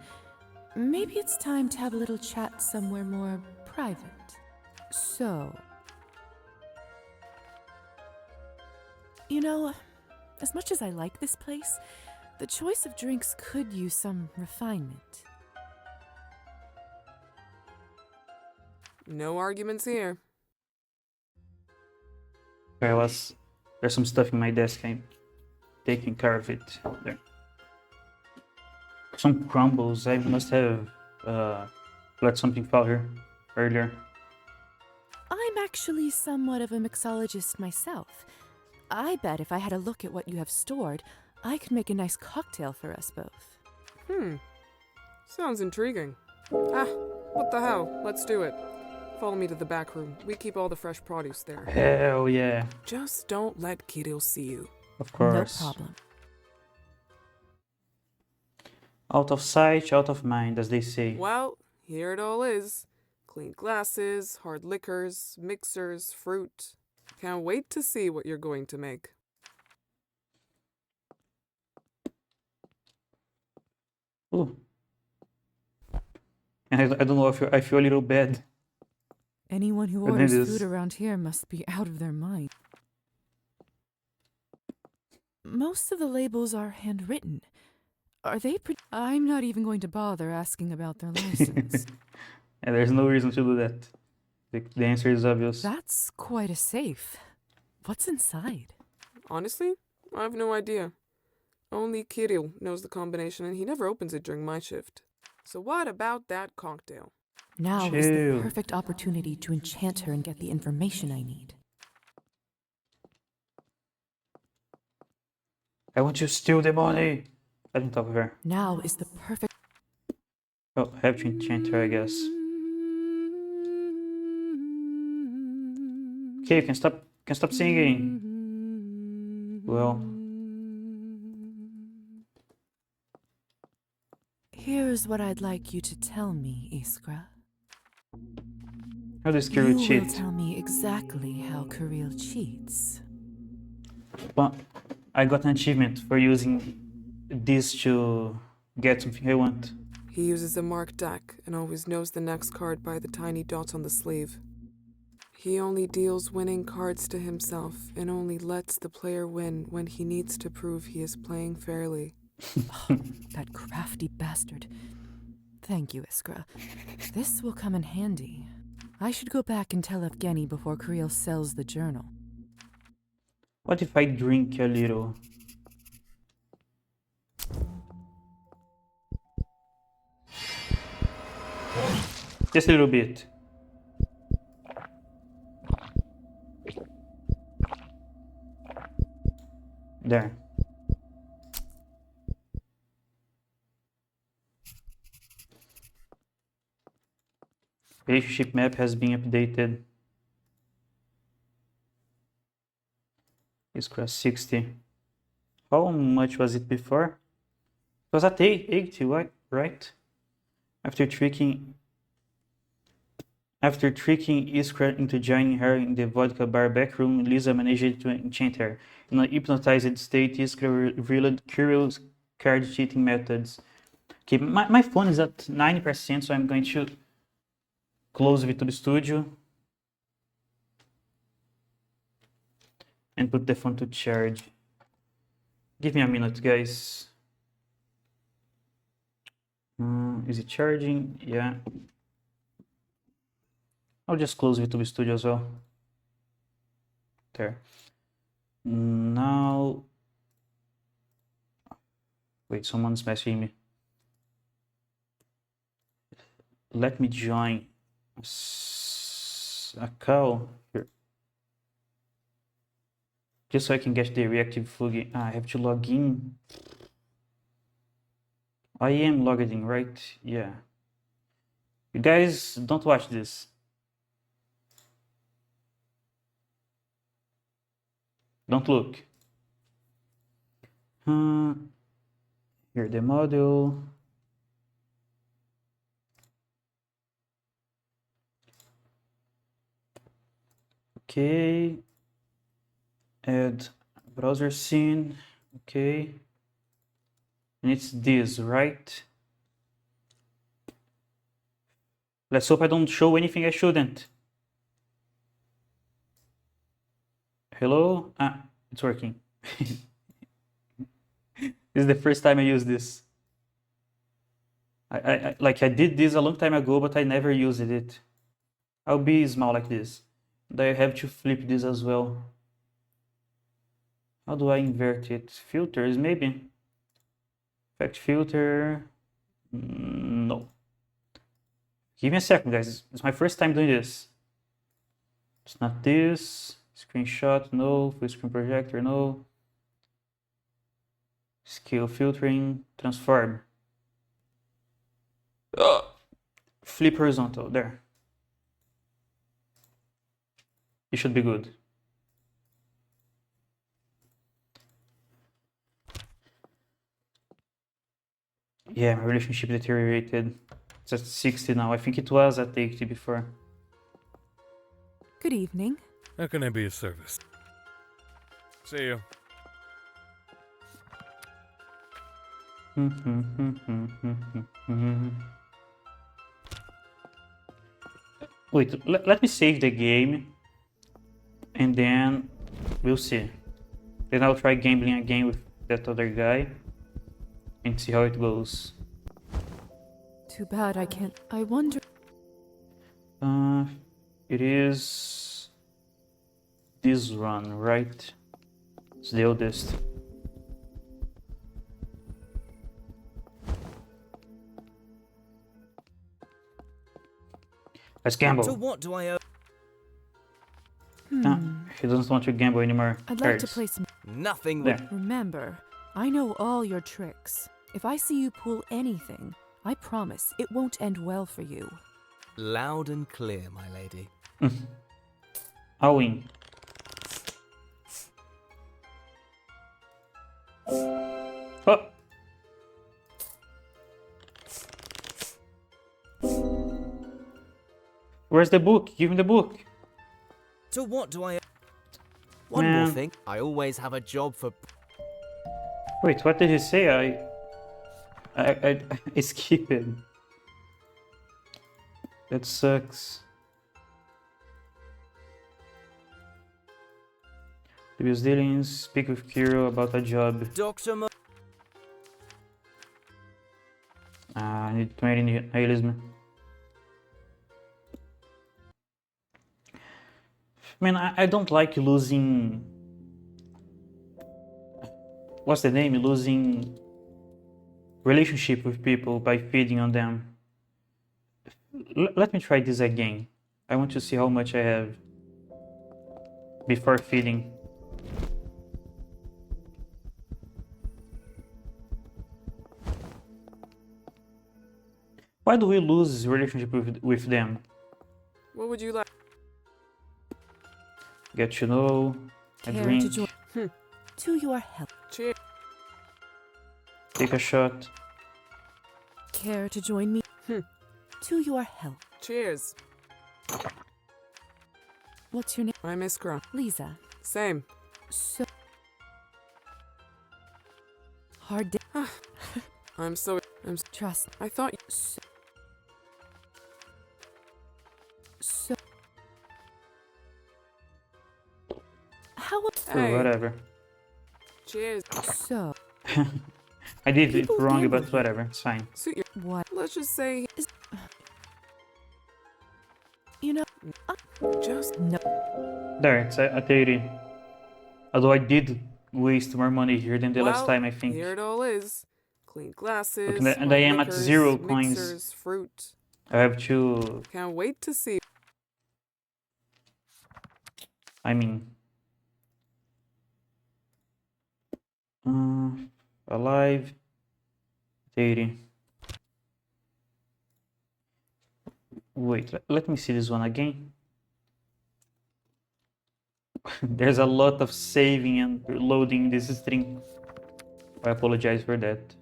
Maybe it's time to have a little chat somewhere more private. So, you know, as much as I like this place, the choice of drinks could use some refinement. No arguments here. There's some stuff in my desk. I'm taking care of it. There. Some crumbles. I must have let something fall here earlier. I'm actually somewhat of a mixologist myself. I bet if I had a look at what you have stored, I could make a nice cocktail for us both. Sounds intriguing. What the hell? Let's do it. Follow me to the back room. We keep all the fresh produce there. Hell yeah. Just don't let Kirill see you. Of course. No problem. Out of sight, out of mind, as they say. Well, here it all is. Clean glasses, hard liquors, mixers, fruit. Can't wait to see what you're going to make. Ooh. And I don't know if I feel a little bad. Anyone who But orders it is- food around here must be out of their mind. Most of the labels are handwritten. Are they I'm not even going to bother asking about their license. And there's no reason to do that. The answer is obvious. That's quite a safe. What's inside? Honestly, I have no idea. Only Kirill knows the combination and he never opens it during my shift. So what about that cocktail? Now is the Chill. perfect opportunity to enchant her and get the information I need. I want you to steal the money. I didn't talk to her. Now is the perfect... Oh, I have to enchant her, I guess. Okay, you can stop singing. Well, Here's what I'd like you to tell me, Iskra. how does Kirill You cheat? will tell me exactly how Kirill cheats. Well, I got an achievement for using this to get something I want. He uses a marked deck and always knows the next card by the tiny dots on the sleeve. He only deals winning cards to himself and only lets the player win when he needs to prove he is playing fairly. That crafty bastard. Thank you, Iskra. This will come in handy. I should go back and tell Evgeny before Kirill sells the journal. What if I drink a little? Just a little bit. There. Relationship map has been updated. It's class 60. How much was it before? It was at 80, right? After tricking Iskra into joining her in the vodka bar back room, Lisa managed to enchant her. In a hypnotized state, Iskra revealed curious card cheating methods. Okay, my phone is at 90%, so I'm going to close VTube Studio and put the phone to charge. Give me a minute, guys. Is it charging? Yeah. I'll just close VTube Studio as well. There. Now... Wait, someone's messaging me. Let me join a call here. Just so I can get the reactive plugin. I have to log in. I am logged in, right? Yeah. You guys don't watch this. Don't look. Here the model. Okay. Add browser scene. Okay. And it's this, right? Let's hope I don't show anything I shouldn't. Hello? Ah, it's working. This is the first time I use this. I did this a long time ago, but I never used it. I'll be small like this. And I have to flip this as well. How do I invert it? Filters, maybe? Effect filter. No. Give me a second, guys. It's my first time doing this. It's not this. Screenshot, no. Full screen projector, no. Scale filtering. Transform. Flip horizontal. There. It should be good. Yeah, my relationship deteriorated. It's at 60 now. I think it was at 80 before. Good evening. How can I be of service? See you. Wait, let me save the game and then we'll see. Then I'll try gambling again with that other guy and see how it goes. Too bad I can't. I wonder. It is this one, right? It's the oldest. Let's gamble. So what do I owe? He doesn't want to gamble anymore. I'd like to play some. Nothing there. Remember, I know all your tricks. If I see you pull anything, I promise it won't end well for you. Loud and clear, my lady. I'll win. Oh. Where's the book? Give me the book. So what do I... One more thing. I always have a job for... Wait, what did he say? I skipped it. That sucks. Previous dealings, speak with Kiro about a job. Dr. I need 20 nihilism. I mean, I don't like losing... What's the name? Losing relationship with people by feeding on them. Let me try this again. I want to see how much I have before feeding. Why do we lose relationship with them? What would you like? Get to know, a Care drink, to join? To your help. Cheers. take a shot. Care to join me? To your help. Cheers. What's your name? I'm Iskra. Lisa. Same. So hard day. I'm trust. I thought So how Or whatever. Cheers. So I did it People wrong, gamble but whatever, it's fine. Suit your what? Let's just say You know, just no. There, it's a 30. Although I did waste more money here than the last well, time, I think. Here it all is. Clean glasses. And I am at liquors, 0 coins. mixers, fruit. I have to... Can't wait to see. I mean... alive... 30. Wait, let me see this one again. There's a lot of saving and loading this string. I apologize for that.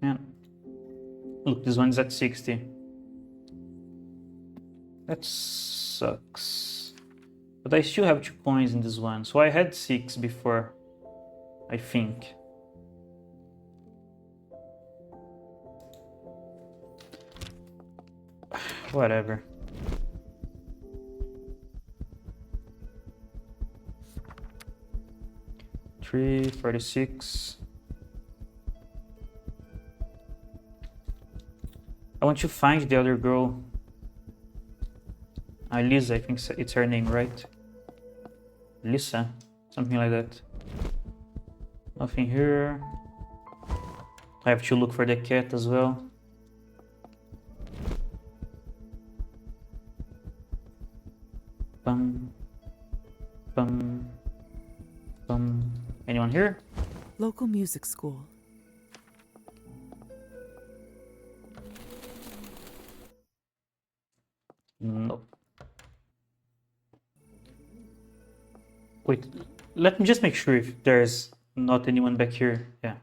Man, look, this one's at 60. That sucks. But I still have 2 coins in this one, so I had 6 before, I think. Whatever. $3.46. I want to find the other girl. Lisa, I think it's her name, right? Lisa, something like that. Nothing here. I have to look for the cat as well. Bum, bum, bum. Anyone here? Local music school. No. Wait, let me just make sure if there's not anyone back here. Yeah,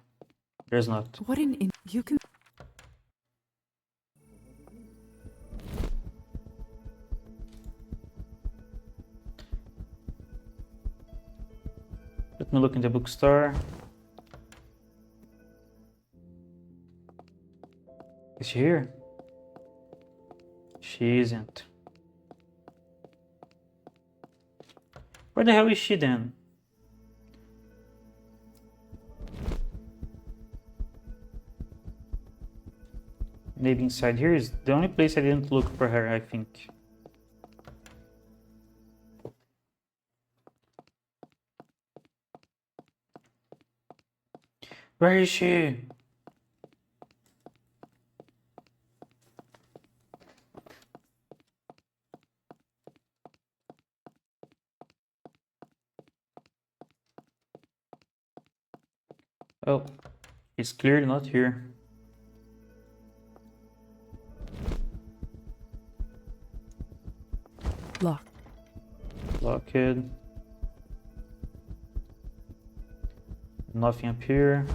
there's not. What you can. Let me look in the bookstore. Is she here? She isn't. Where the hell is she then? Maybe inside here is the only place I didn't look for her, I think. Where is she? Oh, it's clearly not here. Lock. Lock it. Nothing up here.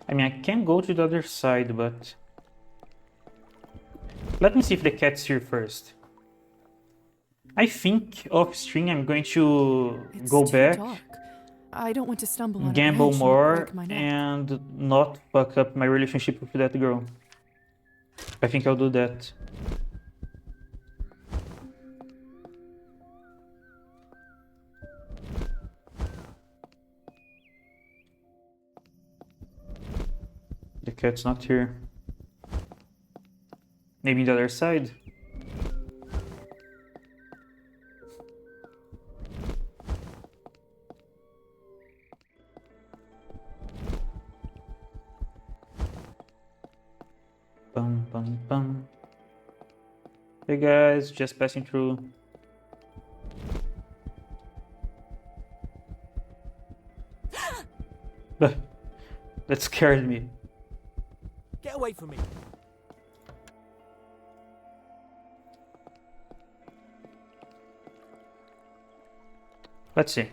I mean, I can go to the other side, but... Let me see if the cat's here first. I think off stream I'm going to go back, Dark. I don't want to stumble on gamble a branch more, and break my neck. and not fuck up my relationship with that girl. I think I'll do that. The cat's not here. Maybe the other side. Bum, bum. Hey guys, just passing through. That scared me. Get away from me. Let's see.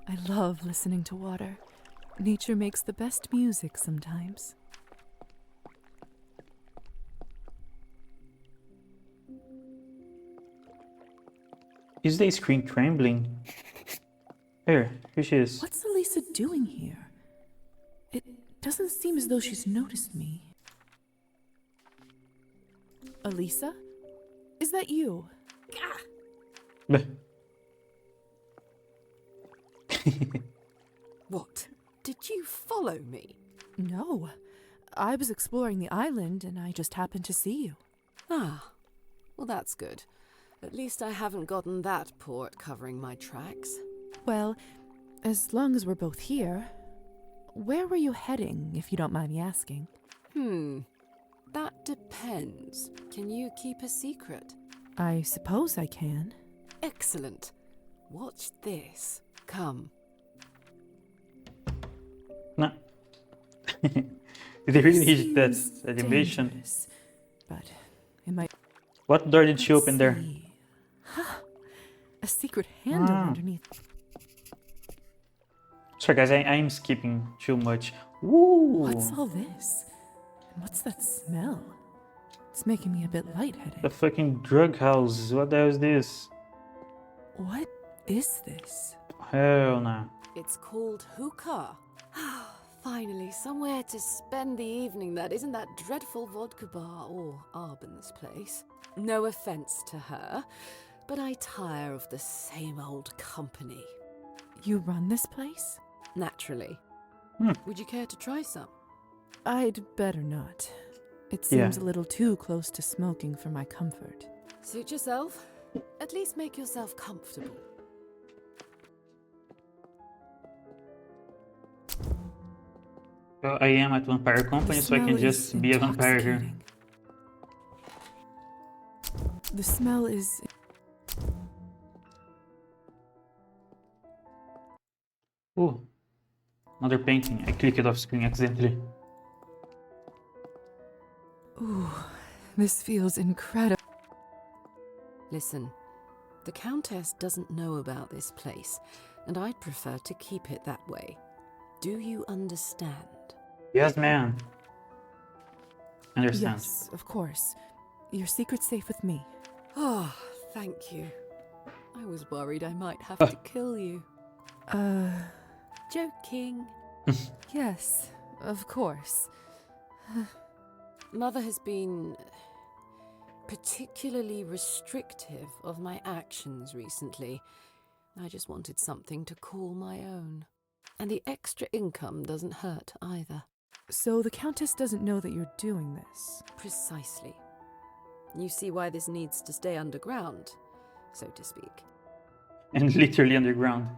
I love listening to water. Nature makes the best music sometimes. Is the screen trembling? Here she is. What's Elisa doing here? It doesn't seem as though she's noticed me. Elisa? Is that you? What? Did you follow me? No. I was exploring the island and I just happened to see you. Ah, well that's good. At least I haven't gotten that port covering my tracks. Well, as long as we're both here, where were you heading, if you don't mind me asking? That depends. Can you keep a secret? I suppose I can. Excellent. Watch this. Come. No. They really need that animation. Dangerous, but it might. What door did she open there? A secret handle underneath. Sorry guys, I'm skipping too much. Ooh. What's all this? And what's that smell? It's making me a bit lightheaded. The fucking drug house. What the hell is this? What is this? Hell no. It's called hookah. Finally, somewhere to spend the evening that isn't that dreadful vodka bar or Arbon's place. No offense to her, but I tire of the same old company. You run this place? Naturally. Would you care to try some? I'd better not. It seems a little too close to smoking for my comfort. Suit yourself. At least make yourself comfortable. Well, I am at Vampire Company, so I can just be a vampire here. The smell is... Ooh. Another painting. I clicked it off screen accidentally. Ooh, this feels incredible. Listen, the Countess doesn't know about this place, and I'd prefer to keep it that way. Do you understand? Yes, ma'am. Understand. Yes, of course. Your secret's safe with me. Oh, thank you. I was worried I might have to kill you. Joking. Yes, of course. Mother has been particularly restrictive of my actions recently. I just wanted something to call my own. And the extra income doesn't hurt either. So the Countess doesn't know that you're doing this? Precisely. You see why this needs to stay underground, so to speak. And literally underground.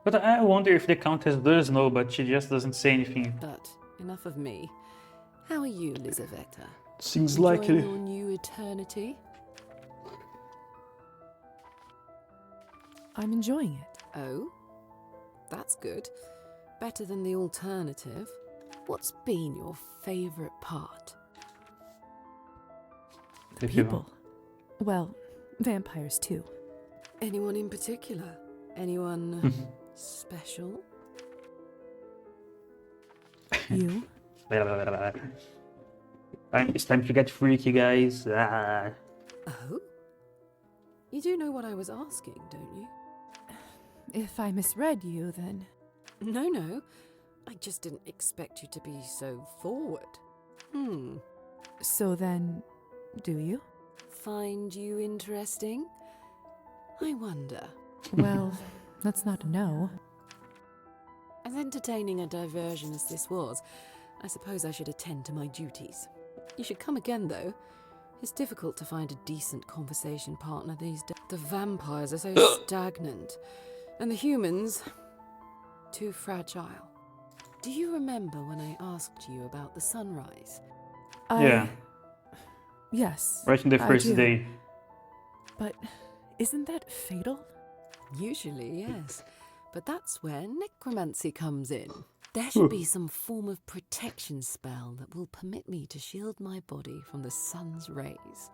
But I wonder if the Countess does know, but she just doesn't say anything. But enough of me. How are you, Lizaveta? Seems Enjoying likely. your new eternity? I'm enjoying it. Oh? That's good. Better than the alternative. What's been your favourite part? The people. Well, vampires too. Anyone in particular? Anyone special? You? It's time to get freaky, guys. Oh? You do know what I was asking, don't you? If I misread you, then... No. I just didn't expect you to be so forward. So then, do you? Find you interesting? I wonder. Well, that's not a no. As entertaining a diversion as this was, I suppose I should attend to my duties. You should come again, though. It's difficult to find a decent conversation partner these days. The vampires are so stagnant, and the humans, too fragile. Do you remember when I asked you about the sunrise? Yeah. Yes. Right in the I first do. day. But isn't that fatal? Usually, yes. But that's where necromancy comes in. There should be some form of protection spell that will permit me to shield my body from the sun's rays.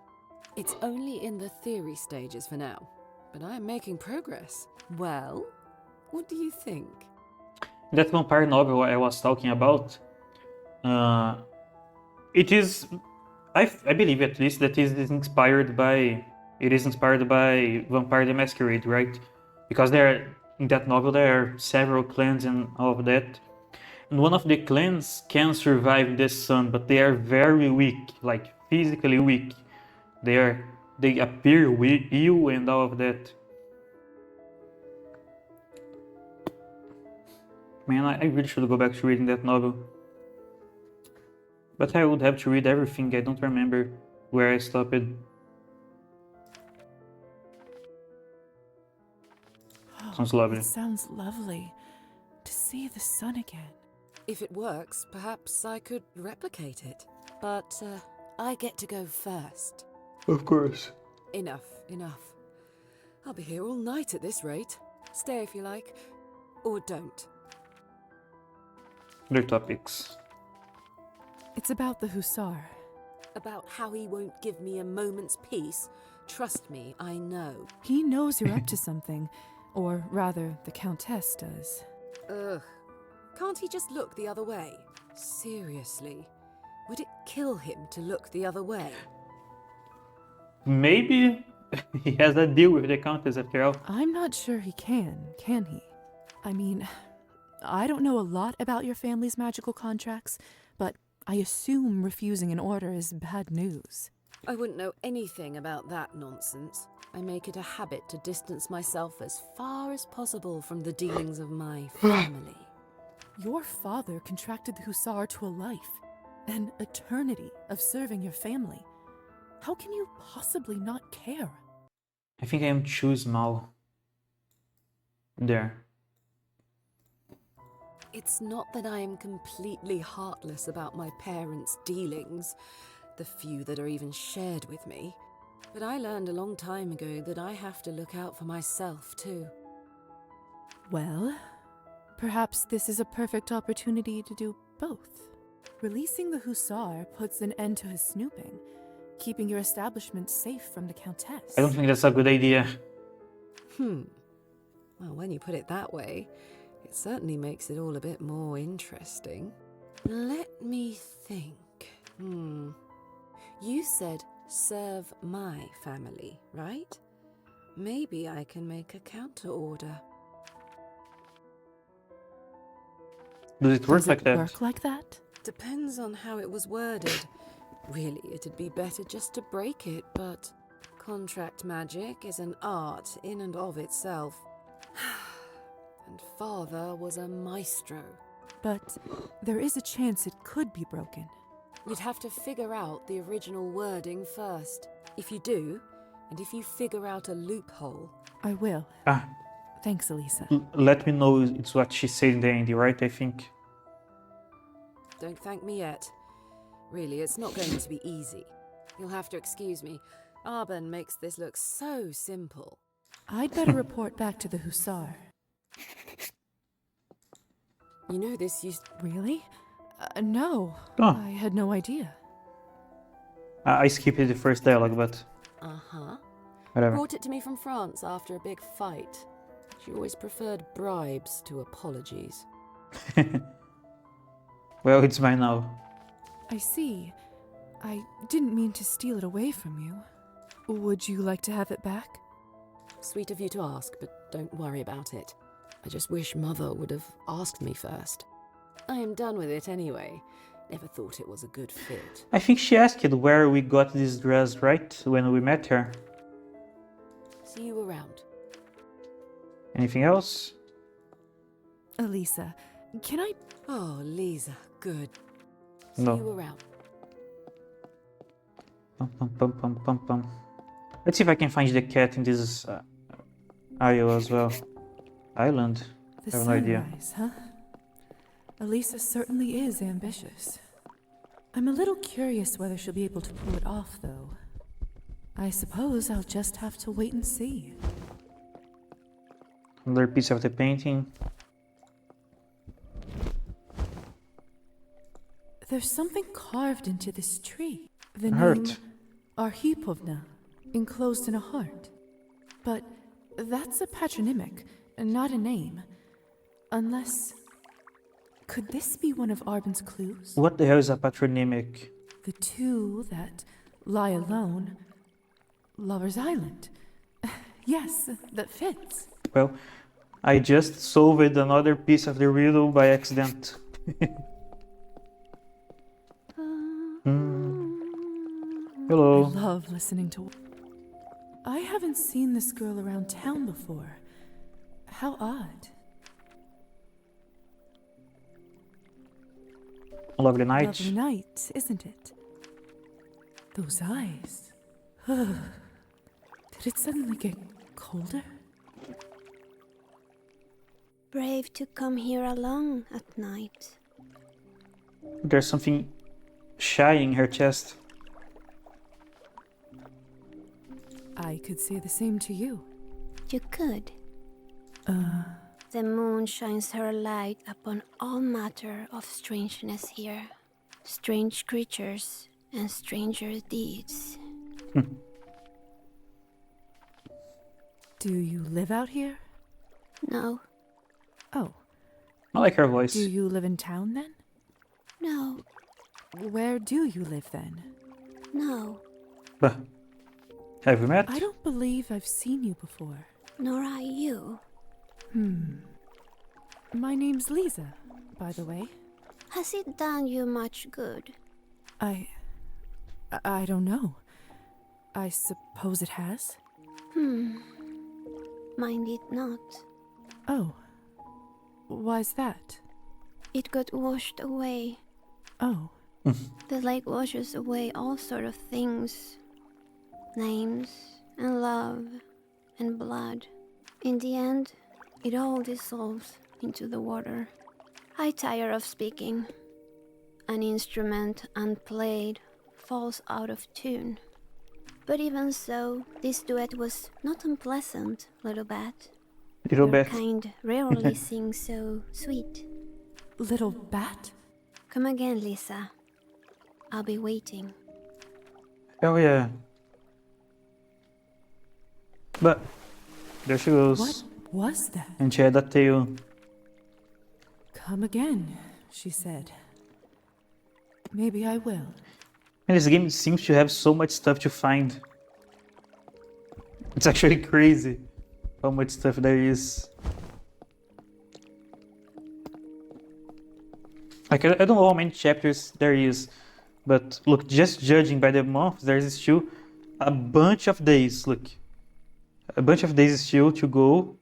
It's only in the theory stages for now, but I'm making progress. Well, what do you think? That vampire novel I was talking about, it is, I believe at least, that it is inspired by Vampire the Masquerade, right? Because in that novel there are several clans and all of that. And one of the clans can survive the sun, but they are very weak, like physically weak. They appear ill and all of that. Man, I really should go back to reading that novel. But I would have to read everything. I don't remember where I stopped. Sounds lovely. It sounds lovely to see the sun again. If it works, perhaps I could replicate it. But I get to go first. Of course. Enough. I'll be here all night at this rate. Stay if you like, or don't. Other topics. It's about the Hussar. About how he won't give me a moment's peace? Trust me, I know. He knows you're up to something. Or rather, the Countess does. Ugh. Can't he just look the other way? Seriously, would it kill him to look the other way? Maybe he has a deal with the Countess after all. I'm not sure he can he? I mean, I don't know a lot about your family's magical contracts, but I assume refusing an order is bad news. I wouldn't know anything about that nonsense. I make it a habit to distance myself as far as possible from the dealings of my family. Your father contracted the Hussar to a life, an eternity of serving your family. How can you possibly not care? I think I am too small. There. It's not that I am completely heartless about my parents' dealings, the few that are even shared with me. But I learned a long time ago that I have to look out for myself, too. Well, perhaps this is a perfect opportunity to do both. Releasing the Hussar puts an end to his snooping, keeping your establishment safe from the Countess. I don't think that's a good idea. Well, when you put it that way, it certainly makes it all a bit more interesting. Let me think. You said serve my family, right? Maybe I can make a counter order. Does it work Does like it that? work like that? Depends on how it was worded. Really, it'd be better just to break it, but contract magic is an art in and of itself. And father was a maestro. But there is a chance it could be broken. You'd have to figure out the original wording first. If you do, and if you figure out a loophole... I will. Ah. Thanks, Elisa. Let me know it's what she said in the end, right? I think. Don't thank me yet. Really, it's not going to be easy. You'll have to excuse me. Arben makes this look so simple. I'd better report back to the Hussar. You know this used... Really? No. Oh. I had no idea. I skipped the first dialogue, but... Uh-huh. Whatever. Brought it to me from France after a big fight. She always preferred bribes to apologies. Well, it's mine now. I see. I didn't mean to steal it away from you. Would you like to have it back? Sweet of you to ask, but don't worry about it. I just wish Mother would have asked me first. I am done with it anyway. Never thought it was a good fit. I think she asked where we got this dress, right? When we met her. See you around. Anything else? Elisa, can I... Oh, Lisa, good. See No. you around. Pum. Let's see if I can find the cat in this isle as well. Island? The I have no idea. sunrise, huh? Elisa certainly is ambitious. I'm a little curious whether she'll be able to pull it off, though. I suppose I'll just have to wait and see. Another piece of the painting. There's something carved into this tree. The Heart. name Arhipovna, enclosed in a heart. But that's a patronymic, not a name. Unless... Could this be one of Arben's clues? What the hell is a patronymic? The two that lie alone. Lover's Island. Yes, that fits. Well, I just solved another piece of the riddle by accident. Hello. I love listening to... I haven't seen this girl around town before. How odd. A lovely night. Lovely night, isn't it? Those eyes. Did it suddenly get colder? Brave to come here alone at night. There's something shy in her chest. I could say the same to you. You could. The moon shines her light upon all matter of strangeness here. Strange creatures and stranger deeds. Do you live out here? No. Oh. I like her voice. Do you live in town then? No. Where do you live then? No. But have we met? I don't believe I've seen you before. Nor I you. My name's Lisa, by the way. Has it done you much good? I don't know. I suppose it has. Mind it not. Oh. Why's that? It got washed away. Oh. The lake washes away all sort of things. Names and love and blood. In the end, it all dissolves into the water. I tire of speaking. An instrument unplayed falls out of tune. But even so, this duet was not unpleasant, little bat. Little Your bat. kind rarely sing so sweet. Little bat? Come again, Lisa. I'll be waiting. Oh yeah. But there she goes. What was that? And she had a tail. Come again, she said. Maybe I will. And this game seems to have so much stuff to find. It's actually crazy how much stuff there is. Like, I don't know how many chapters there is, but look, just judging by the month, there's still a bunch of days. Look, a bunch of days still to go.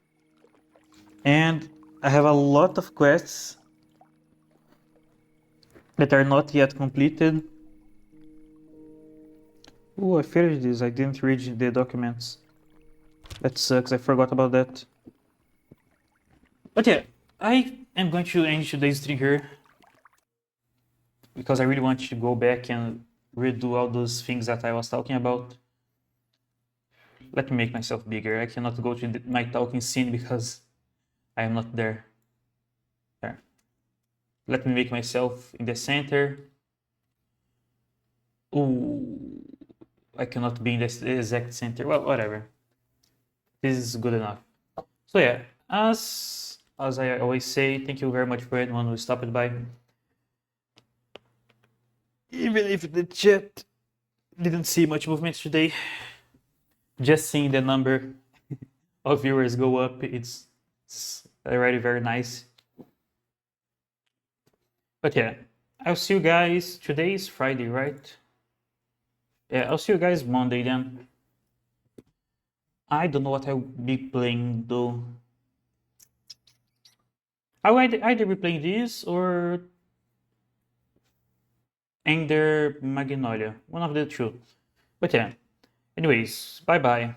And I have a lot of quests that are not yet completed. Oh, I finished this. I didn't read the documents. That sucks. I forgot about that. But yeah, I am going to end today's stream here, because I really want to go back and redo all those things that I was talking about. Let me make myself bigger. I cannot go to my talking scene because I am not there. There. Let me make myself in the center. Ooh, I cannot be in the exact center. Well, whatever. This is good enough. So yeah, as I always say, thank you very much for anyone who stopped by. Even if the chat didn't see much movement today, just seeing the number of viewers go up, it's already very nice. But yeah, I'll see you guys. Today is Friday, right? Yeah, I'll see you guys Monday then. I don't know what I'll be playing though. I'll either be playing this or Ender Magnolia. One of the two. But yeah. Anyways, bye bye.